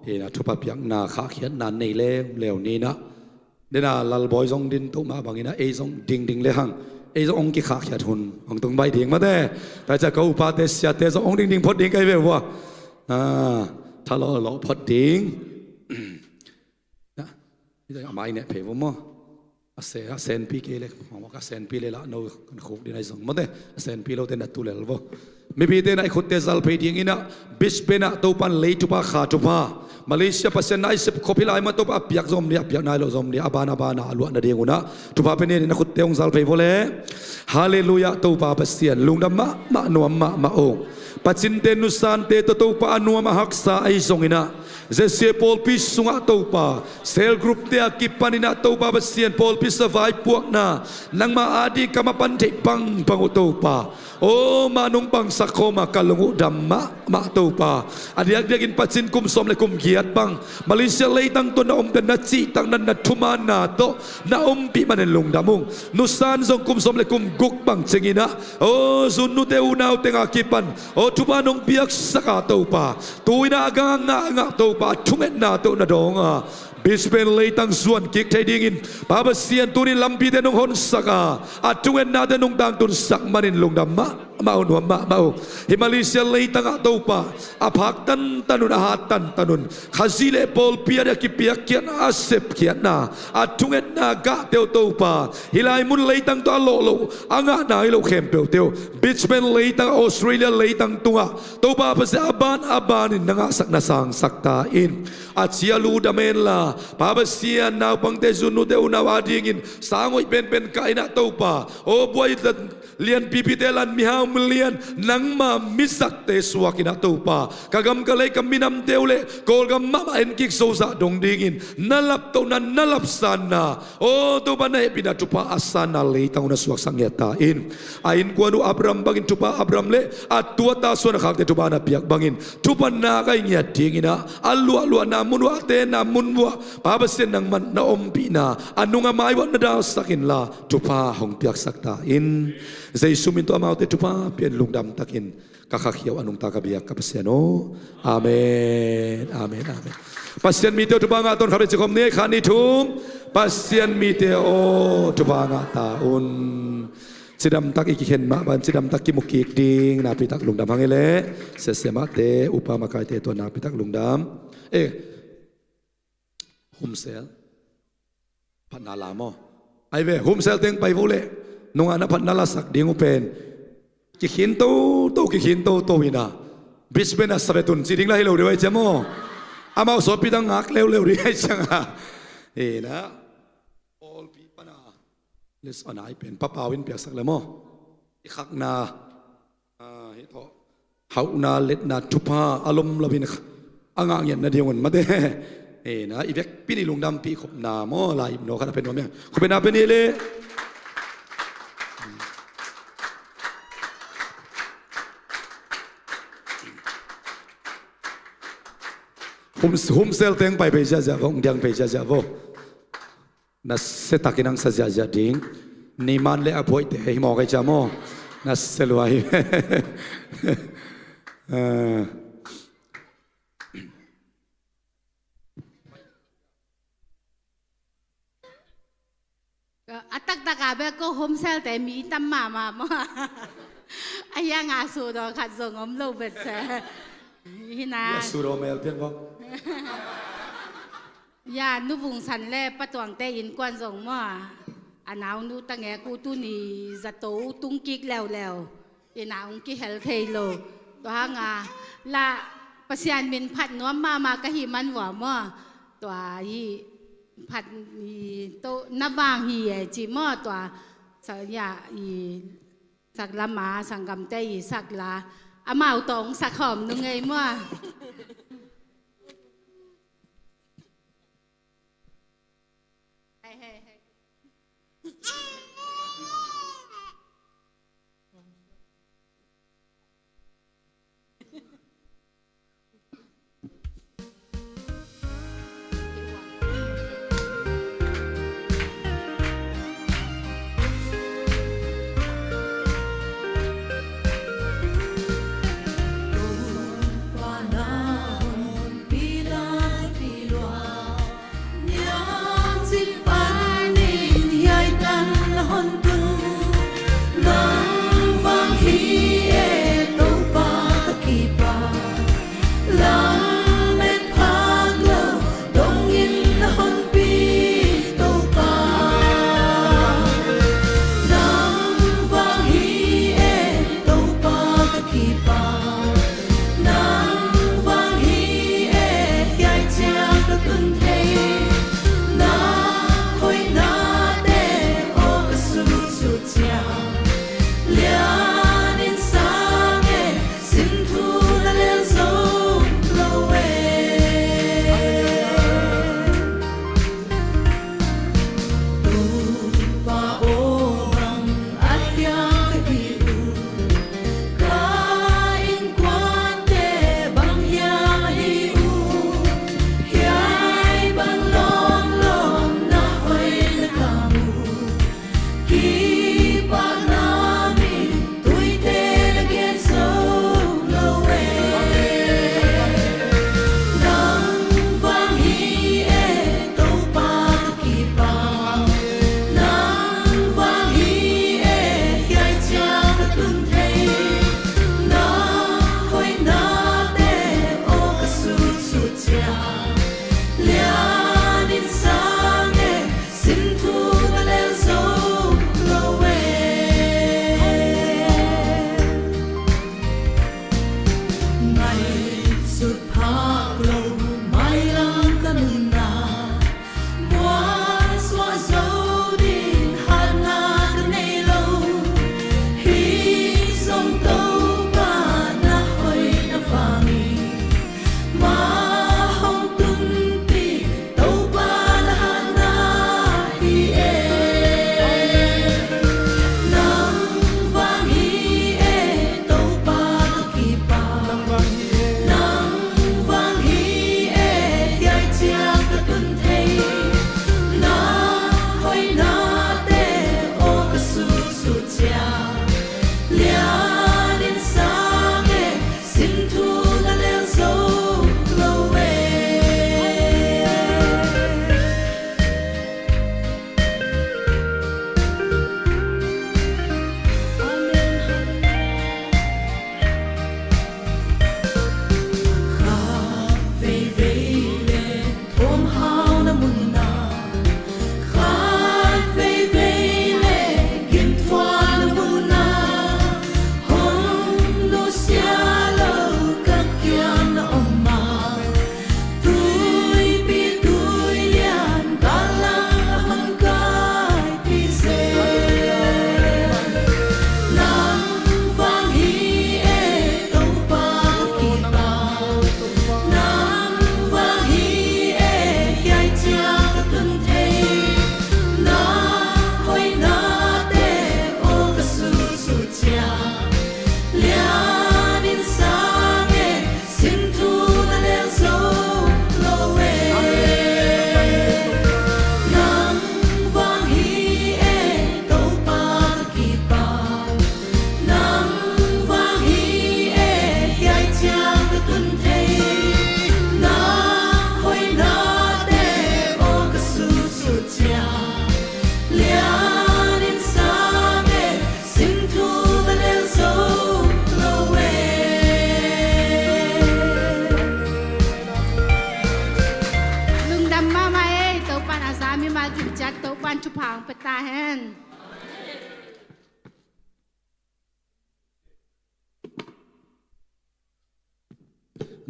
เห็นทุบปียงนาขาเขียนนานในเลี้ยวนี้นะเดี๋ยวน่ะลัลบอยซงดินตุมาบางอินะซงดิ่งเลยหังซงองกิขาเขียนทุนของตรงใบดิ่งมาแต่จะเขาอุปาเตเสียเตซงองดิ่งพอดิ่งไกลเว้ยวะถ้าเราพอดิ่งนะนี่จะไม่เนี่ยเผยว่ามั้งเซนปีเกล็กผมว่าเซนปีเลยละโน้กันคุกดีในสงมันเด้เซนปีเราเต้นนัดตุเลลบ่ไม่ปีเต้นไอ้ขุดเตซัลเพดีงินะบิสเปนะตัวปันเลยทุบะขาทุบะมาเลเซียพัศนาอิสบคอพิลายมาตัวปับยักษ์ซอมเนี่ยยักษ์นายเราซอมเนี่ยอบานาลวดนาเดียงนะทุบะเป็นเนี่ยนักขุดเตองซัลเพโวเลฮาเลลูยาตัวปับเสียนลุงดำมะนัวมะองปัจจินเตนุสันเตตัวปันนัวมะฮักษาไอ้ซงอินะZese Paul Pis sunga topa sel group te akipanina topa basian Paul Pis savai puak na nang maadi kamapan te pang topa o manung pang sakoma kalungu damma ma topa adiak diakin patsin kum som le kum giat bang Malaysia leitang to na dan na chi tang nan na thumana to na pi manen lung damung nusan zong kum som le kum guk bang chengina o zunu te unau te akipan o thumanong biak saka topa tuina nga topa pa thunget na to na dong bispen leitang suan kik thai dingin baba sian tunin lampi te nong hon saka at thunget na te nong dang tun sak manin lungdam ma mau nuam mau hi Malaysia lei tanga to pa aphak tan tanun ahat tan tanun khazile pol pia ki pia kian asep kian na atunget na ga teu to pa hilai mun lei tang to lo lo anga na lo khem pe teu beachman lei tang Australia lei tang tunga to pa pa sa aban nanga sak na sang sakta in achia lu da men la pa ba sia na pang te zunu de una wading in sangoi pen kaina to pa o boy lian pipitelan mihau melian nang ma misak te suakina tupa kagam kalai kaminam teule kol gam mama en kik sosa dong dingin nalap to na nalap sana o to bana pina tupa asana le tang na suak sangyata in ain kuanu Abram bangin tupa Abram le atua ta sona khak te tupa na piak bangin tupa na kai nya dingina alu na munwa te na munwa pabasen nang man na ompi na anunga mai wa na da sakin la tupa hong piak sakta in zai sumin to amau te tupa pian lungdam takin kakakhiaw anung takabiyak kapasiano amen amen amen pasien mi te tupa nga ton khabe chikom ne khani thum pasien mi te o tupa nga taun sidam tak ikikhen ma ban sidam tak kimukik ding na pitak lungdam hangele sesema te upama kai te to na pitak lungdam humsel panala mo ai ve humsel teng pai vole nung ana panala sak ding upen kikhin to ina Brisbane asabetun siding la hilo riwai chamo amao so pitang ngak leu riwai changa na all people na les on ai pen papawin piak sak lemo ikhak na hito hau na let na tupa alom labin angang yan na diyon mate na ibek pinilung dam pi khop na mo la ibno kana pen mo me khopen na penile humsel teng pai beja ja vong diang beja ja vo na setakinang sa ja ding ni man le apoi te hi mo kai chamo na selwai atak takabe ko homesel te mi tam mama mo ayang asu do khat zongom lo bet se hina ya suro mel pen ko ya nu vung san le patuang te in kwan zong mo anaw nu tange ku tu ni za to tung kik lew ina ung ki hel thei lo to hanga la pasian min phat no mama ka hi man wa mo to hiผัดโตนับวางฮีจีมอตัวสักยาอีสักละมาสังกำเตยสักละอามาตองสักหอมนึงไงมั่ว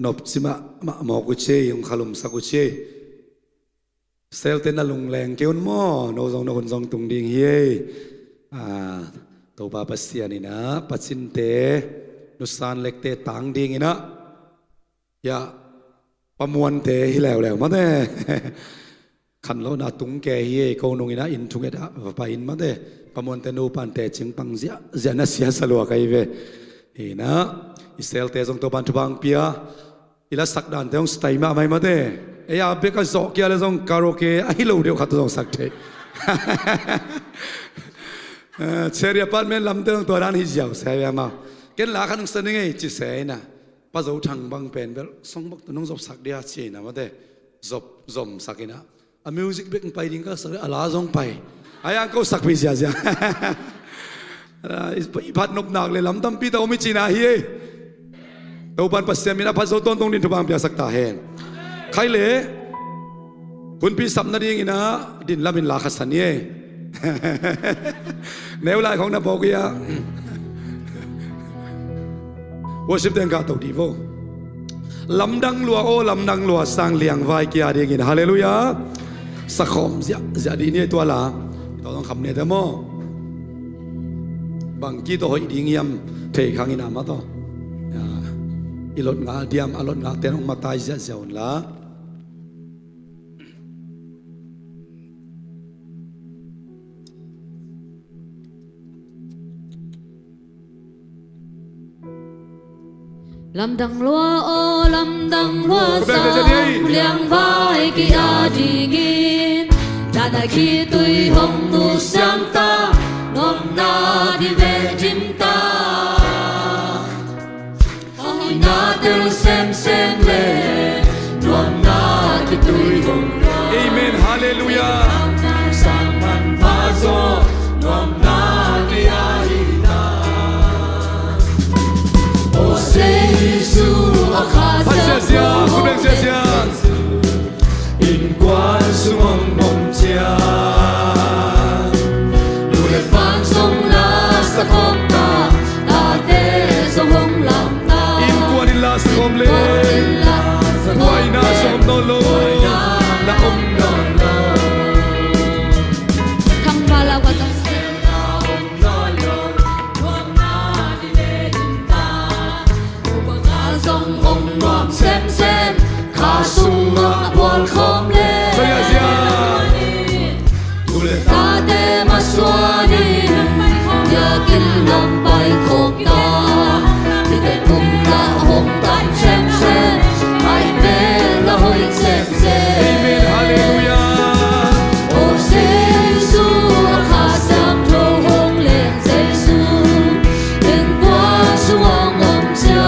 นบจิมาหมอกุเชยงขลุมสักุเชเซลเตนลุงแรงเกี่ยวมอโนซองโนคนซองตุงดิงเฮตัวปาปัสเซียนี่นะปัจจินเตนุสานเล็กเตตังดิงนะอย่าประมวลเตฮิแล้วมาเด้ขันโลนาตุงแกเฮโกนงนะอินทุงเอดาไปอินมาเด้ประมวลเตนูปันเตจิงปังเสียนัสเสียสลัวกันเวนะอิสราเอลเตจงตัวปันทุบังเปียอิลาสักดันเตจงสไตมาไม่มาเด้เอ้ยเบกจอกยาเลจงคาราโอเกะไอ้เราเดียวขัดจงสักเทเชริอาปันเมนลำเตจงตัวร้านฮิจาวเสียมาเกณฑ์หลักขันสนึงไงจิเสียนะป้าจะทางบังเป็นเบลสองบักตัวน้องจบสักเดียชีนะมาเด้จบสักนะอะมิวสิกเบกไปดิ้งก็สักอะไรจงไปไอ้ยังก็สักพิเศษจ้ะอีพัดนกนักเลยลำตั้มปีตาอมิจีน่าเฮียตัวปันปัสเซียมินะพัดโซต้นตรงดินทุบางเปียสักตาเฮนใครเลยคุณพี่สับนาดีงี้นะดินละมินลาขัสันเย่แนวลายของนบกียว่าสิบเดือนกาตกดีโวลำดังลัวโอลำดังลัวสร้างเลียงไว้เกียร์ดีงี้ฮาเลลูยาสักคมเสียดีเนี่ยตัวละเราต้องคำเนี่ยแต่โมบางกีตัวหอยดิ้งยำเทขังอินามาต่ออีหลดงาเดียมอลดงาเต้นออกมาตายเสียเสียวนละลำดังลัวโอลำดังลัวสังเลียงไว้กี่อาดีงินดานาคีตุยหงนูเสียงตางอมนาดิเวจิมตาอินาเตลเซมเลนวมนาคีตุยหงเอเมนฮาเลลูยาสังมันพาโซนวมนาดิอาฮินาโอเซยิสุอาคา พัชเซียคุณเบงเซียอินกวนสุงมงเจียดูเลฟังทรงลาสะคมตาตาเตสงงลำตา อินกวนอิลาสคมเลไวนาสมโนโลละอมโนโล ทั้งบาลาวาตัสทรงองค์รวมเส้นข้าสุงมาบอลคอมเลตาเตมาสวานีอยากกินลำไปโคกตาที่ได้กุมละหงตันเส้นให้เมละหอยเส้นเอเมนฮาเลลูยาโอเซซูข้าสังโทหงเลี้ยงเซซูเป็นกว่าสวงอมเจ้า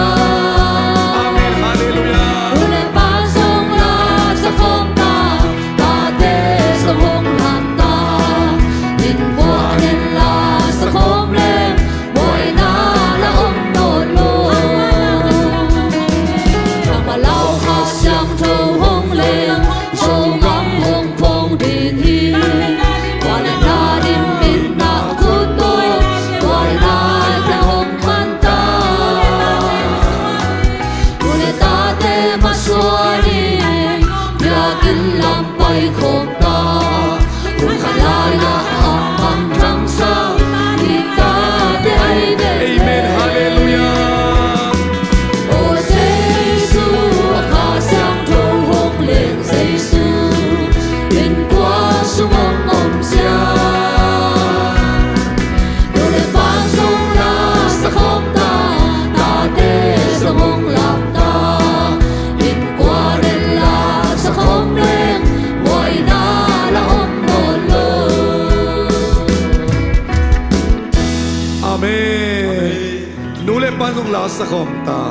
ลาสคมตา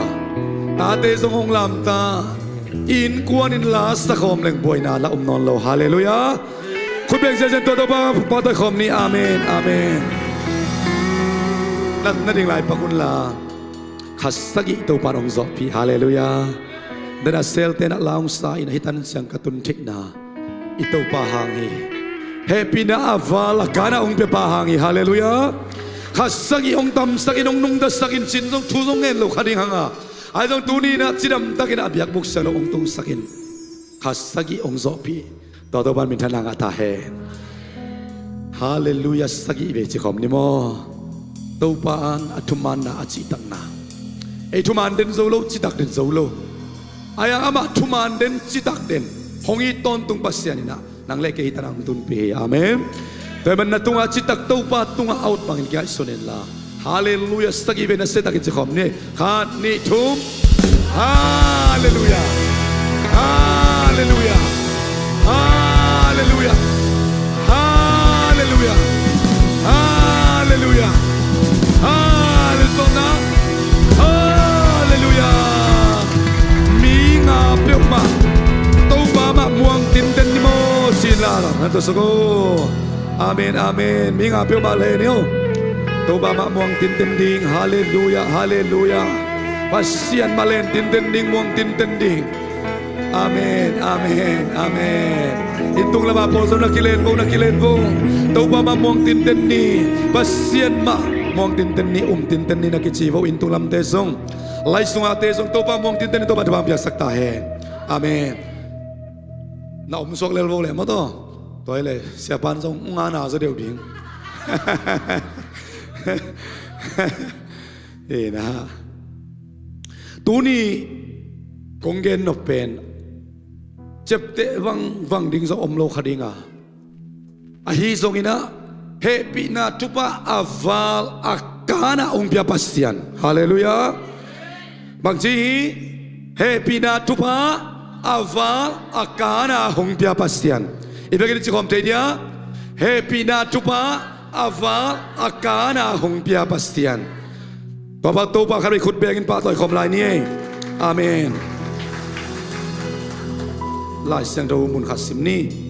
ตาเตสงองลำตาอินกวนอินลาสคมเล่งบวยนาละนอนโลฮาเลลูยาคุณเบียงเจนตัวบ้าปอตคมนี้อาเมนอาเมนนั่นเองไรพระคุณลาขัสกิตัวปารองจบพี่ฮาเลลูยาเดินเซลเตนลาองสายนหิตันเสียงกตุนทิกนาอิตัวปาหังฮีเฮปินาอาวาลกานาองเปปาหังฮีฮาเลลูยาข้าสักอีองตำสักอีนงนุ่งดัสสักอินชินทรงทูทรงเงินลูกขัดยังหะ ai dong tu ni na chidam takin abyak buk sa ong tung sakin khasagi ong zo pi to to ban min thana nga ta he hallelujah sagi ve chi khom ni mo to pa an athuman na achi tak na ei thuman den zo lo chi tak den zo lo ayang ama thuman den chi tak den hongi ton tung pasyan na nang le ke hitanang tun pi amen te man na tunga chi tak to pa tunga out pangin kya sonen la hallelujah sagi ve na se takin chi khom ni khat ni thum hallelujah hallelujah hallelujah hallelujah hallelujah hallelujah hallelujah mi nga pyo ma to ba ma muang tin ten ni mo sila la nato so ko amen amen mi nga pyo ma le ni o to ba ma muang tin ten ding hallelujah hallelujah pasian malen tin ten ding muang tin ten ding amen amen amen itung lama po so nakilen po to ba ma muang tin ten ni pasian ma muang tin ten ni nakichivo intung lam te song lai sunga te song to pa muang tin ten to ba ba biak sakta he amen na sok lel vo le mo to toy le sia pan song nga na so deu ding na tu ni konggen no pen chepte wang ding so omlo khadinga ahi zongina he pina tupa aval akana umpia pastian haleluya magji he pina tupa aval akana umpia pastian ibagin chi kom te dia he pina tupa aval akana umpia pastian papa to pa khari khut begin pa toy khom lai ni amen lai sang do mun khasim ni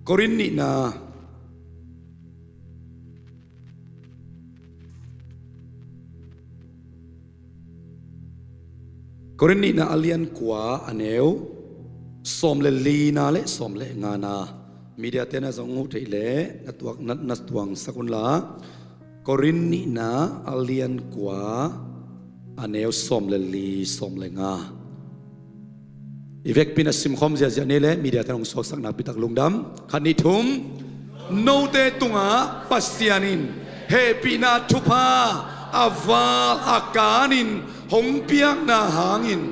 Korin ni na Korin ni na alian kwa aneu som le li na le som le nga na media tena zong ngu thei le natuak na tuang sakun la Korin ni na alian kwa aneu som le li som le nga Ivek pina sim khom zia zia nele media tanong sok sak na pitak lungdam khani thum no te tunga pastianin he pina thupa aval akanin hong piak na hangin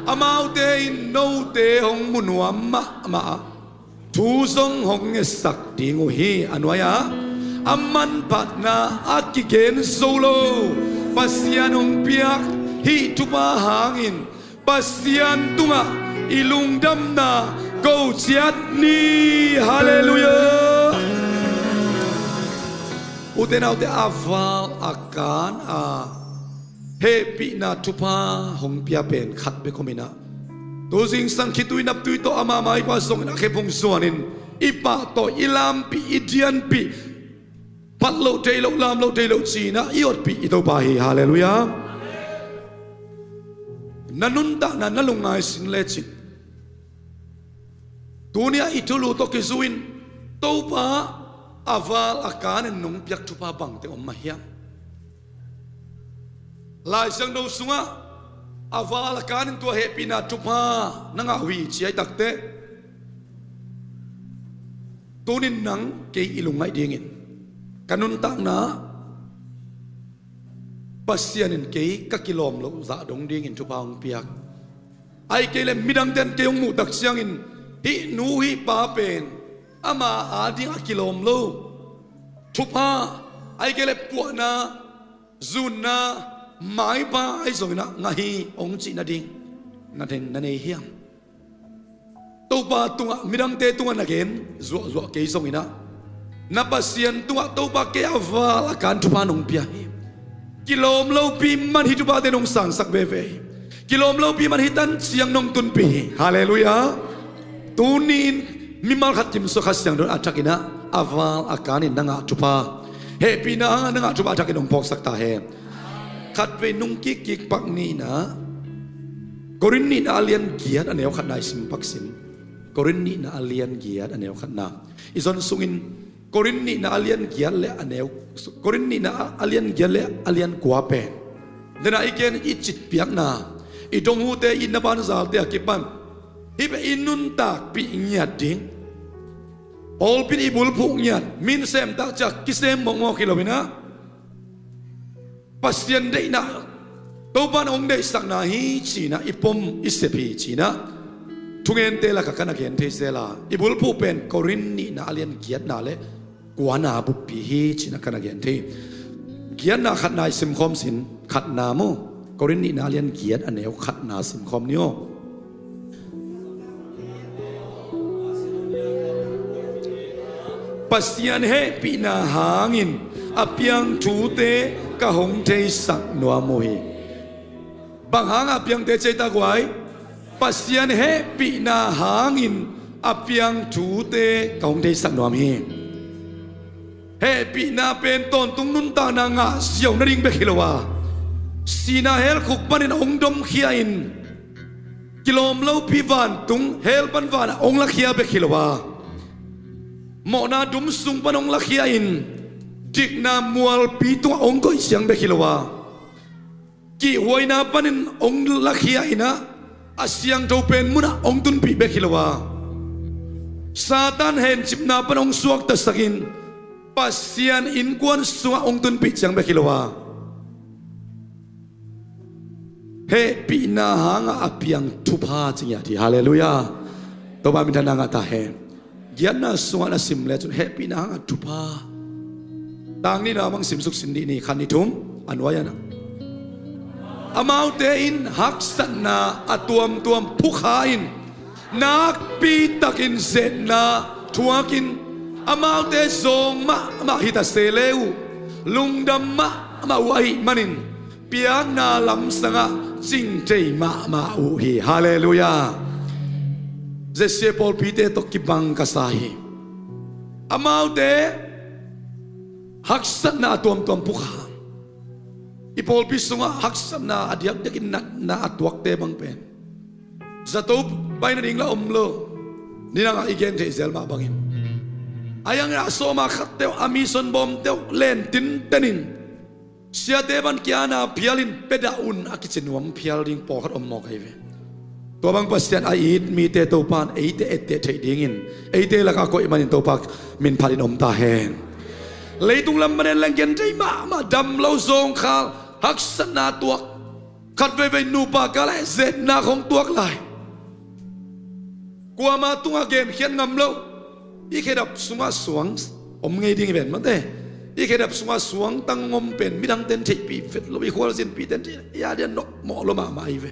amau te in no te hong munuam ma thu song hong sak dingu hi anwaya amman patna akigen solo pastian hong piak hi thupa hangin pastian tunga ilung dam na go chiat ni hallelujah uten autte aval akan a happy na tupa hong pia pen khat be komina to sing sang khitui nap tui to ama mai kwa song na khepong suanin ipa to ilam pi idian pi pat lo te lo lam lo te lo chi na iot pi ito pa hi hallelujah nanunda na nalungai sin lechin tunia itulu to kizuin topa aval akan nung piak thupa bang te om mahiam lai sang do sunga aval akan to happy na thupa nanga wi chi ai takte tunin nang ke ilungai dingin kanun tak na pasianin ke ka kilom lo za dong ding in thupa ong piak ai ke le midang ten ke ong mu tak siang in hi nu hi pa pen ama ading akilom lo thupa ai ke le pu na zun na mai pa ai zong na ngahi ong chi na ding na den na nei hiam to pa tunga midang te tunga na gen zo ke zong ina na pasian tunga to pa ke aval akan thupa nong pia kilom lo pi man hitu ba te nong sang sak ve ve kilom lo pi man hitan siang nong tun pi hallelujah tunin mimal khatim so khasyang don atakina aval akanin nanga thupa he pina nanga thupa atakin ong pok sakta he khat ve nung kik pak ni na กรินนี่นาเลียนเกียรติอันเดียวขัดนายสิมปักสิมกรินนี่นาเลียนเกียรติอันเดียวขัดนาอีส่วนสุงินกรินนี่นาเลียนเกียรติและอันเดียวกรินนี่นาเลียนเกียรติและอันเลียนกัวเป็นเดน่าอีกแค่อีจิตเปียกนาอีตรงหูเตอินนบันซาลเตะกิปันฮิเปอินนุนตากปีเงียดดิ้งโอลปินอีบุลพุกเงียดมินเซมตักจากกิเซมมองมองกิโลเมตรปัสยันเดน่าตัวบ้านองค์ได้สักนาฮีชีนะอีปมอิสเซพีชีนะทุกเงินเตละกันนักเห็นเทเซลาอีบุลผู้เป็นกอรินนี่นาเลียนเกียรตินาเลกวานาบุปีฮีชีนะกันนักเห็นเทเกียรตินาขัดนายสิมคอมสินขัดนาโมกอรินนี่นาเลียนเกียรติอันเดียวขัดนาสิมคอมนิโอปัสยันเฮปีนาหางินอเปียงทูเตกะหงเทสักนัวโมฮีบางหางอเปียงเตเจตากวายปัสยันเฮปีนาหางินอเปียงทูเตกะหงเทสักนัวโมฮีเฮปีนาเป็นต้นตุงนุนตานางะเสียวนริงเบคิลวาสีนาเฮลคุกปันินองดมเขียอินกิโลมเล่าพิวันตุงเฮลปันวานองละเขียเบคิลวาหมอนาดุมสุงปนองลักยาอินจิกนามัวลปีตัวองก็เสียงเบคิลวากีหวยนาปนินองลักยาอินะอาเสียงเจ้าเป็นมุนะองตุนปีเบคิลวาซาตานเห็นจิบนาปนองสวกตะสกินปัสเซียนอินกวนสวะองตุนปีเสียงเบคิลวาเฮปีนาหางอาเปียงทุพาจริงอย่างที่ฮาเลลูยาตัวบามิทานางาตาเฮยันน่าสวรรค์สิมเลจนเฮปีนังอัตุพาต่างนี้นะมังสิมสุขสินดีนี่ขันนิทุมอันวายนะอามาวเตอินฮักสันนาอตัวมผู้ขายนนักปีตักินเซนาทัวกินอามาวเตซงมาฮิตาเซเลวลุงดำมาไวมันินเปียงนาลำสังะจิงเจมาอุฮีฮาเลลูยาเจสเซปอลปีเตตกิบังกาซาฮีอามาวเตฮักสันนาตัวมผู้ขาอีปอลปีสุงะฮักสันนาอดียกเด็กินนาอัตวักเตบังเป็นจะตูบไปนั่นเองละโลนี่นางอีเกนเทเซลมาบังอินอายังรักโซมาขัดเตวอามิสันบอมเตวเลนตินเตนินเสียเตบันกิอานาพิอาลินเปดาอุนอากิเจนวมพิอาลิงปอขัดอมมอกไอเวตัวบางปัสยันอาอิดมีเตตัวปานเอเตเทดิ่งินเอเตละก็ก็อิมันตัวปักมินพาลินอมตาเฮนเลยตุงลำมันเล่นกันใจมาดำเราทรงขาฮักษณาตัวขัดไปนูปากอะไรเสร็จนาของตัวกลายกลัวมาตุงอาเกนเขียนงำเราอีเคดับสุงาสวงอมไงดิ่งเป็นมันเต้อีเคดับสุงาสวงตั้งงมเป็นมิดังเต็นเทปีเฟตเราอีควอลสินปีเต็นที่ยาเดียนนกหมอลมาอีเว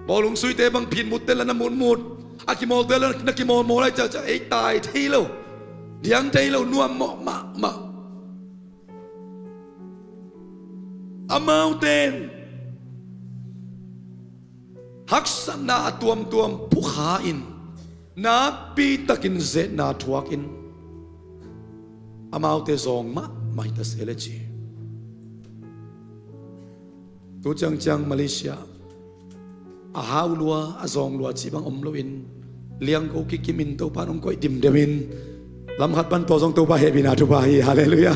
บอลงซุยเตบังพินมุดเตลนะมุดอากิโมเตลนักิโมโมอะไรจะไอตายที่เราเดียงใจเรานัวหมอมาอามาวเตนฮักษณาตัวมผู้ขาอินนักปีตะกินเซนาทวักอินอามาวเตซองมาฮิตาเซเลจีตัวจังมาเลเซียอาฮาวลัวอาซองลัวจีบังอมลวินเลี้ยงโอกิกิมินตัวปานองก้อยดิมเดมินลำขัดปันตัวซองตัวปาเฮบินาทุปาฮีฮาเลลูยา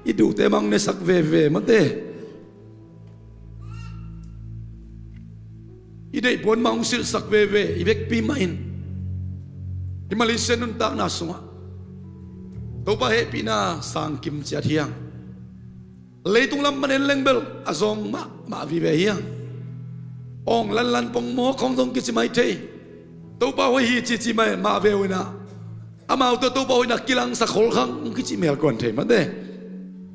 อีดูเตมังเนสักเวมันเตอีได้ผลมังสิสักเวอีเวกปีมาอินอีมาเลเซียนุนตักนาสุงะตัวปาเฮปีนาสังกิมเจียเทียงเลยตุงลำมันเอ็นเลงเบลอาซองมาวิเวเฮียงองลันปงโมของตรงกิจไม่เทตัวป่าวฮีจิไม่มาเววนะอามาตัวป่าวนักกีฬาสักคนครั้งกิจเมลก่อนเทมันเด้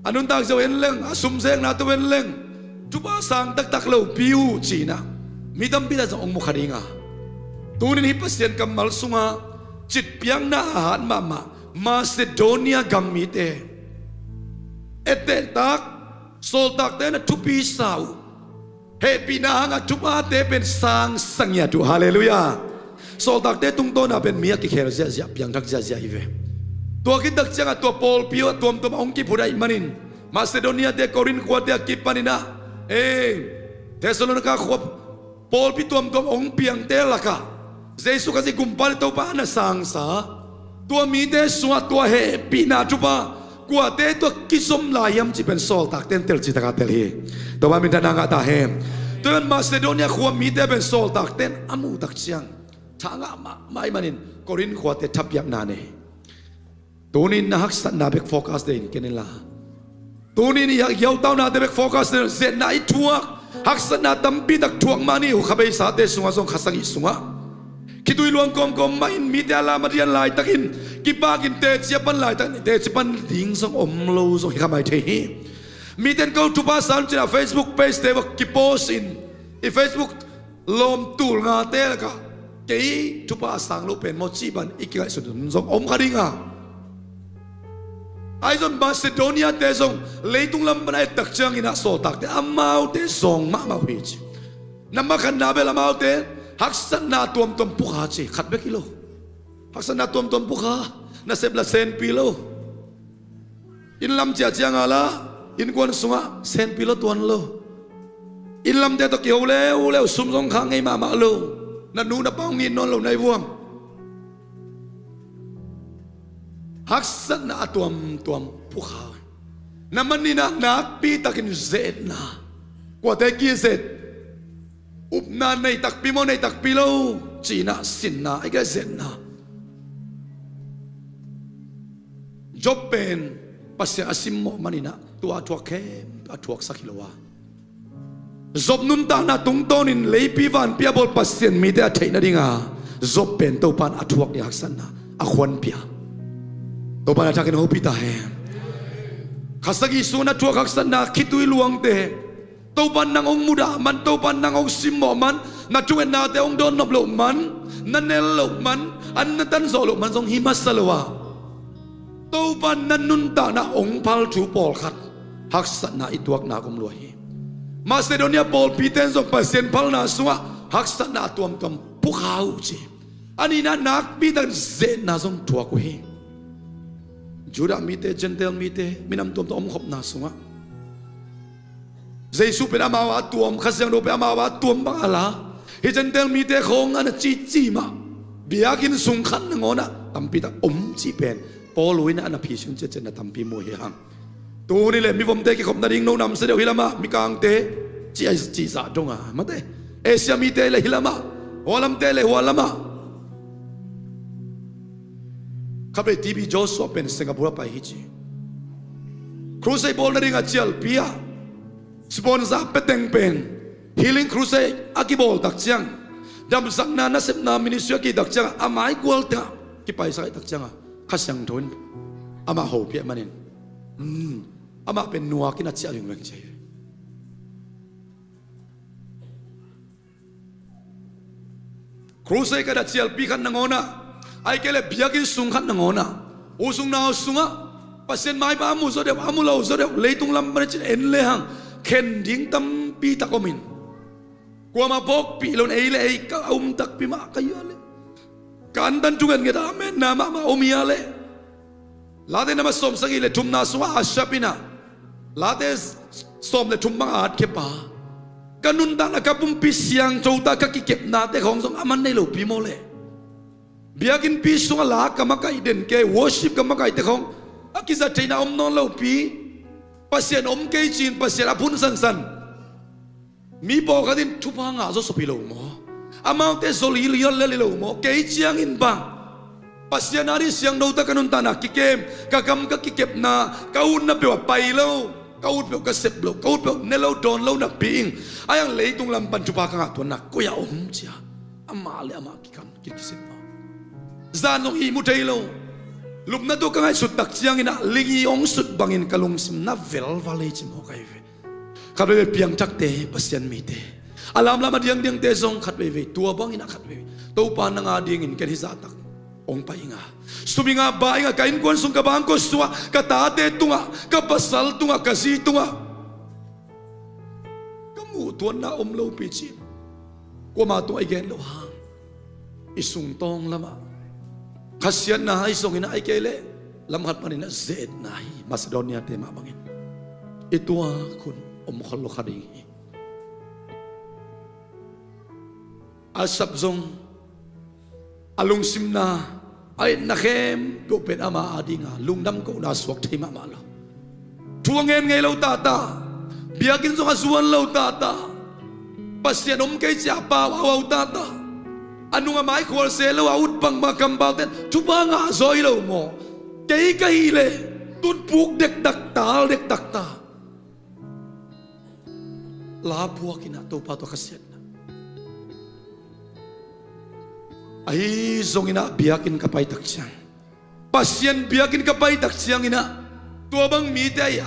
อนุนตักจะเว้นเล่งสุมเซงนาตัวเว้นเล่งจุบสังตักเล่าปิวจีนะมีดำปิดจะองมุขดิงาตัวนี้พัศยันกำมัลสุงาจิตเปียงนาอาหารมาเซโดเนียกัมมิเตเอเตตักโซลตักเตนะทุปีสาวเฮปีนาหางจุบอาเตเป็นสังยาดูฮาเลลูยาโซลตักเตตุงโตนะเป็นเมียกิเคลเซียเปียงทักเซียอีเวตัวกิดักจังตัวปอลพิวตัวองค์กิพุดายมันินมาซิโดเนียเดโครินขวดเดียกิปานินะเทสโลนิกาขวบ Paul pituam tom ong piang te laka Jesu kasi kumpal ito pa na sangsa tua mi te suwa tua he pina chupa kwa te tua kisom layam ci pen sol tak ten tel ci taka tel hi to ba min tananga ta hem tuan Macedonia kwa mi te pen sol tak ten amu tak siang thanga mai manin korin kwa te thap yak na ne tunin na hak sat na bek focus de kenela tunin yak yaw taw na te bek focus de zen na I tuak hak sat na tampi tak tuak mani hu khabai sa te sunga song khasangi sunga kitui luang kom kom main mi te ala marian lai takin ki bagin te chiapan lai tak te chipan ding song om lo song khamai the hi mi ten go to pass on to Facebook page te ki post in Facebook lom tul nga te ka ke to pass sang lo pen mo chi ban ikai sun song om khadinga ai zon Macedonia te song leitung lam ban ai tak chang ina so tak te amau te song ma ma hi namakhan na bel amau te haksan na tuam tuam pukha chi khat be kilo haksan na tuam tuam pukha na sebla sen pilo in lam cha chiang ala in kwan sunga sen pilo tuan lo in lam te to kiu le sum song khang ngai ma lo na nu na pang ngin non lo nai buang haksan na tuam tuam pukha na manina nak pi takin zet na kwa te ki zet up na nay takpi mo nay takpi lo china sin na ay ka zen na job pen pasya asim mo manina tua tuak kem atuak sakilawa job nun ta na tung tonin leipi van pia bol pasyen mi te athei na dinga job pen to pan atuak ni haksan na akhwan pia to pan athakin ho pita he khasagi suna tuak haksan na khitui luang te tâu ban nang ông muda man tâu ban nang ông sim mỏ man na chuan na te ông don nop lo man na nel lo man an na tan zo lo man song himasalawa tâu ban nan nun ta na ông pal chu pol khat hak sat na ituak na kum loi Macedonia pol piten zo pasien pal na suwa hak sat na tuam tuam pukhau chi ani na nak bi tan zen na song tuak ko hi Juda mi te gentle mi te minam tuam to om khop na suwa Jesu pe amawa tuam khasyang do pe amawa tuam bang ala hi gentle mi te khong an chi ma biakin sung khan ngona tampi ta chi pen poluin an phi sun che chen na tampi mo hi hang tu ni le mi vom te ki khop na ring no nam se de hilama mi kang te chi za donga ma te Asia mi te le hilama holam te le holama khabe TV Joshua pen Singapore pa hi chi crusade bol na ring a chial pia sponsor peteng pen healing crusade akibol tak chiang dam sakna na sep na ministry ki tak chiang amai kwal ta ki paisa tak chiang khasyang thon ama ho pia manin ama pen nuwa ki na chia ring mek chai crusade ka da chial pi khan ngona ai kele biakin sung khan ngona usung na sunga pasen mai ba mu so de amu lo so de leitung lam ba chin en le hang khen ding tam pi takomin kwa ma bok pi lon ei le ka tak pi ma kayale kan dan tungan ngeda men na ma omia le la de na ma som sagi le tum na suwa ashapina la de som le tum ma at ke pa kanun dan ka pum pi siang chouta ka ki kep na te khong song aman nei lo pi mo le biakin pi sunga la ka ma kai den ke worship ka ma kai te khong akiza theina om non lo pi pasien om kei chin pasien apun san san mi po kadin thupa nga zo sopilo mo amau te zoli liol le lo mo kei chiang in bang pasien ari siang do ta kanun ta na kikem ka kam ka kikep na ka un na pe wa pai lo ka ut pe ka sep lo ka ut pe ne lo don lo na ping ayang leitung lam pan thupa ka nga to na ko ya om chia ama le ama kikam kikisin mo zan no hi mu thei lo lup na to ka ngai sut tak chiang ina lingi ong sut bangin kalung sim na vel vale chim ho kai ve khat ve piang tak te pasien mi te alam lama diang diang te zong khat ve tua bang ina khat ve to pa na nga ding in ken hi za tak ong pa inga suminga ba inga kain kon sung ka bang ko suwa ka ta te tunga ka pasal tunga ka si tunga ka mu tuan na om lo pi chi ko ma to ai gen lo ha isung tong lama Kasian na ay song ina ay kele lamhat manina zed na Macedonia te mabangin ito kun omkhol khading asap zong alung simna ay nakem ko pen ama adinga lungdam ko na swak thima malo tuangen ngay lo tata biakin zong asuan lo tata pasyan kay siapa waw tata ano nga may kwal selo out pang makambal ten tuba nga zoy lo mo kay kahile tunpuk dek daktal labua kina to pato kasyan ay zong ina biyakin kapay taksyan pasyan biyakin kapay taksyan ina tuabang mitay